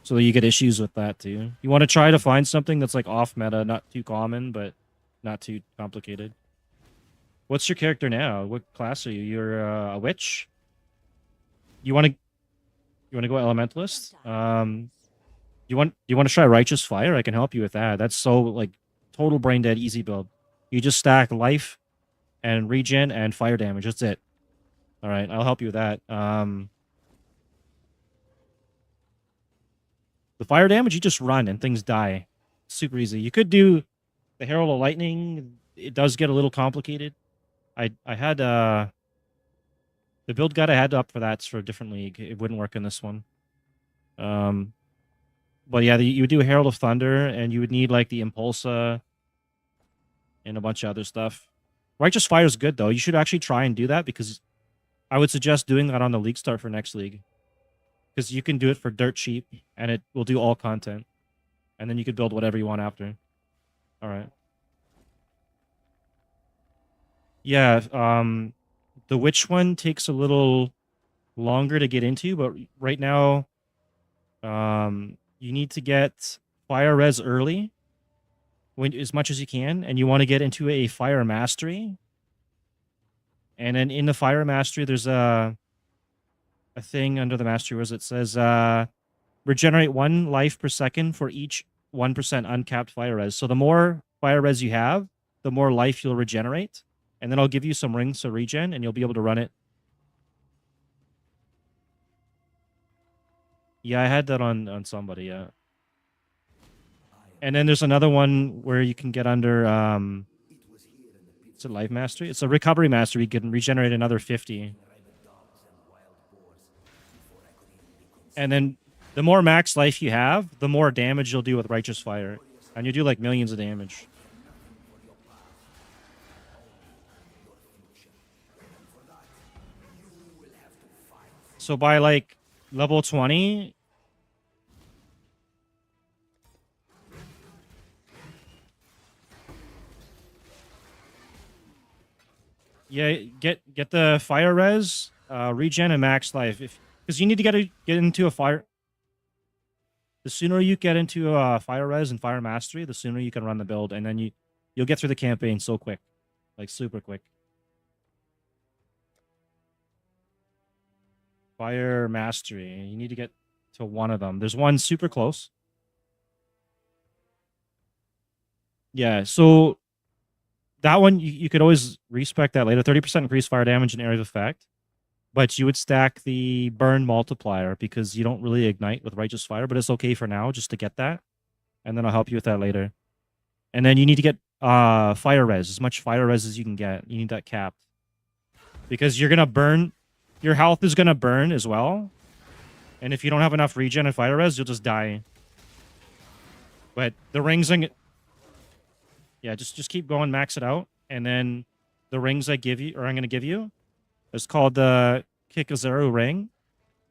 So you get issues with that too. You want to try to find something that's like off meta, not too common, but not too complicated. What's your character now? What class are you? You're a witch. You want to go elementalist? You want to try righteous fire? I can help you with that. That's so like total brain dead easy build. You just stack life and regen and fire damage. That's it. All right, I'll help you with that. The fire damage, you just run and things die. Super easy. You could do the Herald of Lightning. It does get a little complicated. I had the build guide I had up for that's for a different league. It wouldn't work in this one. But yeah, you would do Herald of Thunder, and you would need like the Impulsa and a bunch of other stuff. Righteous Fire is good though. You should actually try and do that because I would suggest doing that on the league start for next league. Because you can do it for dirt cheap, and it will do all content. And then you could build whatever you want after. All right. Yeah, the witch one takes a little longer to get into, but right now, you need to get fire res early, as much as you can, and you want to get into a fire mastery. And then in the fire mastery, there's a thing under the mastery where it says regenerate 1 life per second for each 1% uncapped fire res. So the more fire res you have, the more life you'll regenerate. And then I'll give you some rings to regen, and you'll be able to run it. Yeah, I had that on somebody, yeah. And then there's another one where you can get under, it's a life mastery. It's a recovery mastery. You can regenerate another 50. And then the more max life you have, the more damage you'll do with Righteous Fire. And you do like millions of damage. So by like level 20, yeah, get the fire res, regen, and max life. Because you need to get into a fire. The sooner you get into a fire res and fire mastery, the sooner you can run the build, and then you'll get through the campaign so quick, like super quick. Fire mastery. You need to get to one of them. There's one super close. Yeah, so that one, you could always respec that later. 30% increased fire damage and area of effect. But you would stack the burn multiplier because you don't really ignite with Righteous Fire, but it's okay for now just to get that. And then I'll help you with that later. And then you need to get fire res, as much fire res as you can get. You need that capped. Because you're going to burn, your health is going to burn as well. And if you don't have enough regen and fire res, you'll just die. But the rings are... Yeah, just keep going, max it out. And then the rings I give you, or I'm going to give you, it's called the Kikazaru ring.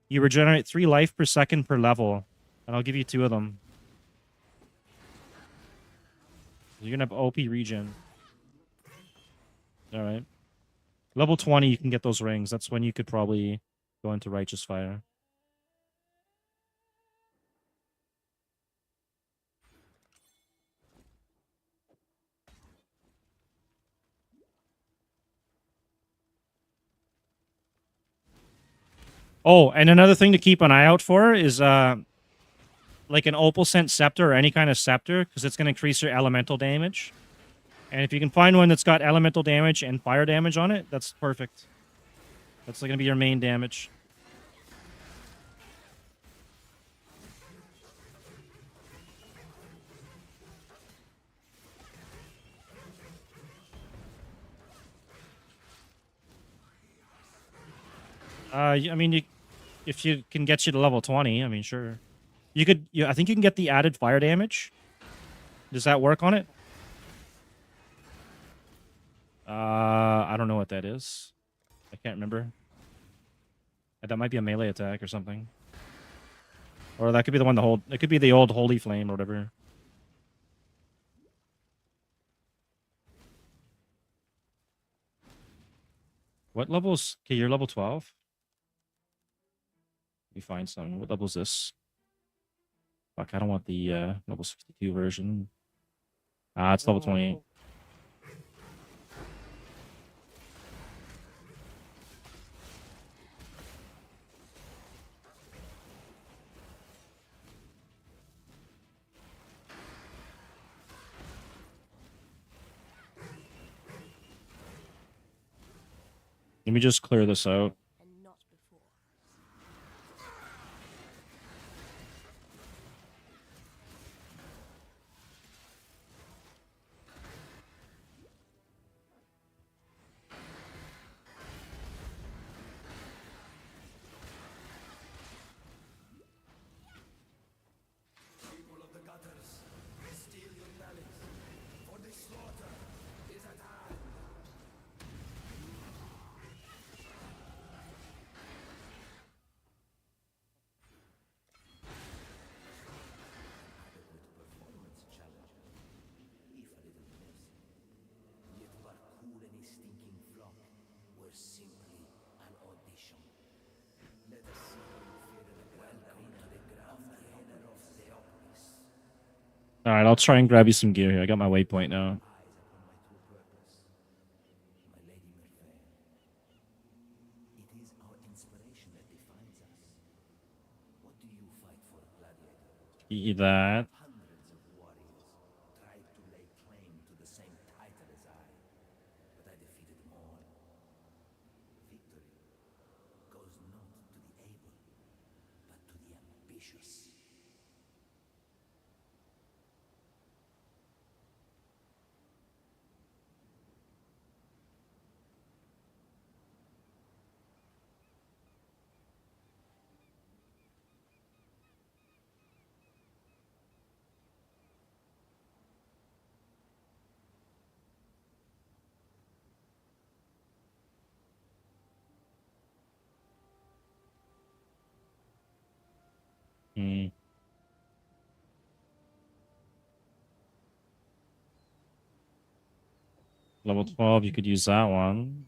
You regenerate 3 life per second per level. And I'll give you 2 of them. You're going to have OP regen. Alright. Level 20, you can get those rings. That's when you could probably go into Righteous Fire. Oh, and another thing to keep an eye out for is like an Opalcent Scepter or any kind of scepter, because it's going to increase your elemental damage. And if you can find one that's got elemental damage and fire damage on it, that's perfect. That's going to be your main damage. I mean, if you can get you to level 20, I mean, sure. You could, I think you can get the added fire damage. Does that work on it? I don't know what that is. I can't remember. That might be a melee attack or something. Or that could be the one to hold. It could be the old Holy Flame or whatever. What levels? Okay, you're level 12. Let me find some. What level is this? Fuck, I don't want the level 62 version. Ah, it's level 28. Let me just clear this out. and not before. People of the gutters, steel your bellies, for the slaughter is at hand. Adequate performance challenger, if a little mercy. Yet Barcool and his stinking flock were simply an audition. Let us see how you fare in the welcome to the ground theater of Theopolis. All right, I'll try and grab you some gear here. I got my waypoint now. Eyes upon my true purpose. My lady Merfair. It is our inspiration that defines us. What do you fight for, gladiator? Eat that. Hundreds of warriors tried to lay claim to the same title as I, but I defeated them all. Victory goes not to the able, but to the ambitious. Hmm. Level 12, you could use that one.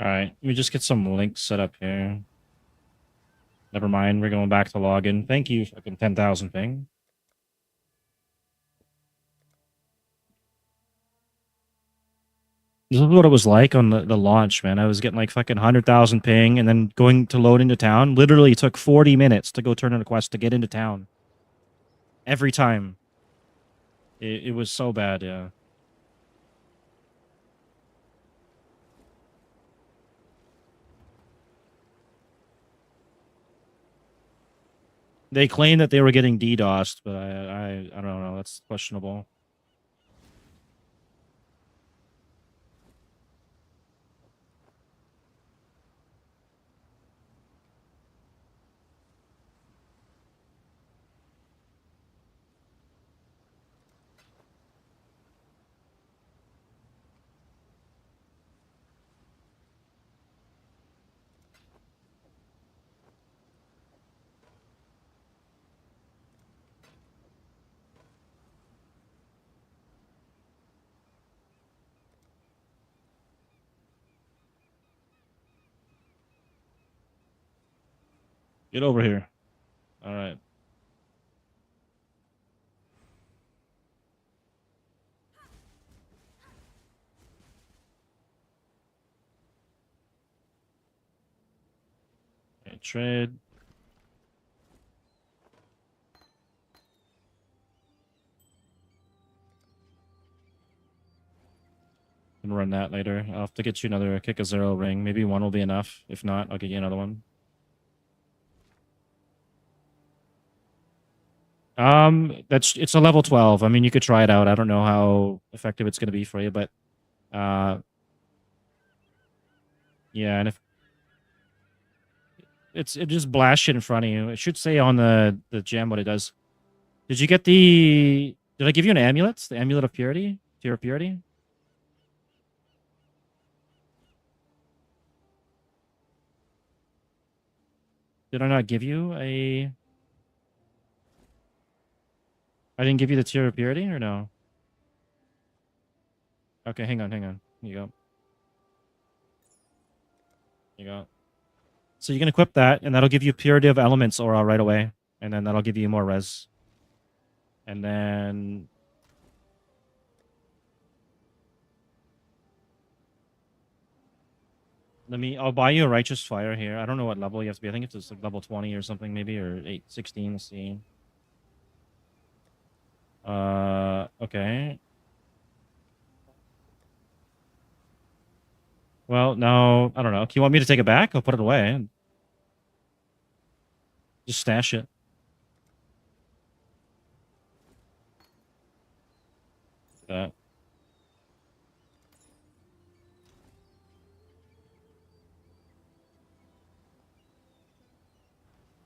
All right, let me just get some links set up here. Never mind, we're going back to login. Thank you, fucking 10,000 ping. This is what it was like on the launch, man. I was getting like fucking 100,000 ping and then going to load into town. Literally took 40 minutes to go turn in a quest to get into town. Every time. It was so bad, yeah. They claimed that they were getting DDoSed, but I don't know. That's questionable. Get over here. All right. Okay, trade. Can run that later. I'll have to get you another kick a zero ring. Maybe one will be enough. If not, I'll get you another one. It's a level 12. I mean, you could try it out. I don't know how effective it's going to be for you, but yeah, and if it just blasts shit in front of you. It should say on the gem what it does. Did you get the? Did I give you an amulet? The amulet of purity, tear of purity. Did I not give you a? I didn't give you the tear of purity, or no? Okay, hang on. Here you go. Here you go. So you can equip that, and that'll give you Purity of Elements aura right away. And then that'll give you more res. And then... I'll buy you a Righteous Fire here. I don't know what level you have to be. I think it's like level 20 or something, maybe, or 16, let's see. Okay. Well, no, I don't know. Do you want me to take it back? I'll put it away. Just stash it. That.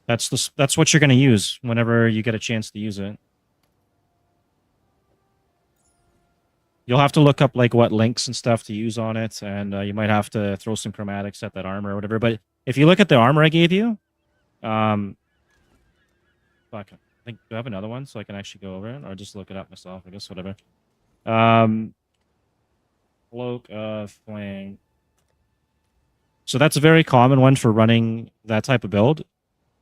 That's what you're going to use whenever you get a chance to use it. You'll have to look up like what links and stuff to use on it, and you might have to throw some chromatics at that armor or whatever. But if you look at the armor I gave you, fuck, I think do I have another one so I can actually go over it, or just look it up myself? I guess whatever. Cloak of Flame. So that's a very common one for running that type of build.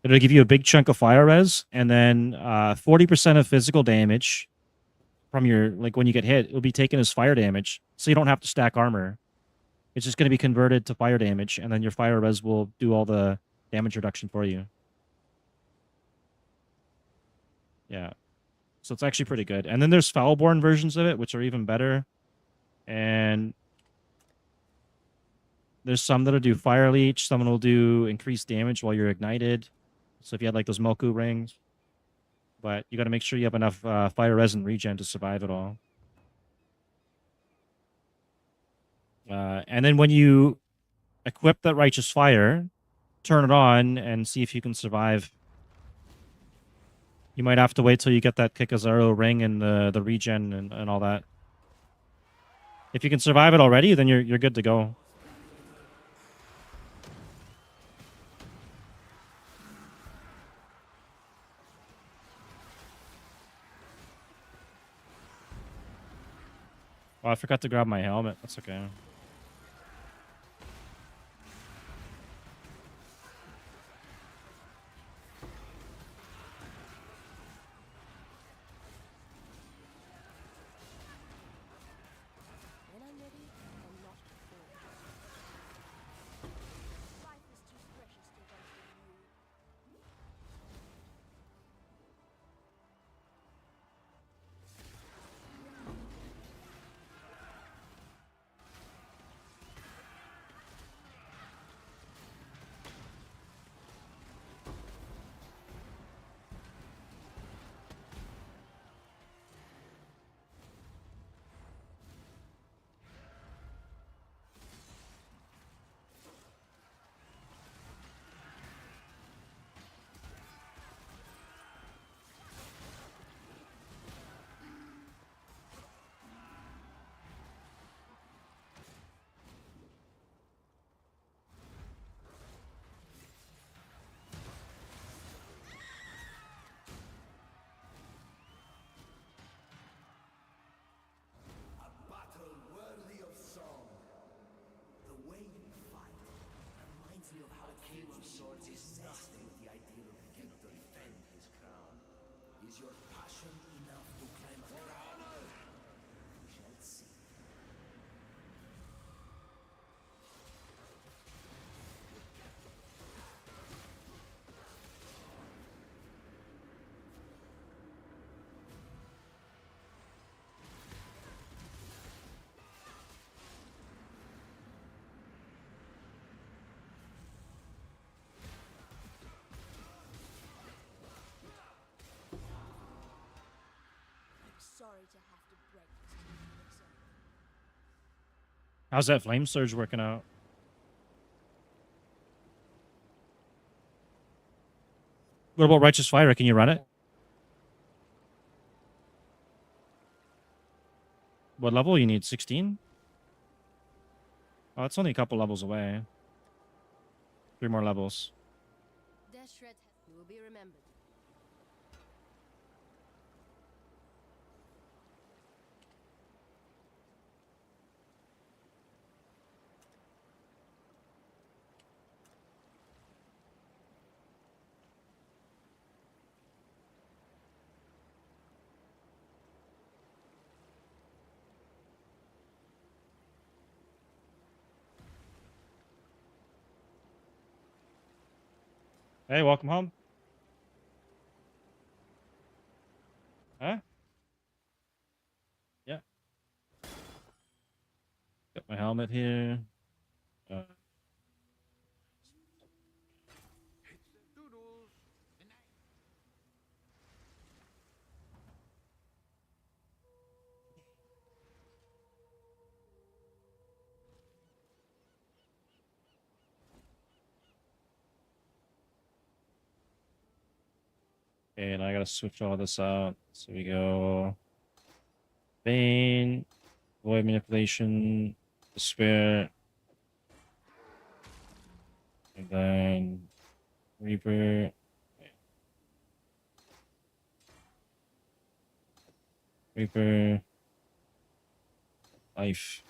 It'll give you a big chunk of fire res, and then 40% of physical damage from your, like when you get hit, it'll be taken as fire damage. So you don't have to stack armor. It's just going to be converted to fire damage, and then your fire res will do all the damage reduction for you. Yeah. So it's actually pretty good. And then there's Foulborn versions of it, which are even better. And there's some that'll do Fire Leech. Some will do increased damage while you're ignited. So if you had like those Moku rings. But you got to make sure you have enough fire res and regen to survive it all. And then when you equip that Righteous Fire, turn it on and see if you can survive. You might have to wait till you get that Kikazaro ring and the regen and all that. If you can survive it already, then you're good to go. Oh, I forgot to grab my helmet. That's okay. When I'm ready, and not before. Life is too precious to waste on you. sorry to have to break this to you, Elixir. How's that flame surge working out? What about righteous fire? Can you run it? What level you need? 16? Oh, it's only a couple levels away. 3 more levels. Death Shred will be remembered. Hey, welcome home. Huh? Yeah. Got my helmet here. Doodles. Okay, and I gotta switch all this out. So we go Bane, Void Manipulation, Despair, and then Reaper. Reaper. Life.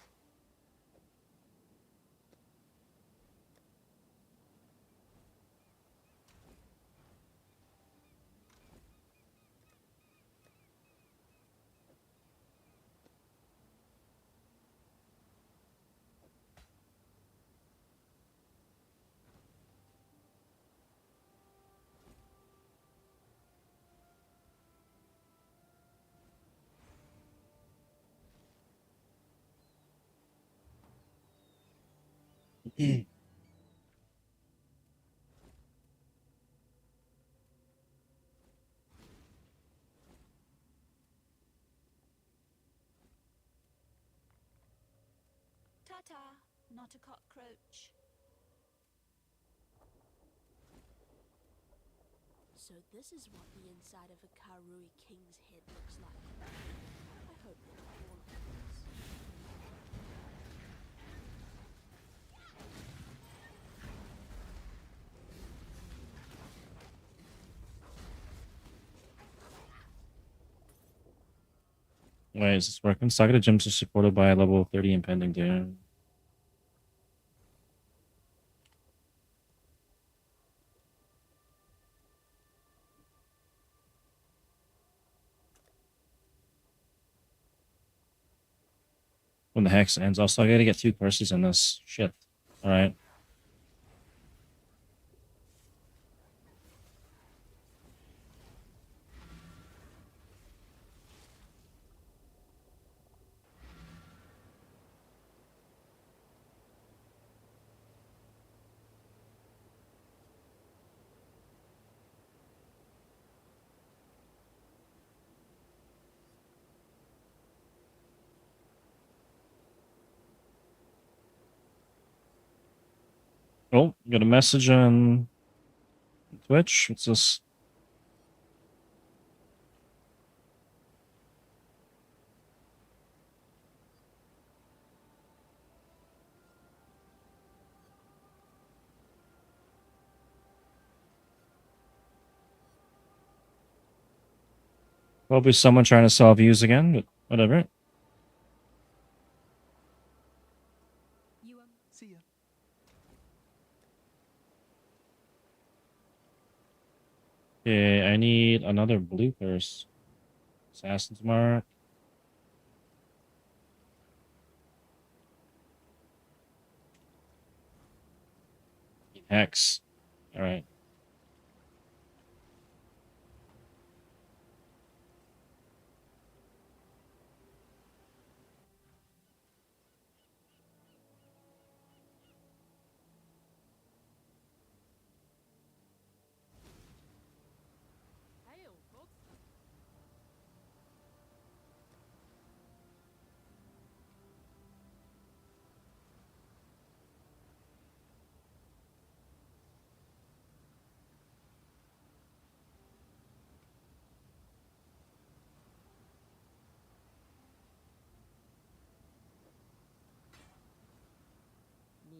Ta-ta, not a cockroach. So this is what the inside of a Karui king's head looks like. I hope they're not all of this. Wait, is this working? Saga Gems are supported by a level 30 impending doom. When the hex ends, also I gotta get 2 curses in this. Shit. Alright. Oh, got a message on Twitch. What's this? Probably someone trying to sell views again, but whatever. See ya. Okay, I need another blue curse. Assassin's Mark. Hex. Alright.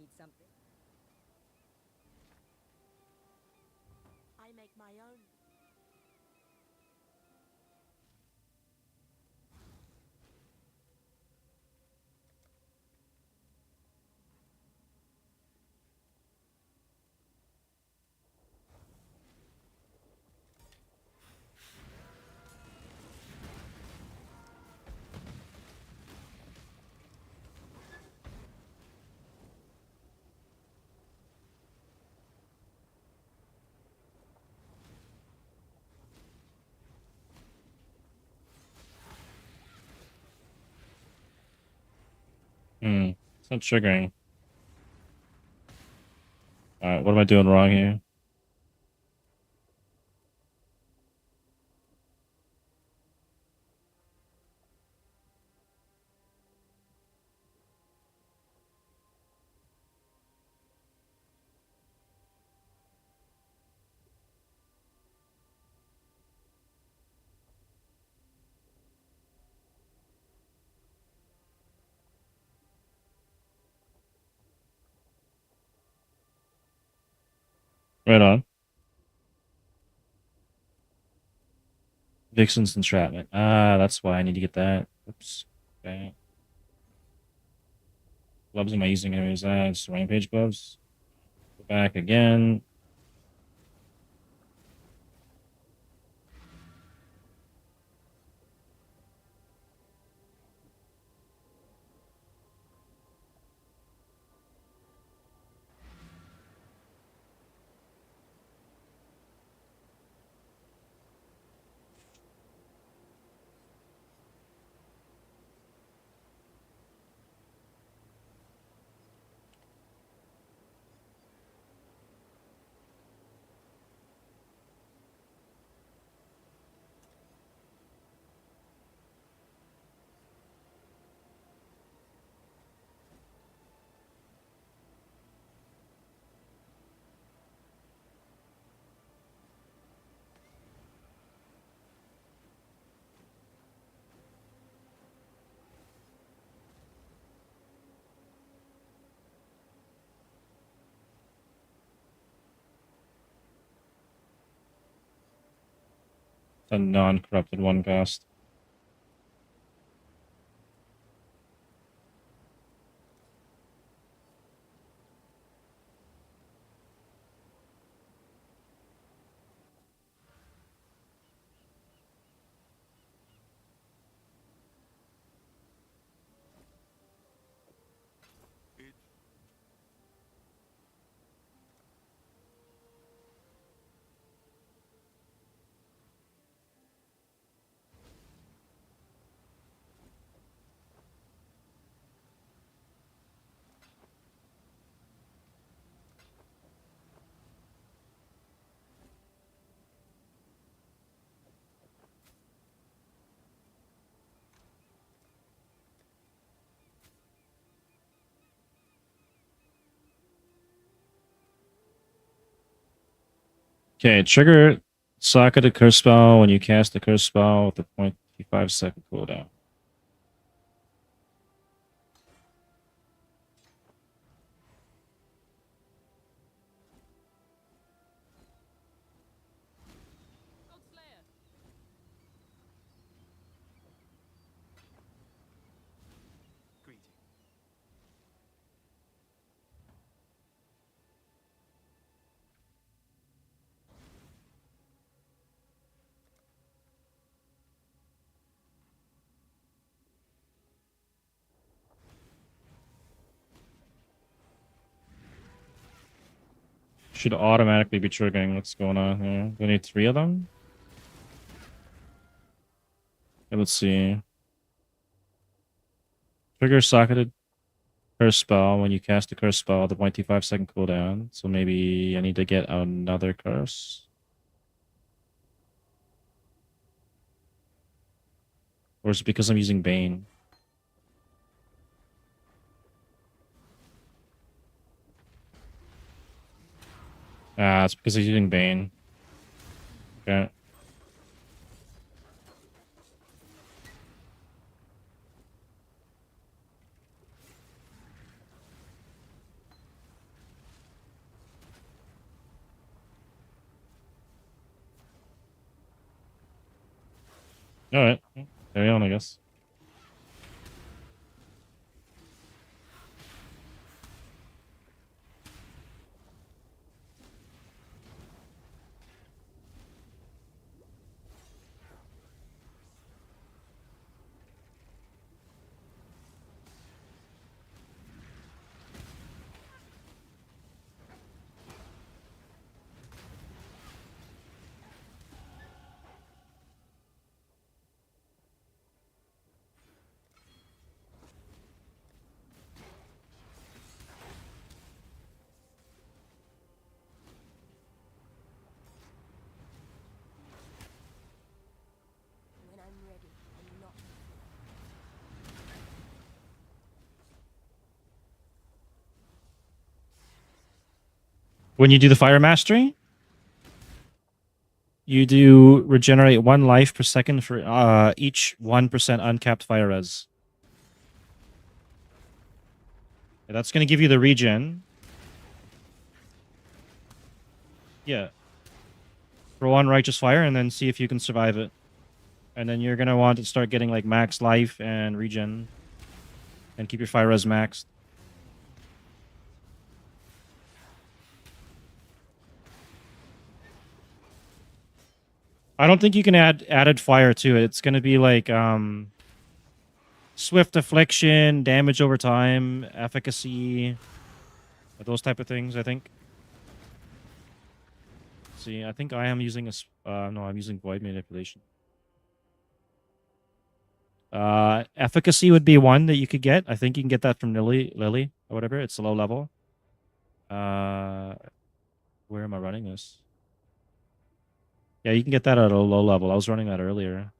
need something. I make my own. It's not triggering. Alright, what am I doing wrong here? Right on. Vixen's entrapment. Ah, that's why I need to get that. Oops. Okay. Gloves am I using anyways? It's rampage gloves. Go back again. A non-corrupted one cost. Okay, trigger socket a curse spell when you cast a curse spell with a 0.25-second cooldown. Should automatically be triggering. What's going on here? Do I need 3 of them? Okay, let's see. Trigger socketed curse spell when you cast a curse spell with a 0.25-second cooldown. So maybe I need to get another curse. Or is it because I'm using Bane? Ah, it's because he's using Bane. Okay. Alright. Carry on, I guess. When I'm ready and not When you do the Fire Mastery, you do regenerate 1 life per second for each 1% uncapped fire res. Yeah, that's going to give you the regen. Yeah. For 1 righteous fire and then see if you can survive it. And then you're going to want to start getting like max life and regen. And keep your fire res maxed. I don't think you can add added fire to it. It's going to be like swift affliction, damage over time, efficacy, those type of things, I think. See, I think I am using no, I'm using void manipulation. Efficacy would be one that you could get. I think you can get that from Lily or whatever. It's a low level. Where am I running this? Yeah, you can get that at a low level. I was running that earlier.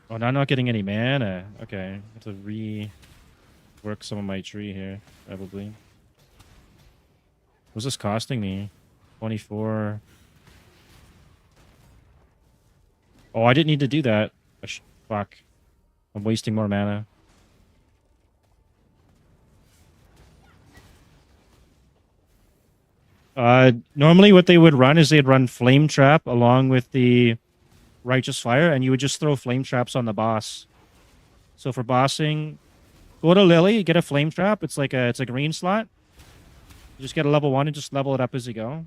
Oh, now I'm not getting any mana. Okay, I have to rework some of my tree here, probably. What's this costing me? 24. Oh, I didn't need to do that. Fuck. I'm wasting more mana. Normally what they would run is they'd run Flame Trap along with the Righteous Fire, and you would just throw Flame Traps on the boss. So for bossing, go to Lily, get a Flame Trap. It's like a green slot. You just get a level 1 and just level it up as you go.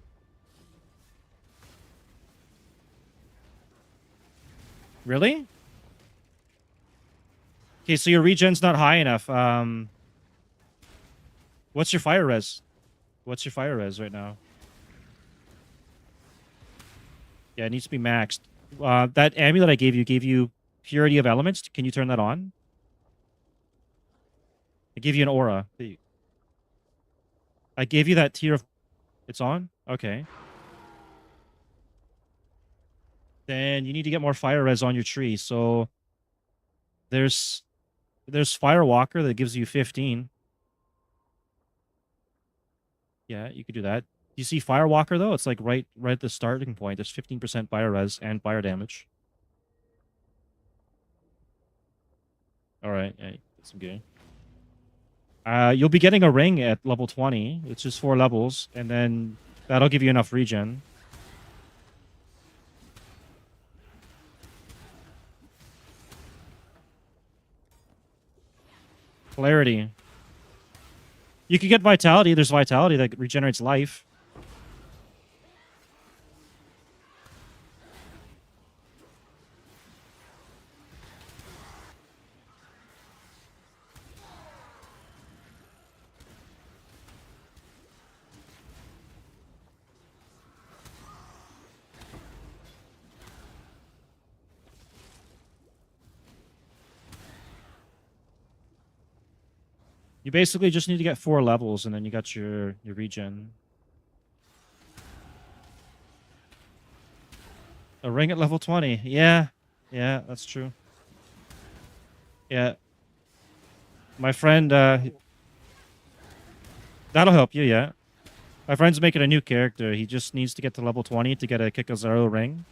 Really? Okay, so your regen's not high enough. What's your fire res? What's your fire res right now? Yeah, it needs to be maxed. That amulet I gave you Purity of Elements. Can you turn that on? I gave you an aura. I gave you that tier of... It's on? Okay. Then you need to get more fire res on your tree. So there's Firewalker that gives you 15. Yeah, you could do that. You see Firewalker though? It's like right at the starting point. There's 15% fire res and fire damage. Alright, yeah, that's good. You'll be getting a ring at level 20. It's just 4 levels, and then that'll give you enough regen. Polarity. You could get Vitality. There's Vitality that regenerates life. You basically just need to get 4 levels, and then you got your regen. A ring at level 20. Yeah, that's true. Yeah. My friend, that'll help you, yeah. My friend's making a new character. He just needs to get to level 20 to get a Kikazaro ring.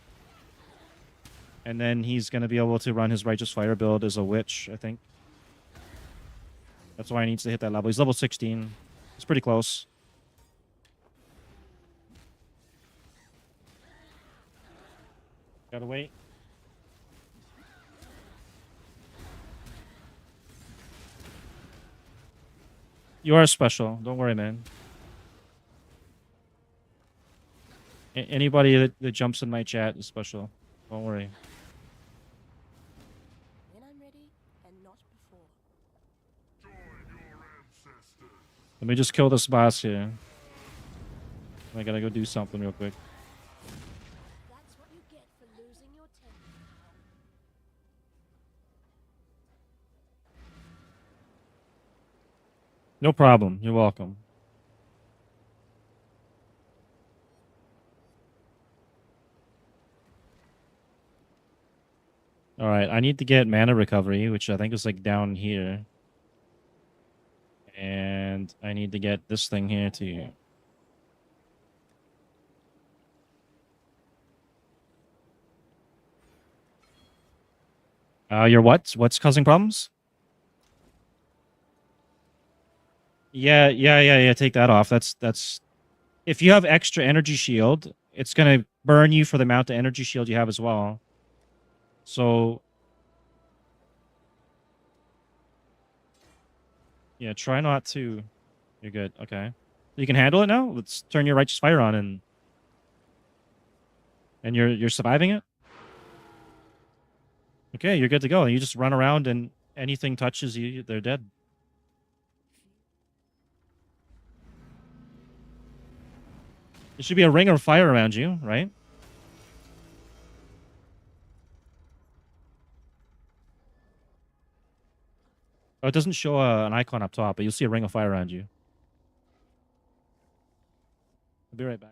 And then he's going to be able to run his Righteous Fire build as a witch, I think. That's why he needs to hit that level. He's level 16. It's pretty close. Gotta wait. You are special. Don't worry, man. Anybody that jumps in my chat is special. Don't worry. When I'm ready, and not before. Join your ancestors. Let me just kill this boss here. I gotta go do something real quick. That's what you get for losing your temper. No problem. You're welcome. All right, I need to get mana recovery, which I think is like down here. And I need to get this thing here too. Your what? What's causing problems? Yeah. Take that off. That's. If you have extra energy shield, it's gonna burn you for the amount of energy shield you have as well. So. Yeah, try not to. You're good. Okay. You can handle it now. Let's turn your righteous fire on and you're surviving it. Okay, you're good to go. You just run around and anything touches you, they're dead. There should be a ring of fire around you, right? Oh, it doesn't show an icon up top, but you'll see a ring of fire around you. I'll be right back.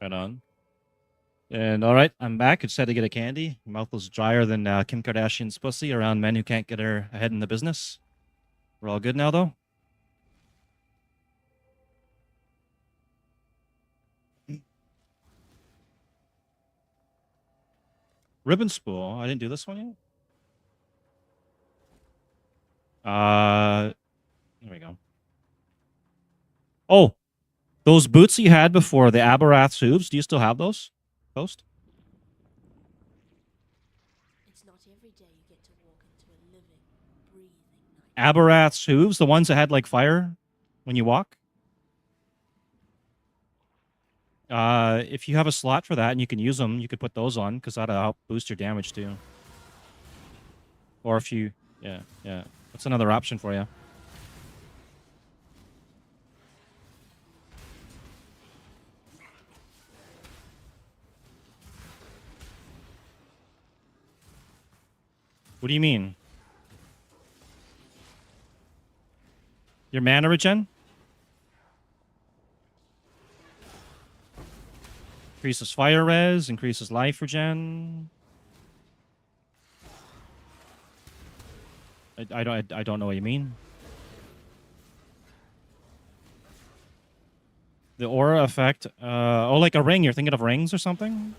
Right on. And all right, I'm back. I just had to get a candy. My mouth was drier than Kim Kardashian's pussy around men who can't get her ahead in the business. We're all good now, though. Ribbon spool. I didn't do this one yet. There we go. Oh, those boots you had before, the Abarath's hooves. Do you still have those? Post. It's not every day you get to walk into a living, breathing Aberrath's hooves, the ones that had like fire when you walk. If you have a slot for that and you can use them, you could put those on because that'll help boost your damage too. Or if you, yeah. That's another option for you. What do you mean? Your mana regen? Increases fire res, increases life regen. I don't know what you mean. The aura effect. Oh, like a ring. You're thinking of rings or something?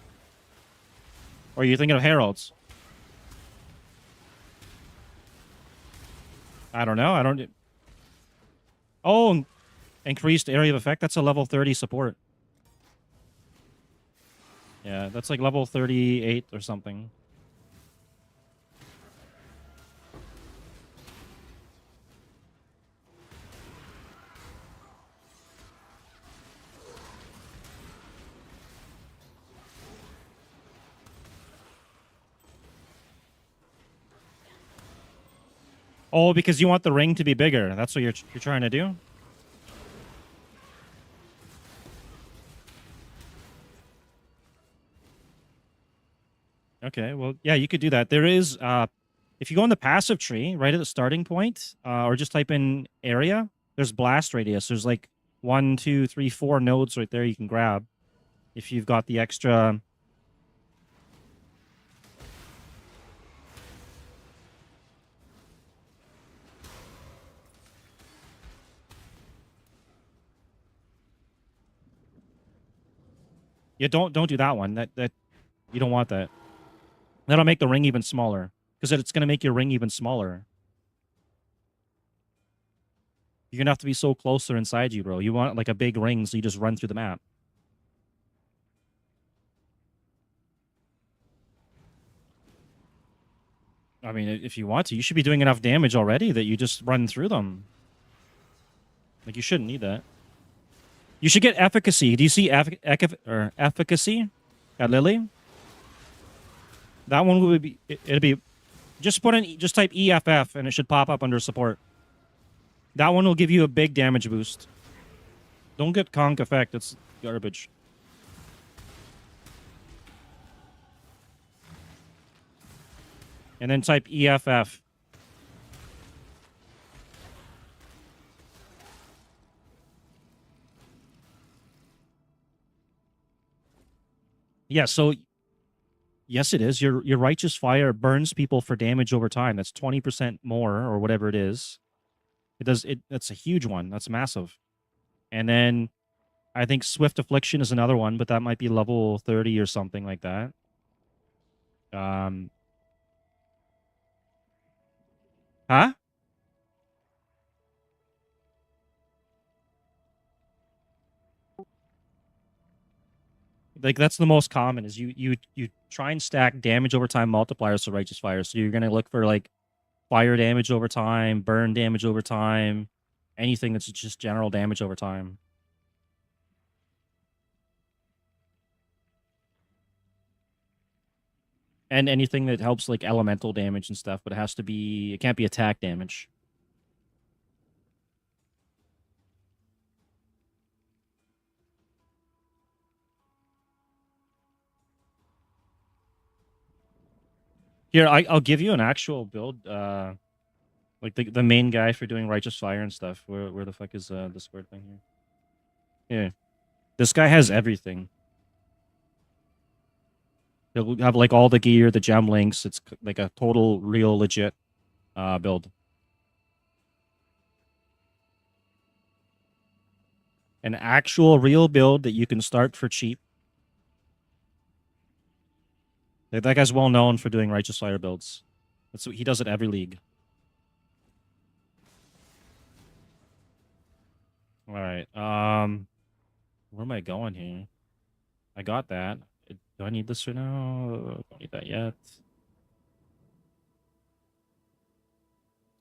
Or you're thinking of heralds? I don't know. I don't. Oh, increased area of effect. That's a level 30 support. Yeah, that's like level 38 or something. Oh, because you want the ring to be bigger. That's what you're trying to do? Okay, well, yeah, you could do that. There is, if you go in the passive tree, right at the starting point, or just type in area, there's blast radius. There's like 1, 2, 3, 4 nodes right there you can grab if you've got the extra. Yeah, don't do that one. That you don't want that. That'll make the ring even smaller because it's going to make your ring even smaller. You're going to have to be so closer inside you, bro. You want like a big ring so you just run through the map. I mean, if you want to, you should be doing enough damage already that you just run through them. Like, you shouldn't need that. You should get efficacy. Do you see efficacy at Lily? That one would be, it'll be, just type EFF and it should pop up under support. That one will give you a big damage boost. Don't get conk effect. It's garbage. And then type EFF. Yeah, so yes, it is. Your righteous fire burns people for damage over time. That's 20% more or whatever it is. That's a huge one. That's massive. And then I think Swift Affliction is another one, but that might be level 30 or something like that. Huh? Like that's the most common is you try and stack damage over time multipliers for righteous fire. So you're gonna look for like fire damage over time, burn damage over time, anything that's just general damage over time. And anything that helps like elemental damage and stuff, but it can't be attack damage. Here, I'll give you an actual build, like the main guy for doing righteous fire and stuff. Where the fuck is the square thing here? Yeah, this guy has everything. He'll have like all the gear, the gem links. It's like a total, real, legit build. An actual, real build that you can start for cheap. That guy's well known for doing righteous fire builds. He does it every league. All right. Where am I going here? I got that. Do I need this right now? Don't need that yet.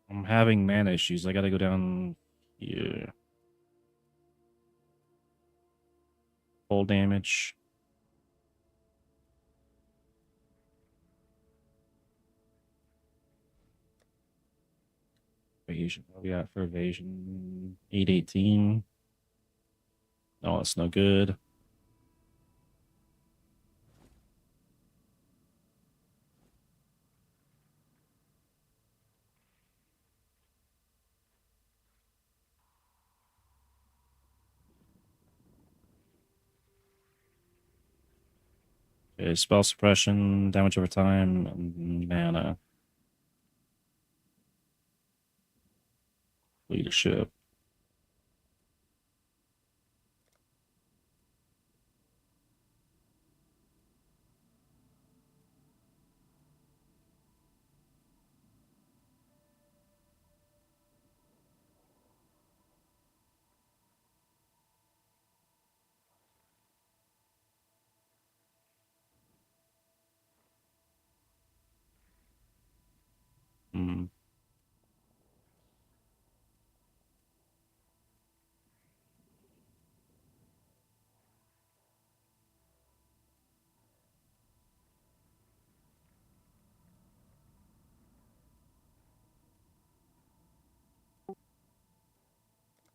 I'm having mana issues. I gotta go down here. Full damage. Evasion. What we got for evasion? 818. No, that's no good. Okay, spell suppression, damage over time, and mana. Leadership. Hmm.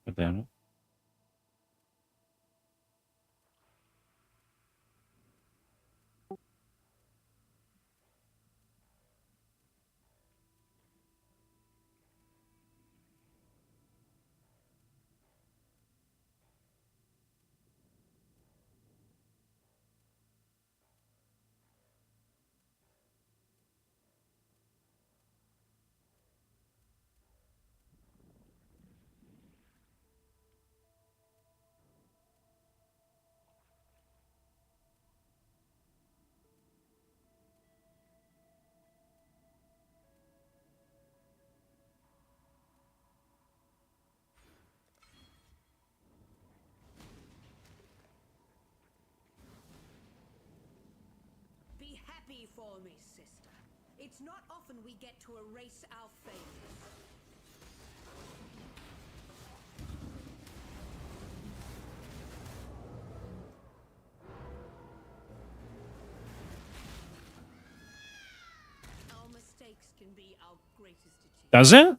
God damn it. Be happy for me, sister. It's not often we get to erase our failures. Our mistakes can be our greatest achievement. Does it?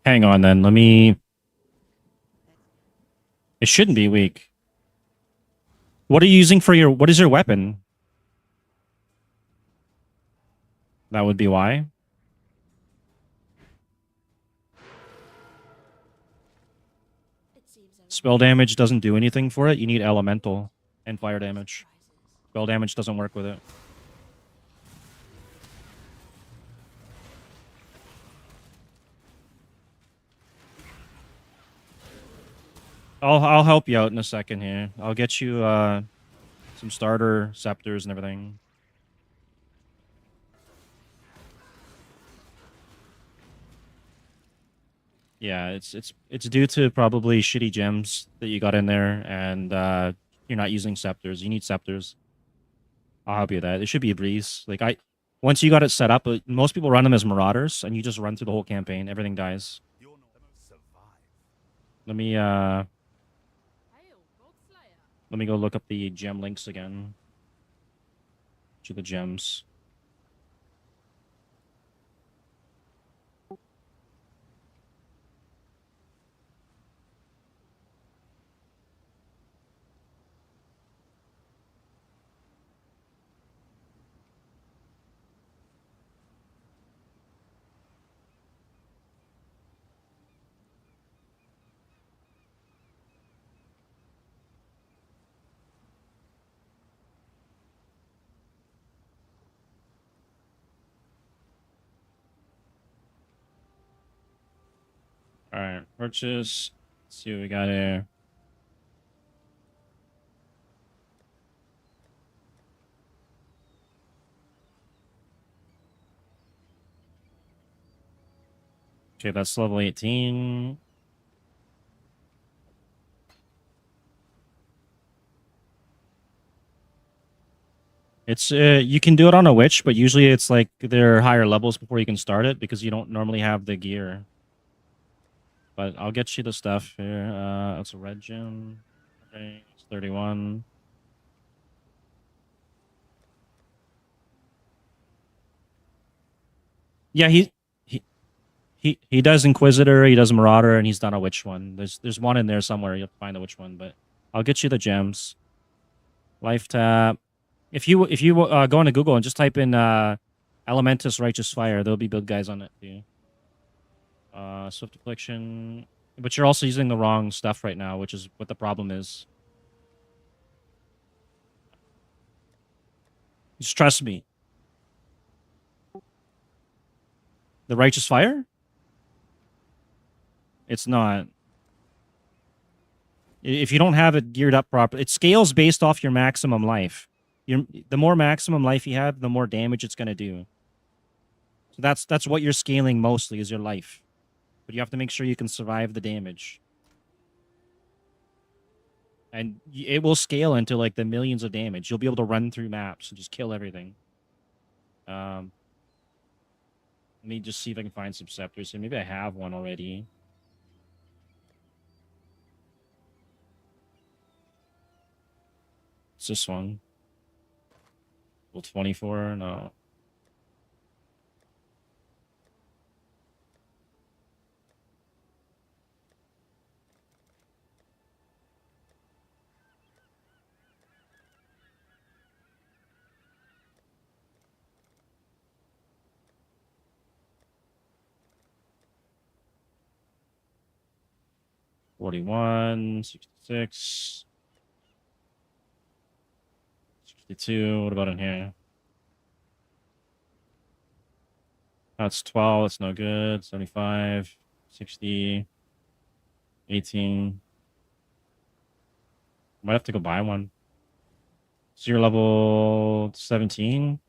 Hang on then. Let me. It shouldn't be weak. What are you using for your. What is your weapon? That would be why. It seems I Spell damage doesn't do anything for it. You need elemental and fire damage. Spell damage doesn't work with it. I'll help you out in a second here. I'll get you some starter scepters and everything. Yeah, it's due to probably shitty gems that you got in there, and you're not using scepters. You need scepters. I'll help you with that. It should be a breeze. Once you got it set up, most people run them as marauders, and you just run through the whole campaign. Everything dies. You're not survive. Let me let me go look up the gem links again. To the gems. All right, purchase. Let's see what we got here. Okay, that's level 18. It's you can do it on a witch, but usually it's like there are higher levels before you can start it because you don't normally have the gear. But I'll get you the stuff here. It's a red gem. Okay, it's 31. Yeah, he does Inquisitor, he does Marauder, and he's done a witch one. There's one in there somewhere. You have to find the witch one, but I'll get you the gems. Life tap. If you go into Google and just type in Elementus Righteous Fire, there'll be build guys on it too. Swift Affliction. But you're also using the wrong stuff right now, which is what the problem is. Just trust me. The Righteous Fire? It's not. If you don't have it geared up properly, it scales based off your maximum life. The more maximum life you have, the more damage it's going to do. So that's what you're scaling mostly is your life. But you have to make sure you can survive the damage. And it will scale into like the millions of damage. You'll be able to run through maps and just kill everything. Let me just see if I can find some scepters here. Maybe I have one already. It's this one. Well, 24? No. $41, $66, $62. What about in here? That's 12. That's no good. 75, 60, 18. Might have to go buy one. So you're level 17?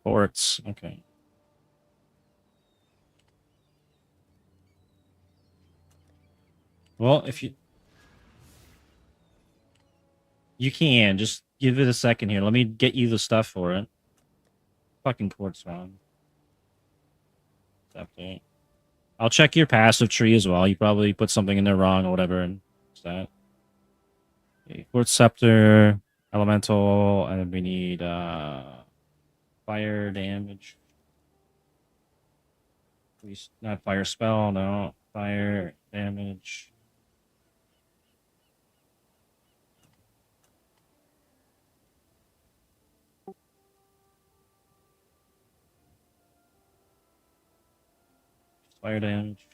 Forts. Okay. Well, if you can just give it a second here. Let me get you the stuff for it. Fucking quartz round. Update. I'll check your passive tree as well. You probably put something in there wrong or whatever, and what's that? Okay, quartz scepter, elemental, and then we need fire damage. Not fire spell, no. Fire damage. Fire damage.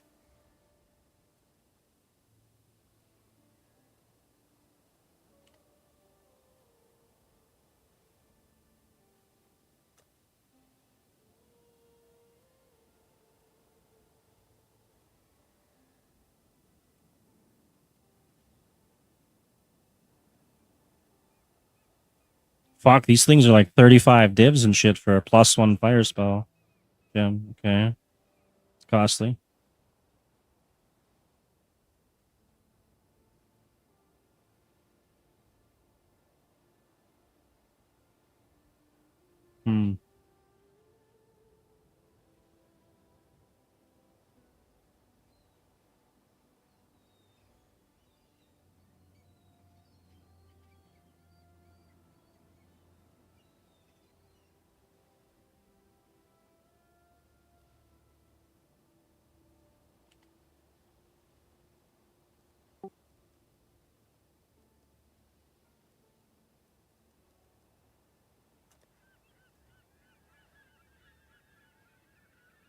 Fuck, these things are like 35 divs and shit for a +1 fire spell. Yeah, okay. It's costly. Hmm.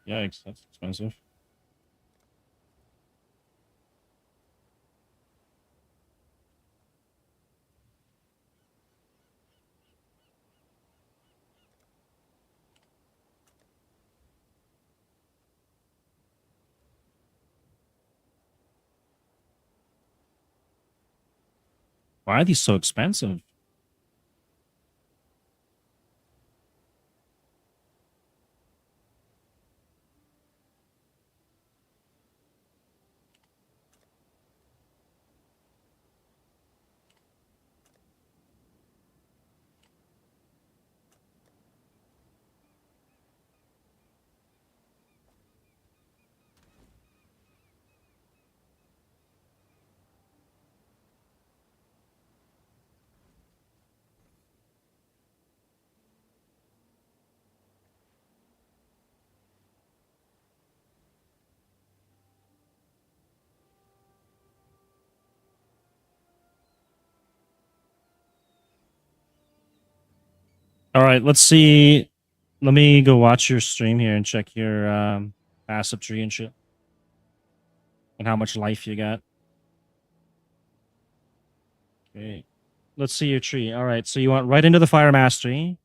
Yikes, that's expensive. Why are these so expensive? All right, let's see. Let me go watch your stream here and check your passive tree and shit. And how much life you got. Okay. Let's see your tree. All right, so you want right into the fire mastery.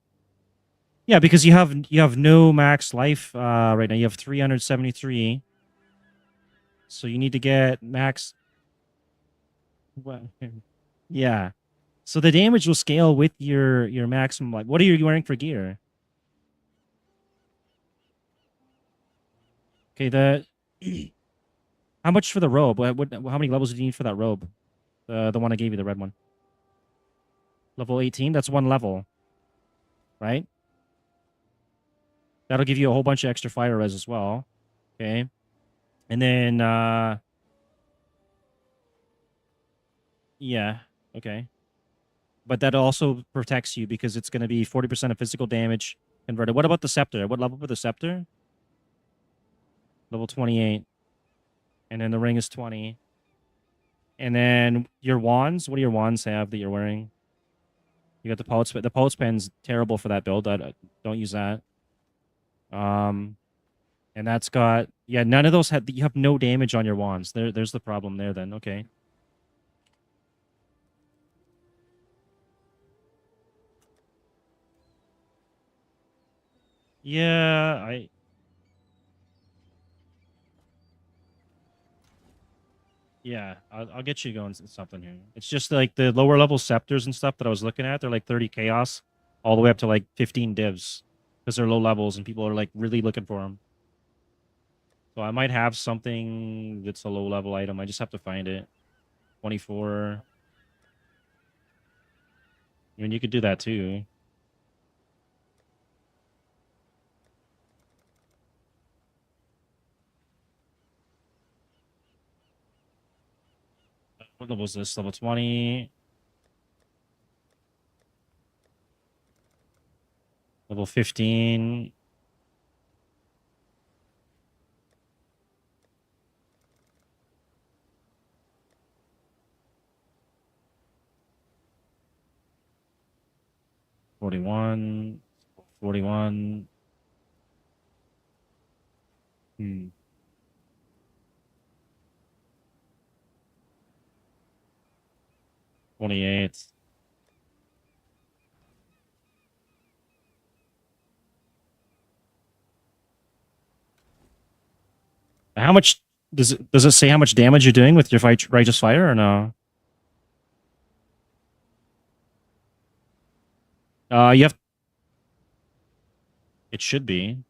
Yeah, because you have no max life right now. You have 373. So you need to get max. What? Yeah. So the damage will scale with your maximum. Like, what are you wearing for gear? Okay, the how much for the robe? How many levels do you need for that robe? The one I gave you, the red one. Level 18. That's one level, right? That'll give you a whole bunch of extra fire res as well. Okay, and then yeah, okay. But that also protects you because it's going to be 40% of physical damage converted. What about the scepter? What level for the scepter? Level 28. And then the ring is 20. And then your wands, what do your wands have that you're wearing? You got the pulse pen. The pulse pen's terrible for that build. Don't use that. And that's got yeah, none of those you have no damage on your wands. There's the problem there then. Okay. Yeah, I'll get you going something here. It's just like the lower level scepters and stuff that I was looking at. They're like 30 chaos, all the way up to like 15 divs, because they're low levels and people are like really looking for them. So I might have something that's a low level item. I just have to find it. 24. I mean, you could do that too. What level is this? Level 20. Level 15. $41. $41. Hmm. $28. How much does it say how much damage you're doing with your righteous fire or no? You have. It should be.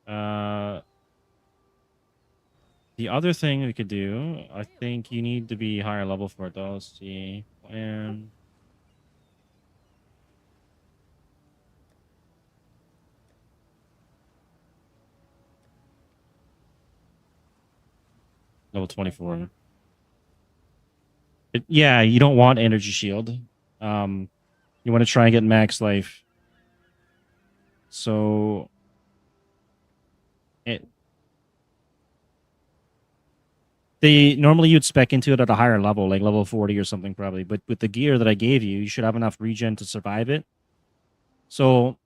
Uh, the other thing we could do, I think you need to be higher level for it though. Let's see. And level 24. Yeah, you don't want energy shield. You want to try and get max life. So it normally you'd spec into it at a higher level, like level 40 or something probably. But with the gear that I gave you, you should have enough regen to survive it. So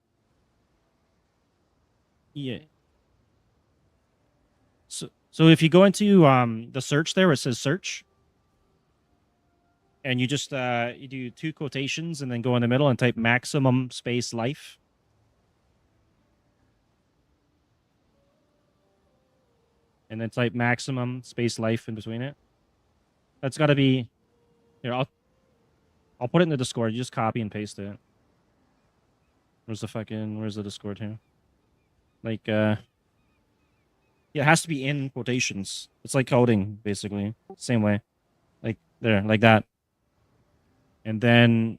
yeah. So if you go into the search there, where it says search, and you just you do two quotations and then go in the middle and type maximum space life. And then type maximum space life in between it. That's got to be here. I'll put it in the Discord. You just copy and paste it. Where's the Discord here? Like, yeah, it has to be in quotations. It's like coding, basically. Same way. Like, there, like that. And then...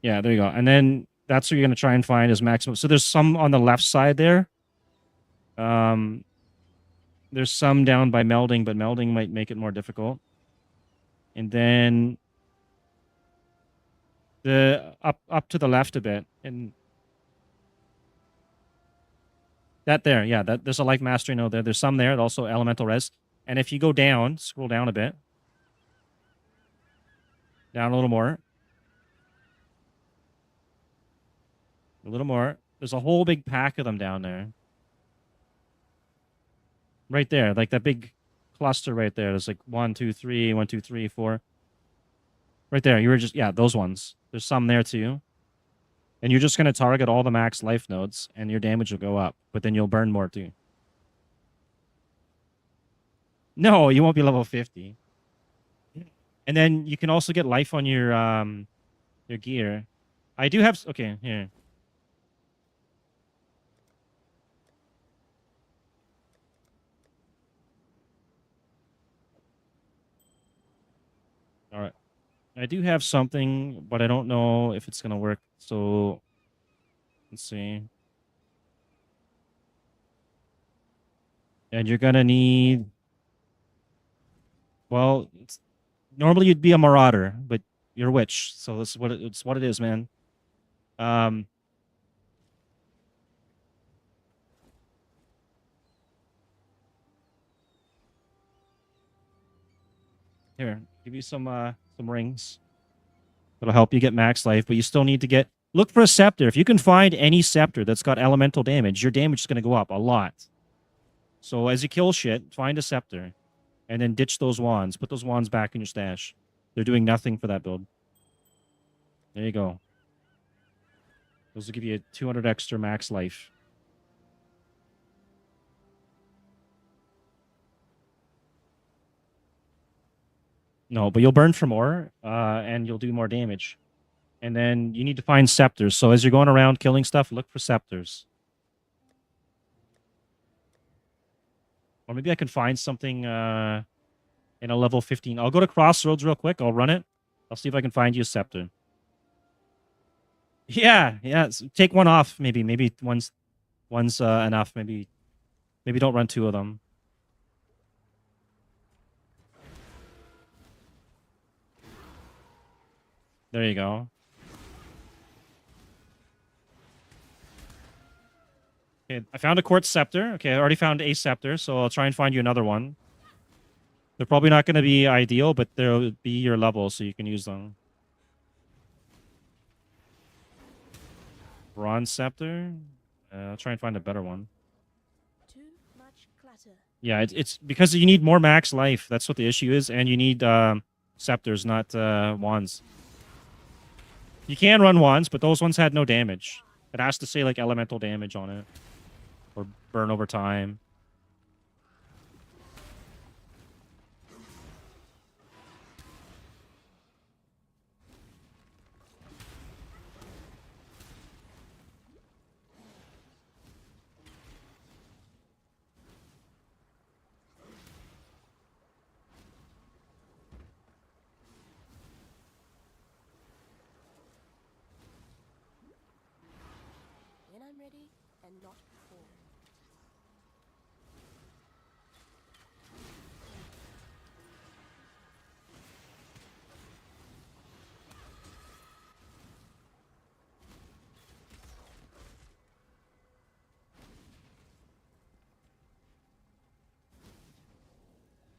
Yeah, there you go. And then that's what you're going to try and find is maximum. So there's some on the left side there. There's some down by melding, but melding might make it more difficult. And then the up to the left a bit, and that there, yeah, that there's a life mastery node there. There's some there, also elemental res. And if you go down, scroll down a bit, down a little more, There's a whole big pack of them down there. Right there, like that big cluster right there. There's like 1, 2, 3, 1, 2, 3, 4. Right there. You were just, yeah, those ones. There's some there too. And you're just going to target all the max life nodes and your damage will go up, but then you'll burn more too. No, you won't be level 50. And then you can also get life on your gear. I do have, okay, here. All right. I do have something, but I don't know if it's going to work. So, let's see. And you're going to need... Well, normally you'd be a marauder, but you're a witch. So it's what it is, man. Here, give you some rings. That'll help you get max life, but you still need to get... Look for a scepter. If you can find any scepter that's got elemental damage, your damage is going to go up a lot. So as you kill shit, find a scepter. And then ditch those wands. Put those wands back in your stash. They're doing nothing for that build. There you go. Those will give you 200 extra max life. No, but you'll burn for more, and you'll do more damage. And then you need to find scepters. So as you're going around killing stuff, look for scepters. Or maybe I can find something in a level 15. I'll go to Crossroads real quick. I'll run it. I'll see if I can find you a scepter. Yeah. So take one off, maybe. Maybe one's enough. Maybe don't run 2 of them. There you go. Okay, I found a quartz scepter. Okay, I already found a scepter, so I'll try and find you another one. They're probably not going to be ideal, but they'll be your level, so you can use them. Bronze scepter. I'll try and find a better one. Too much clutter. Yeah, it's because you need more max life. That's what the issue is, and you need scepters, not wands. You can run wands, but those ones had no damage. It has to say like elemental damage on it, or burn over time. When I'm ready, and not before.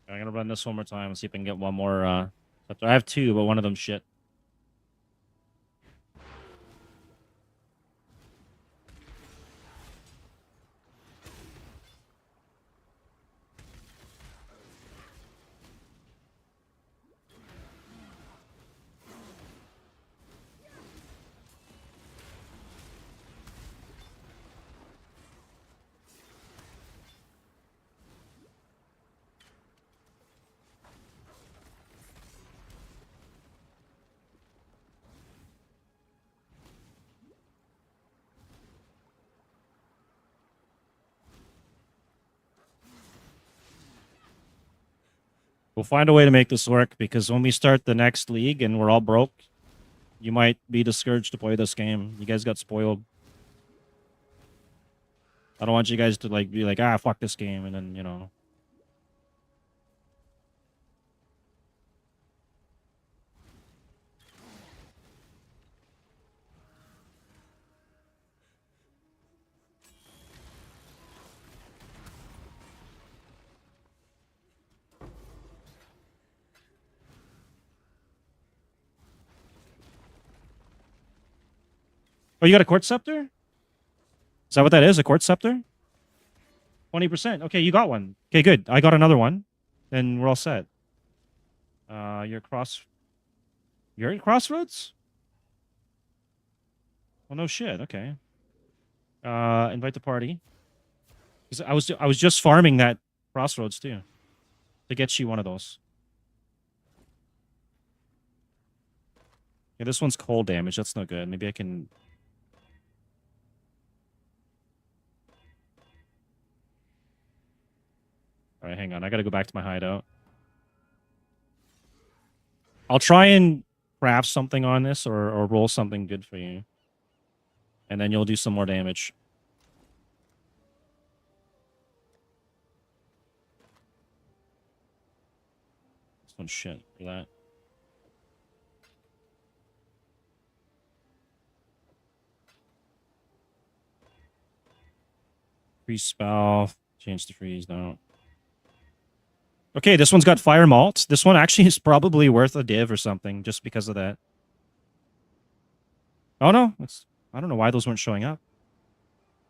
I'm gonna run this one more time and see if I can get one more. Scepter. I have 2, but one of them's shit. We'll find a way to make this work because when we start the next league and we're all broke, you might be discouraged to play this game. You guys got spoiled. I don't want you guys to like be like, ah, fuck this game, and then, you know. Oh, you got a Court Scepter? Is that what that is? A Court Scepter? 20%. Okay, you got one. Okay, good. I got another one. Then we're all set. You're at Crossroads? Well, no shit. Okay. Invite the party. 'Cause I was just farming that Crossroads too, to get you one of those. Yeah, this one's cold damage. That's no good. Maybe I can. All right, hang on. I gotta go back to my hideout. I'll try and craft something on this or roll something good for you. And then you'll do some more damage. This one's shit for that. Freeze spell. Change the freeze. No. Okay, this one's got Fire Malt. This one actually is probably worth a div or something just because of that. Oh no, I don't know why those weren't showing up.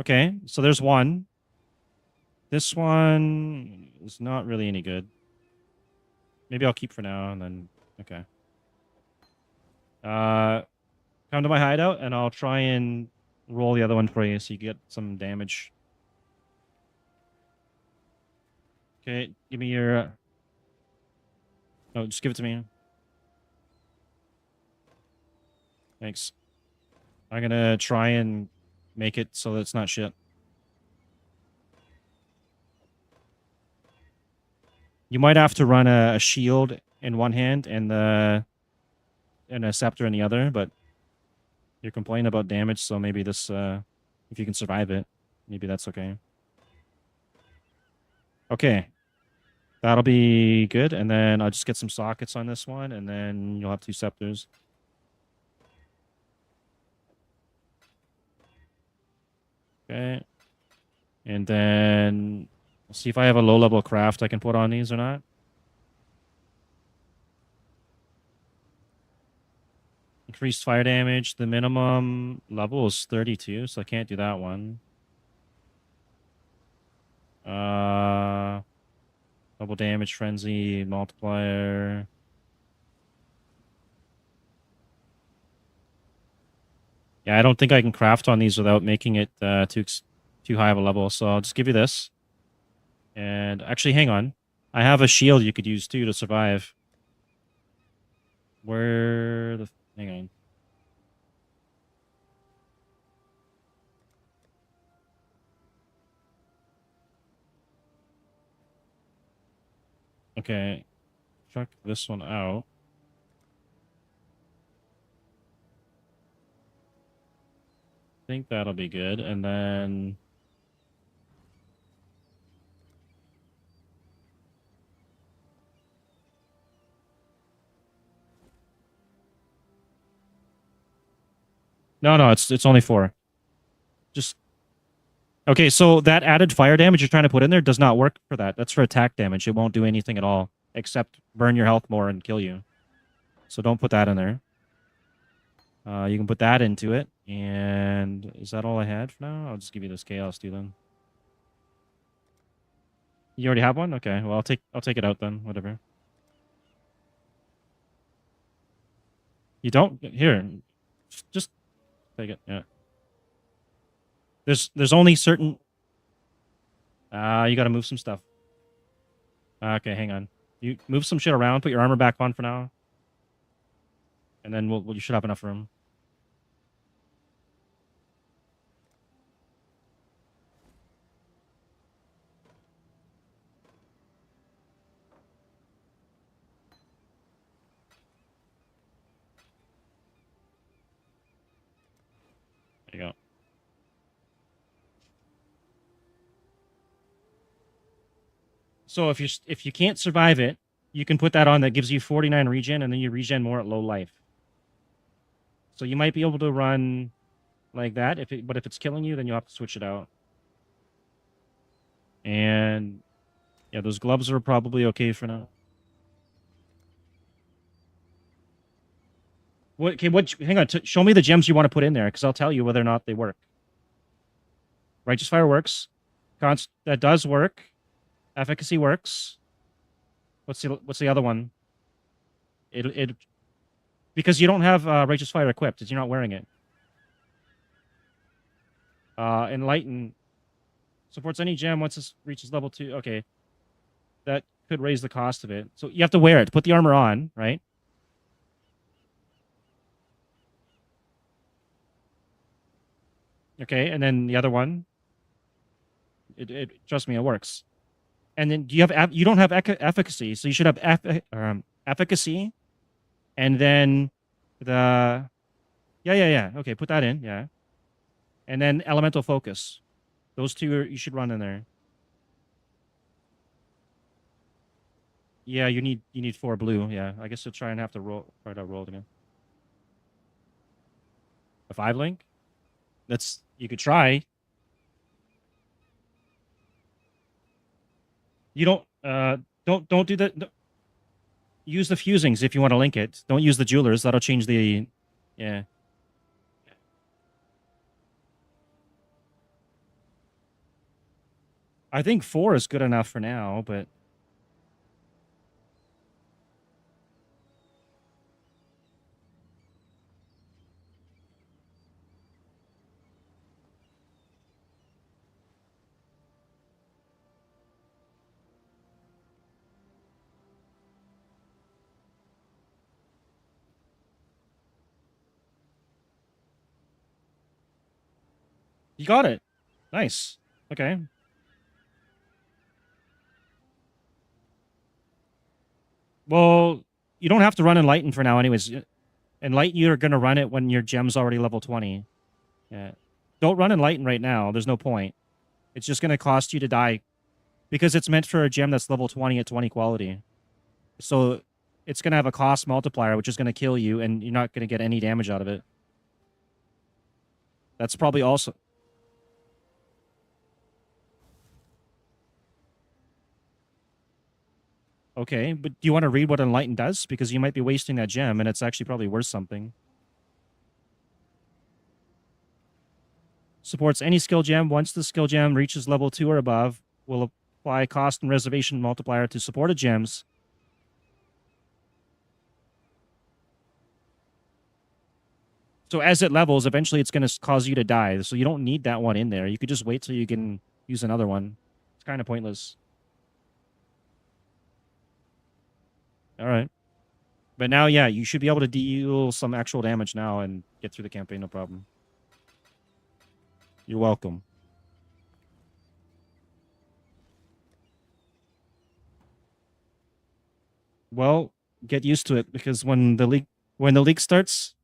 Okay, so there's one. This one is not really any good. Maybe I'll keep for now and then okay. Come to my hideout and I'll try and roll the other one for you so you get some damage. Okay, give me your... No, just give it to me. Thanks. I'm gonna try and make it so that it's not shit. You might have to run a shield in one hand and a scepter in the other, but you're complaining about damage, so maybe this, if you can survive it, maybe that's okay. Okay. That'll be good, and then I'll just get some sockets on this one, and then you'll have 2 scepters. Okay. And then I'll see if I have a low-level craft I can put on these or not. Increased fire damage. The minimum level is 32, so I can't do that one. Double damage frenzy multiplier. Yeah, I don't think I can craft on these without making it too high of a level. So I'll just give you this. And actually, hang on. I have a shield you could use too to survive. Hang on. Okay. Check this one out. I think that'll be good. And then... No, it's only 4. Just... Okay, so that added fire damage you're trying to put in there does not work for that. That's for attack damage. It won't do anything at all, except burn your health more and kill you. So don't put that in there. You can put that into it. And is that all I had for now? I'll just give you this Chaos too then. You already have one? Okay, well I'll take it out then. Whatever. You don't? Here. Just take it. Yeah. There's only certain... you gotta move some stuff. Okay, hang on. You move some shit around, put your armor back on for now. And then you should have enough room. So if you can't survive it, you can put that on. That gives you 49 regen, and then you regen more at low life. So you might be able to run like that. But if it's killing you, then you'll have to switch it out. And yeah, those gloves are probably okay for now. What? Okay, hang on. Show me the gems you want to put in there, because I'll tell you whether or not they work. Righteous Fire works. That does work. Efficacy works. What's the other one? It because you don't have Righteous Fire equipped, you're not wearing it. Enlighten supports any gem once it reaches level 2. Okay, that could raise the cost of it. So you have to wear it. Put the armor on, right? Okay, and then the other one. Trust me, it works. And then you don't have efficacy, so you should have efficacy, and then the yeah. Okay, put that in, yeah. And then elemental focus. Those two you should run in there. Yeah, you need 4 blue. Yeah, I guess you'll try and have to roll it again. A 5 link. You could try. You don't do that. Use the fusings if you want to link it. Don't use the jewelers. That'll change the yeah. I think 4 is good enough for now, but you got it. Nice. Okay. Well, you don't have to run Enlighten for now anyways. Enlighten, you're going to run it when your gem's already level 20. Yeah. Don't run Enlighten right now. There's no point. It's just going to cost you to die. Because it's meant for a gem that's level 20 at 20 quality. So it's going to have a cost multiplier, which is going to kill you, and you're not going to get any damage out of it. That's probably also... Okay, but do you want to read what Enlighten does? Because you might be wasting that gem, and it's actually probably worth something. Supports any skill gem. Once the skill gem reaches level 2 or above, will apply cost and reservation multiplier to supported gems. So as it levels, eventually it's going to cause you to die. So you don't need that one in there. You could just wait till you can use another one. It's kind of pointless. All right. But now, yeah, you should be able to deal some actual damage now and get through the campaign, no problem. You're welcome. Well, get used to it, because when the leak starts,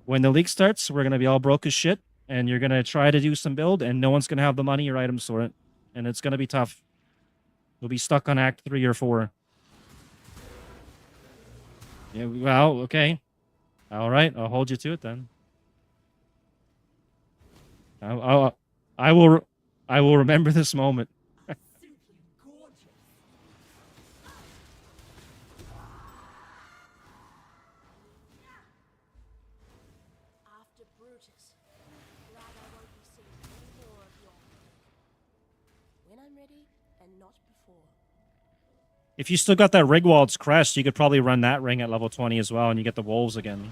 we're gonna be all broke as shit, and you're gonna try to do some build, and no one's gonna have the money or items for it, and it's gonna be tough. You'll be stuck on Act 3 or 4. Yeah, well, okay. All right, I'll hold you to it then. I will remember this moment. After Brutus, glad I won't be seeing any more of your... When I'm ready, and not before. If you still got that Rigwald's crest, you could probably run that ring at level 20 as well, and you get the wolves again.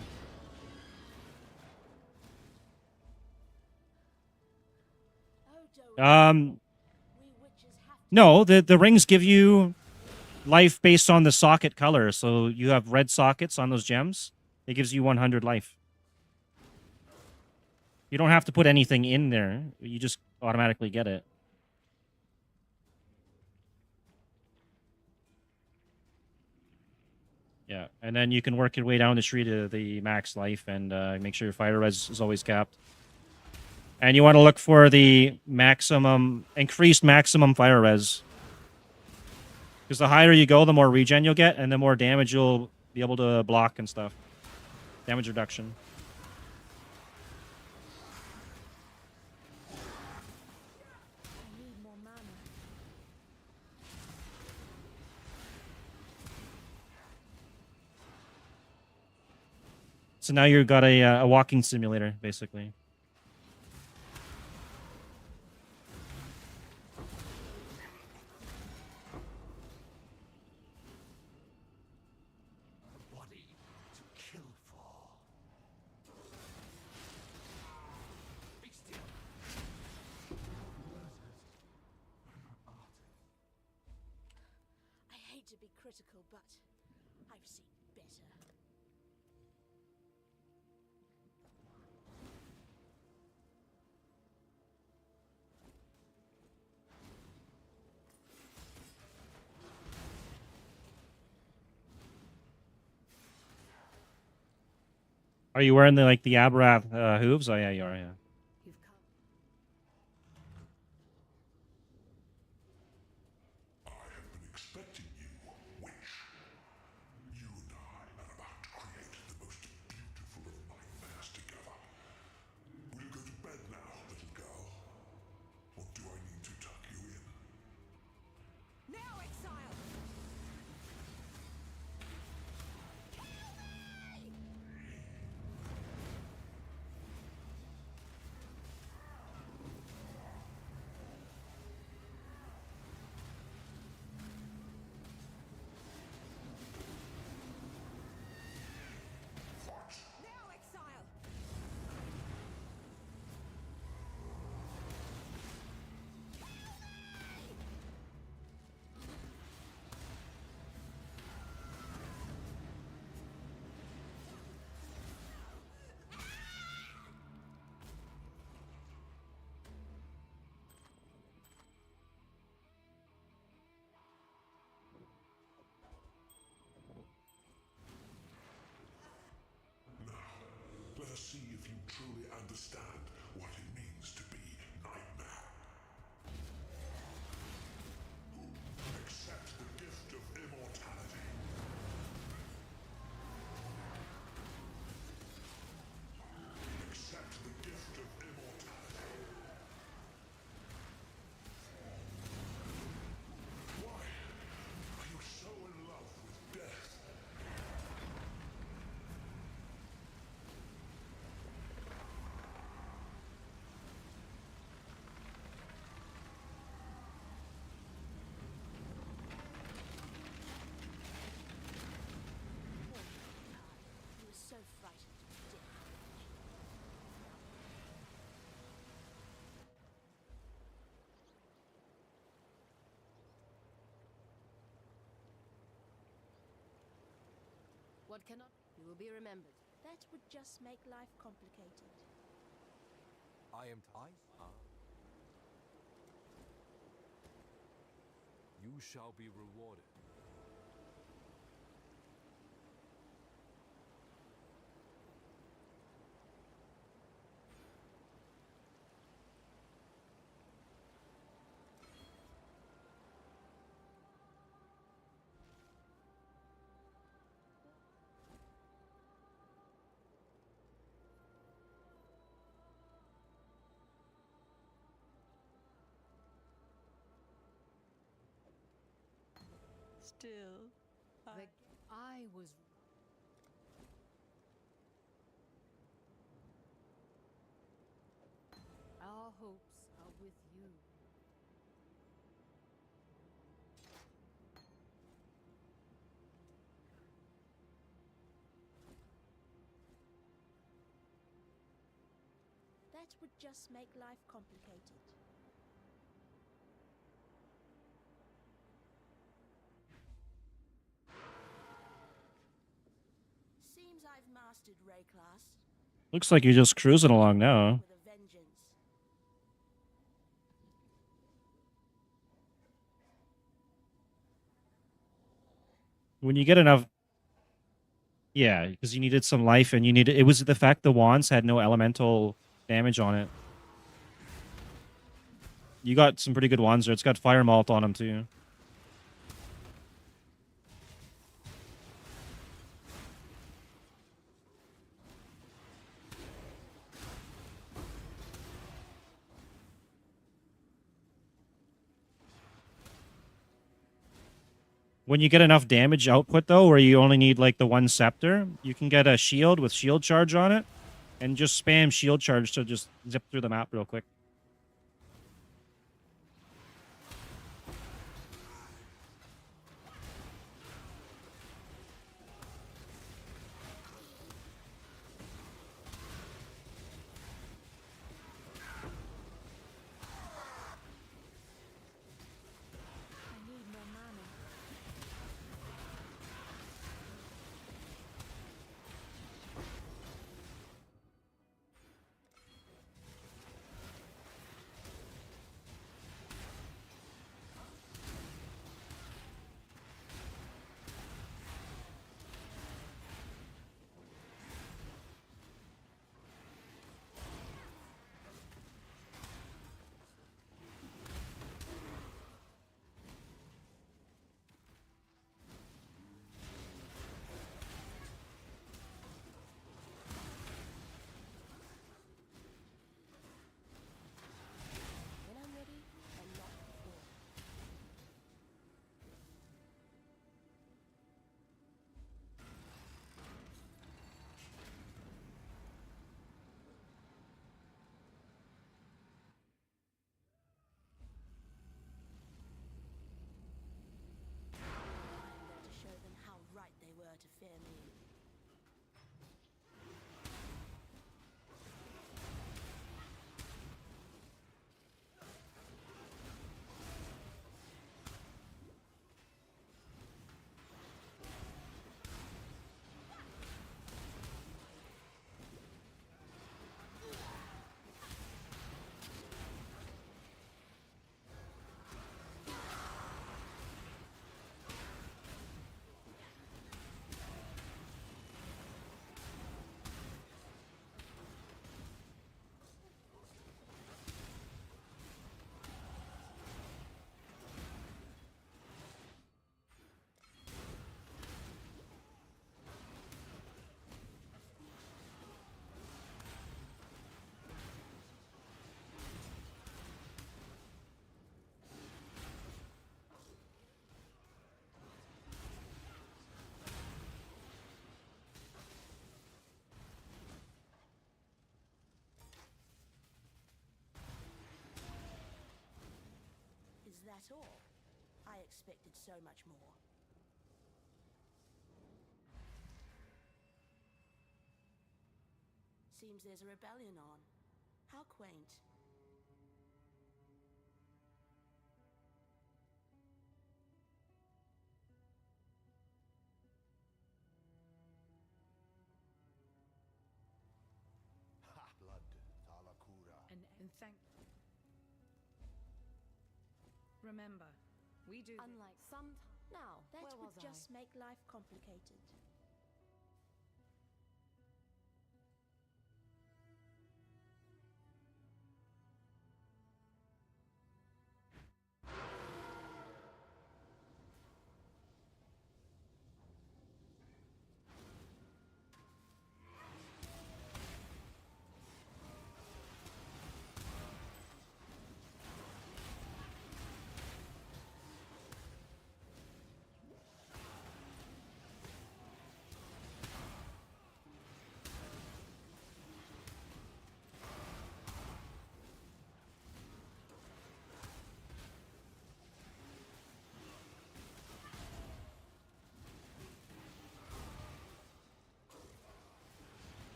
No, the rings give you life based on the socket color. So you have red sockets on those gems. It gives you 100 life. You don't have to put anything in there. You just automatically get it. Yeah, and then you can work your way down the tree to the max life and make sure your fire res is always capped. And you want to look for the increased maximum fire res. Because the higher you go, the more regen you'll get, and the more damage you'll be able to block and stuff. Damage reduction. I need more mana. So now you've got a walking simulator, basically. Body to kill for. Be still. I hate to be critical, but I've seen better. Are you wearing the Abrath hooves? Oh yeah, you are. Yeah. You've come. I have been expecting you, witch. You and I are about to create the most beautiful of nightmares together. Will you go to bed now, little girl? Or do I need to tuck you in? Now, exile! Now, exile! Let us see if you truly understand what it means to be nightmare. Accept the gift of immortality. Accept the gift of immortality. Why are you so in love with death? He was so frightened to death. What cannot? You will be remembered. That would just make life complicated. I am You shall be rewarded. Still, I was. Our hopes are with you. That would just make life complicated. Seems I've mastered Ray class Looks like you're just cruising along now. with a vengeance. When you get enough, yeah, because you needed some life, and it was the fact the wands had no elemental damage on it. You got some pretty good wands there. It's got fire malt on them too. When you get enough damage output, though, where you only need, like, the one scepter, you can get a shield with shield charge on it, and just spam shield charge to just zip through the map real quick. I need more mana. When I'm ready, and not before. I'm there to show them how right they were to fear me. Is that all? I expected so much more. Seems there's a rebellion on. How quaint. Blood, Talakura. And thank. Remember, we do. Unlike some. Now, that Where would was I? just make life complicated.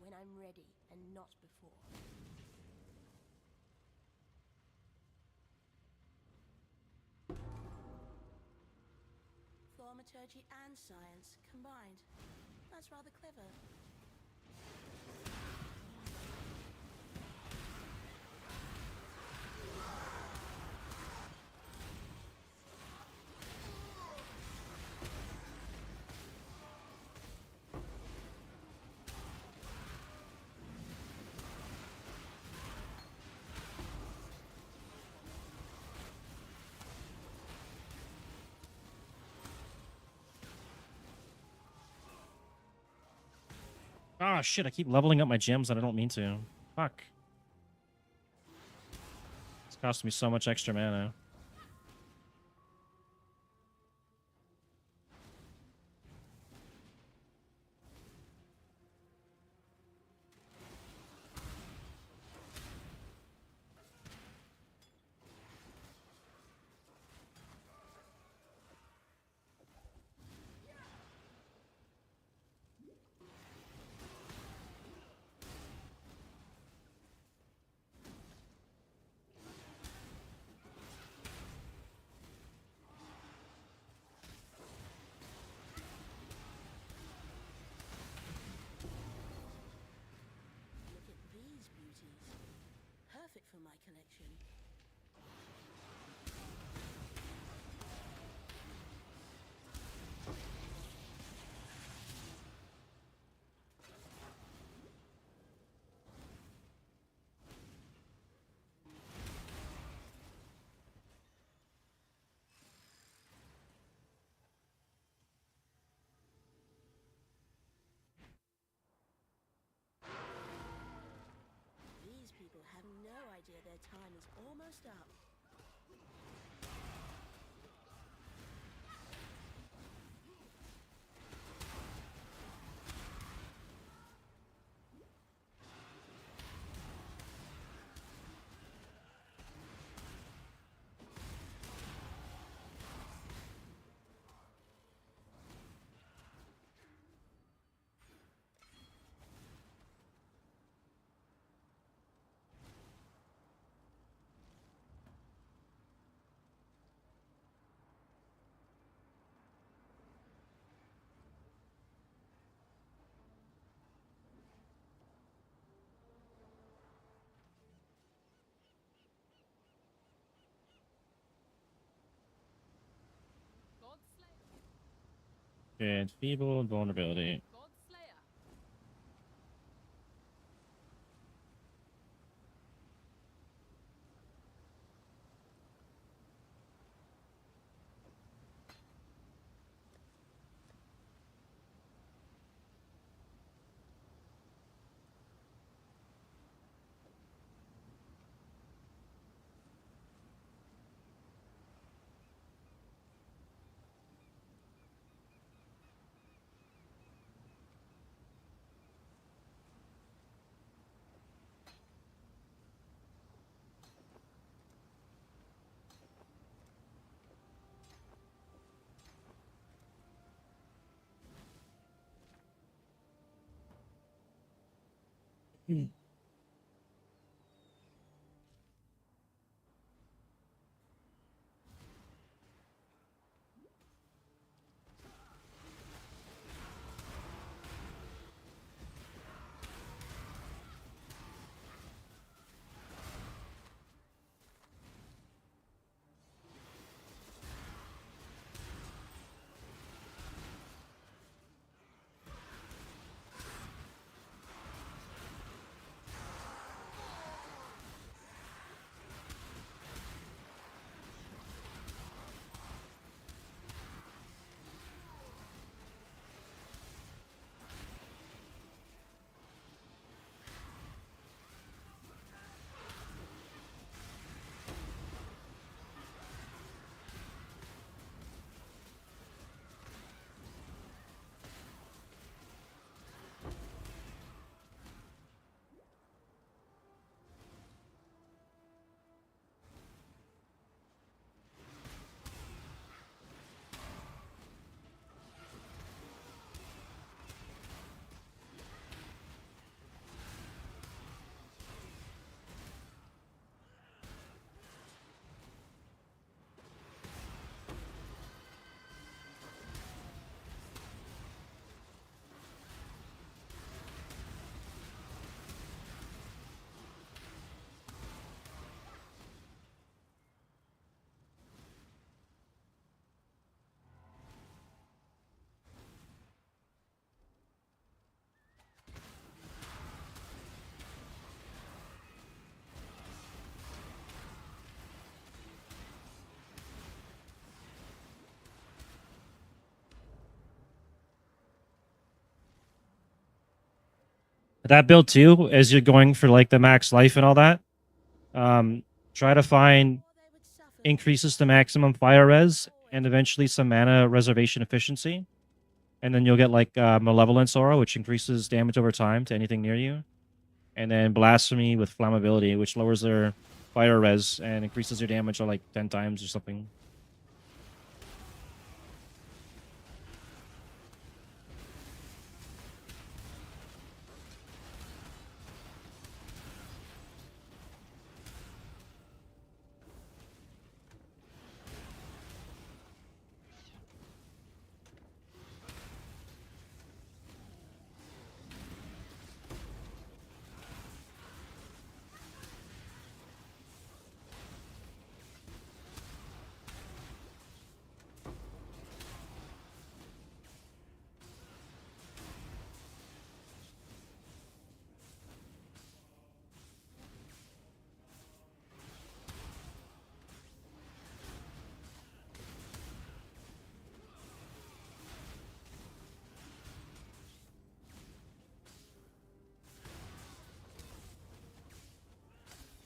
When I'm ready, and not before. Thaumaturgy and science combined. That's rather clever. Ah, shit, I keep leveling up my gems and I don't mean to. Fuck. It's costing me so much extra mana. Look at these beauties. Perfect for my collection. These people have no idea their time is almost up. Okay, it's feeble and vulnerability. That build too, as you're going for like the max life and all that, try to find increases to maximum fire res and eventually some mana reservation efficiency. And then you'll get like Malevolence Aura, which increases damage over time to anything near you. And then Blasphemy with Flammability, which lowers their fire res and increases your damage by like 10 times or something.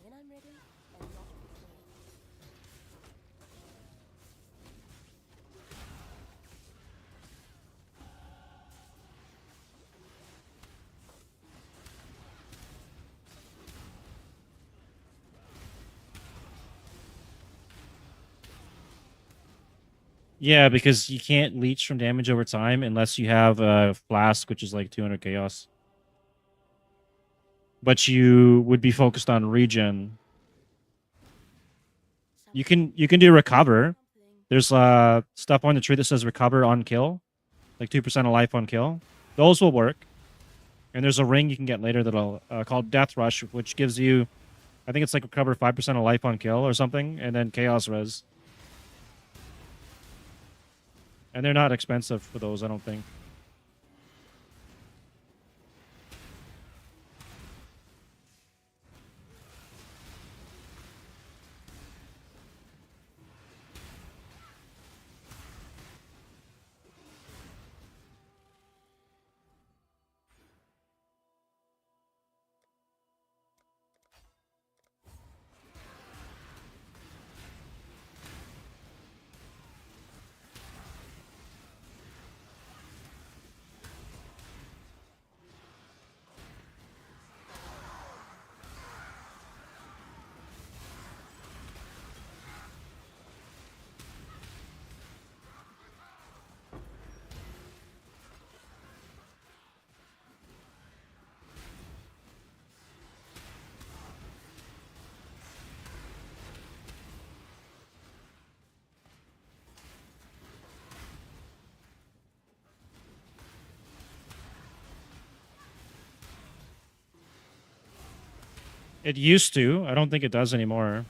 When I'm ready and not before. Yeah, because you can't leech from damage over time unless you have a flask, which is like 200 chaos. But you would be focused on regen. You can do recover. There's stuff on the tree that says recover on kill, like 2% of life on kill. Those will work. And there's a ring you can get later that'll called Death Rush, which gives you, I think it's like recover 5% of life on kill or something, and then chaos res. And they're not expensive for those, I don't think. It used to. I don't think it does anymore.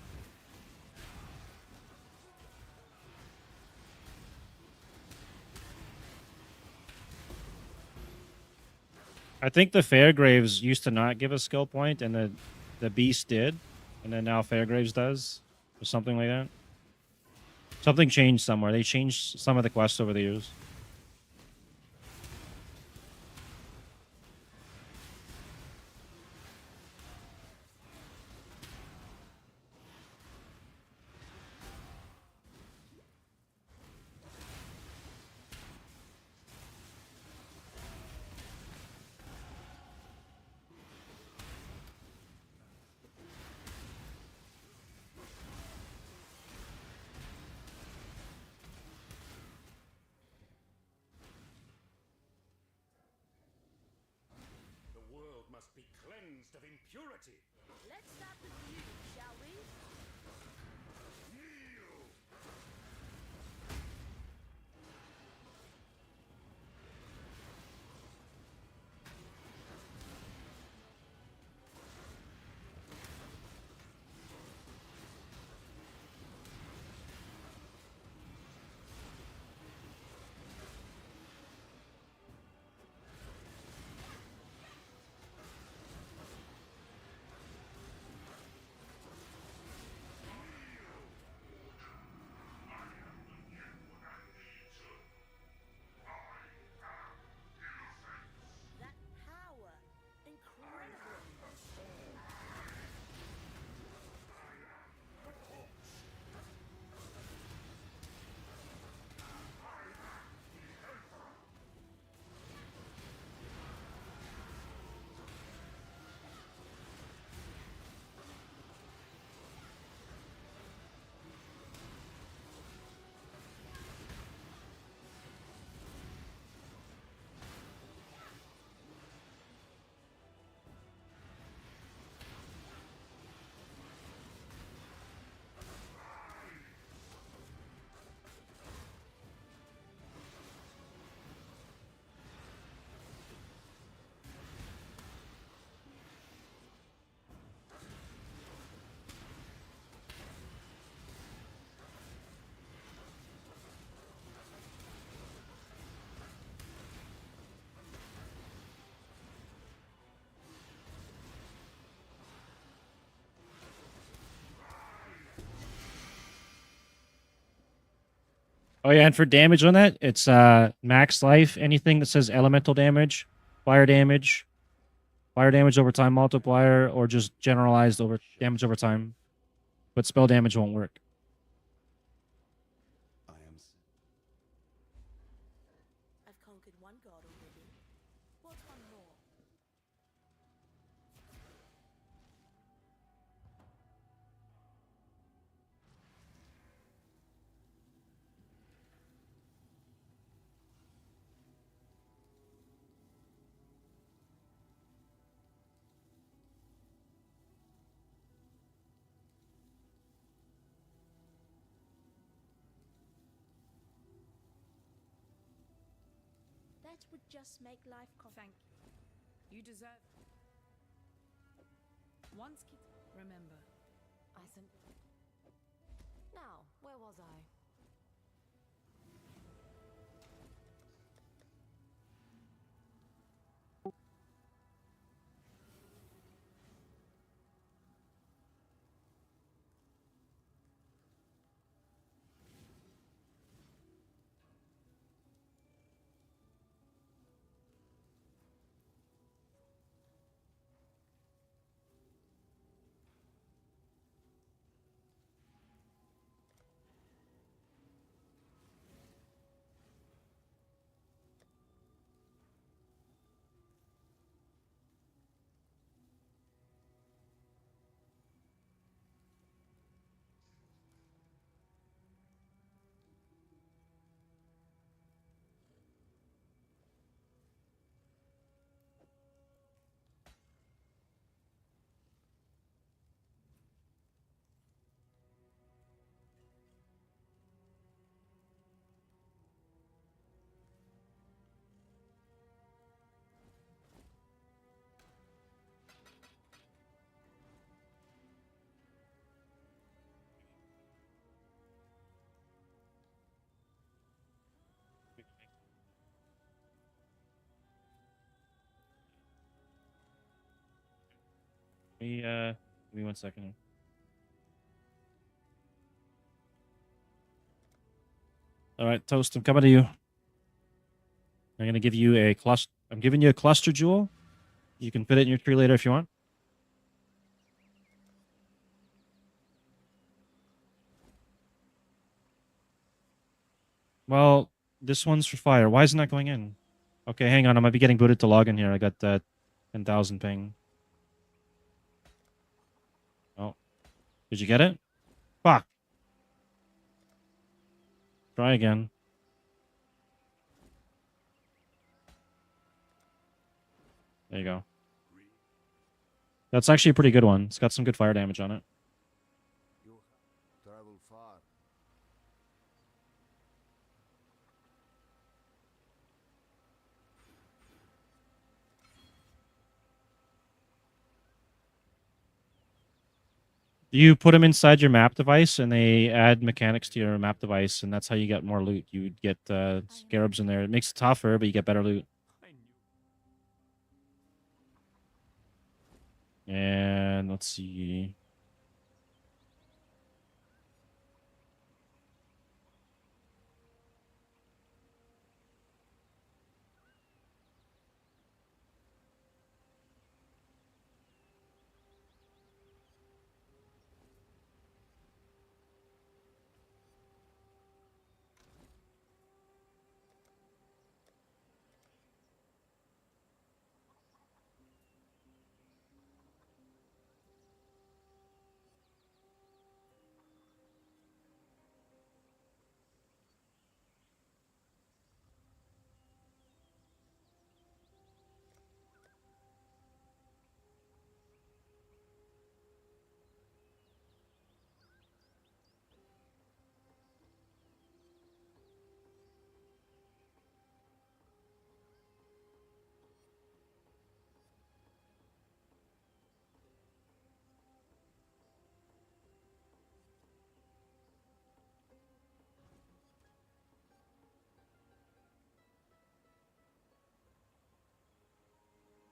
I think the Fairgraves used to not give a skill point, and the Beast did, and then now Fairgraves does, or something like that. Something changed somewhere. They changed some of the quests over the years. The world must be cleansed of impurity. Let's start with you, shall we? Kneel! Oh yeah, and for damage on that, it's max life. Anything that says elemental damage, fire damage over time multiplier, or just generalized over damage over time. But spell damage won't work. I am. I've conquered one god already. What's one more? That would just make life Thank you. You deserve. Once remember. I think. Now, where was I? Give me 1 second. All right, Toast, I'm coming to you. I'm gonna give you a cluster. I'm giving you a cluster jewel. You can fit it in your tree later if you want. Well, this one's for fire. Why isn't that going in? Okay, hang on. I might be getting booted to log in here. I got that 10,000 ping. Oh, did you get it? Fuck. Try again. There you go. That's actually a pretty good one. It's got some good fire damage on it. You travel far. You put them inside your map device, and they add mechanics to your map device, and that's how you get more loot. You get scarabs in there. It makes it tougher, but you get better loot. And let's see.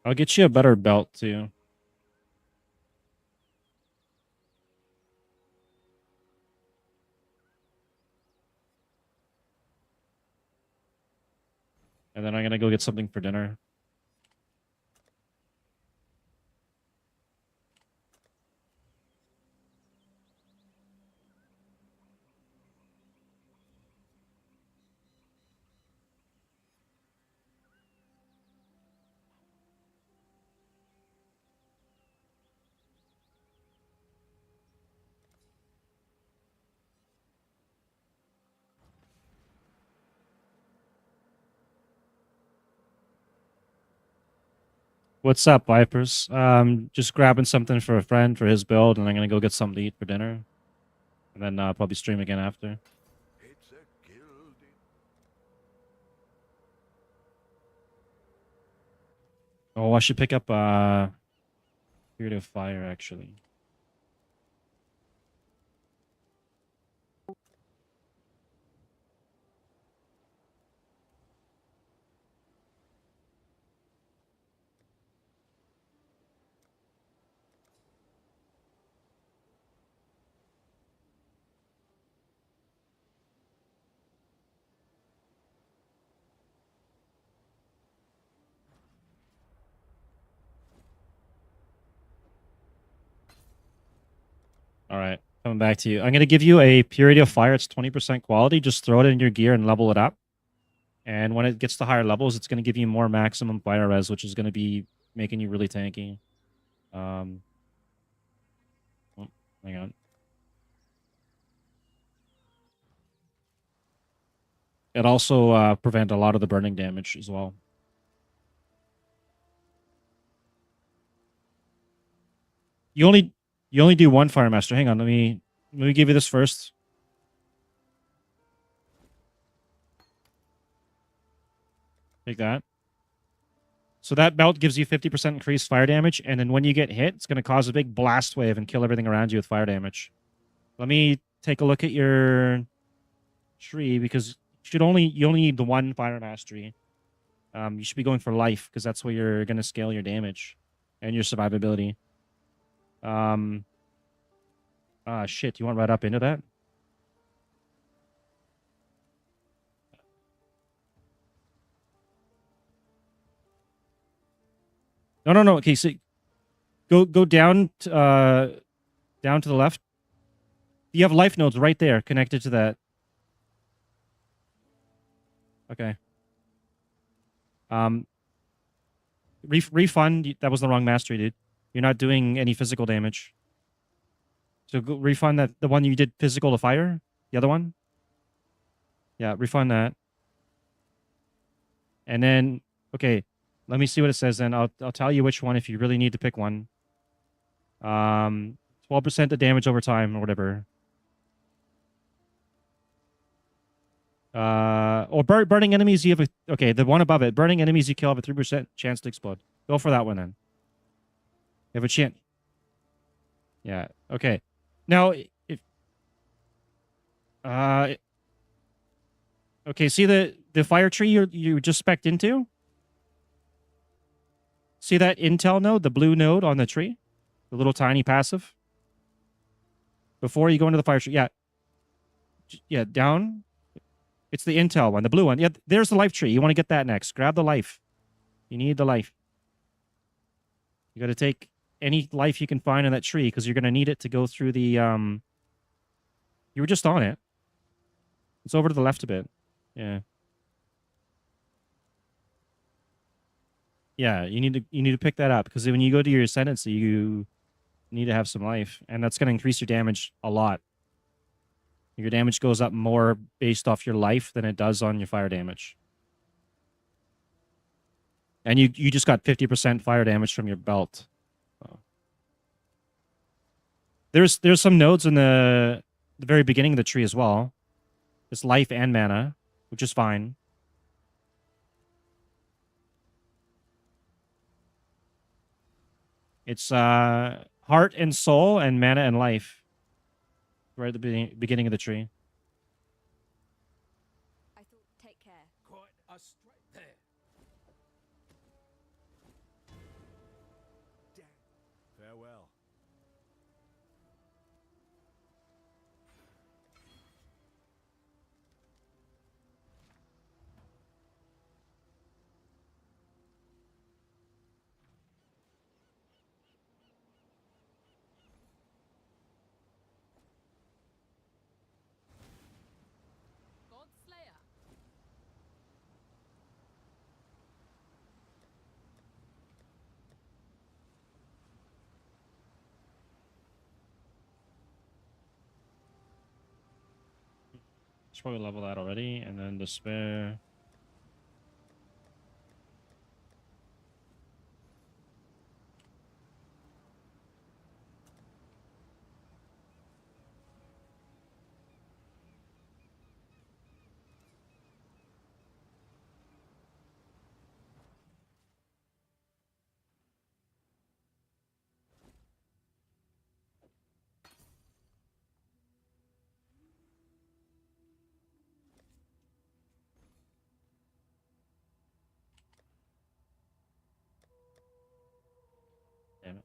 I'll get you a better belt, too. And then I'm gonna go get something for dinner. What's up, Vipers? Just grabbing something for a friend for his build, and I'm gonna go get something to eat for dinner, and then probably stream again after. It's a guild. Oh, I should pick up Period of Fire actually. All right, coming back to you. I'm gonna give you a Purity of Fire. It's 20% quality. Just throw it in your gear and level it up. And when it gets to higher levels, it's gonna give you more maximum fire res, which is gonna be making you really tanky. Oh, hang on. It also prevent a lot of the burning damage as well. You only do one Fire Master. Hang on, let me give you this first. Take that. So that belt gives you 50% increased fire damage, and then when you get hit, it's going to cause a big blast wave and kill everything around you with fire damage. Let me take a look at your tree, because you only need the one Fire Mastery. You should be going for life, because that's where you're going to scale your damage and your survivability. Shit, you want right up into that? No. Okay, so go down to the left. You have life nodes right there connected to that. Okay. Refund. That was the wrong mastery, dude. You're not doing any physical damage. So go refund that, the one you did physical to fire. The other one. Yeah, refund that. And then, okay, let me see what it says. Then I'll tell you which one if you really need to pick one. 12% of damage over time or whatever. Or burning enemies, you have a... Okay, the one above it. Burning enemies you kill have a 3% chance to explode. Go for that one then. You have a chance. Yeah, okay. Now, if... Okay, see the fire tree you just spec'd into? See that intel node, the blue node on the tree? The little tiny passive? Before you go into the fire tree. Yeah. Yeah, down. It's the intel one, the blue one. Yeah, there's the life tree. You want to get that next. Grab the life. You need the life. You got to take any life you can find in that tree, because you're going to need it to go through the... You were just on it. It's over to the left a bit. Yeah. Yeah, you need to pick that up, because when you go to your ascendancy, you need to have some life, and that's going to increase your damage a lot. Your damage goes up more based off your life than it does on your fire damage. And you just got 50% fire damage from your belt. So. There's some nodes in the very beginning of the tree as well. It's life and mana, which is fine. It's heart and soul and mana and life. Right at the beginning of the tree. I thought, take care. Quite a straight there. Farewell. Should probably level that already, and then despair. Damn it.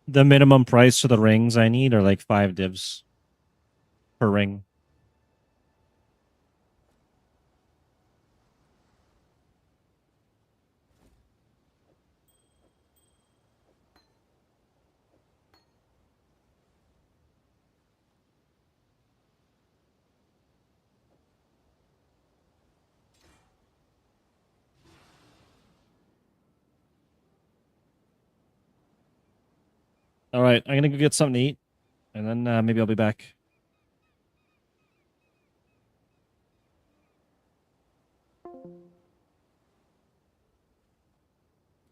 The minimum price for the rings I need are like 5 divs per ring. All right, I'm gonna go get something to eat, and then maybe I'll be back.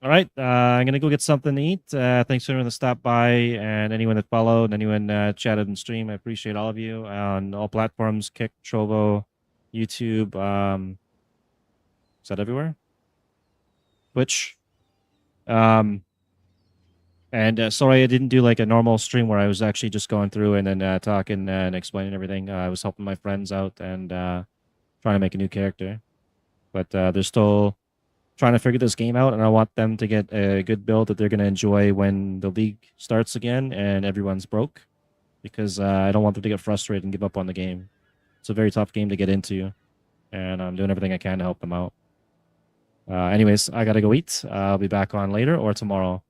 All right, I'm gonna go get something to eat. Thanks for everyone that stopped by and anyone that followed, and anyone chatted and stream. I appreciate all of you on all platforms: Kick, Trovo, YouTube. Is that everywhere? Twitch. And sorry I didn't do like a normal stream where I was actually just going through and then talking and explaining everything. I was helping my friends out and trying to make a new character, but they're still trying to figure this game out, and I want them to get a good build that they're going to enjoy when the league starts again and everyone's broke, because I don't want them to get frustrated and give up on the game. It's a very tough game to get into, and I'm doing everything I can to help them out. Anyways, I got to go eat. I'll be back on later or tomorrow.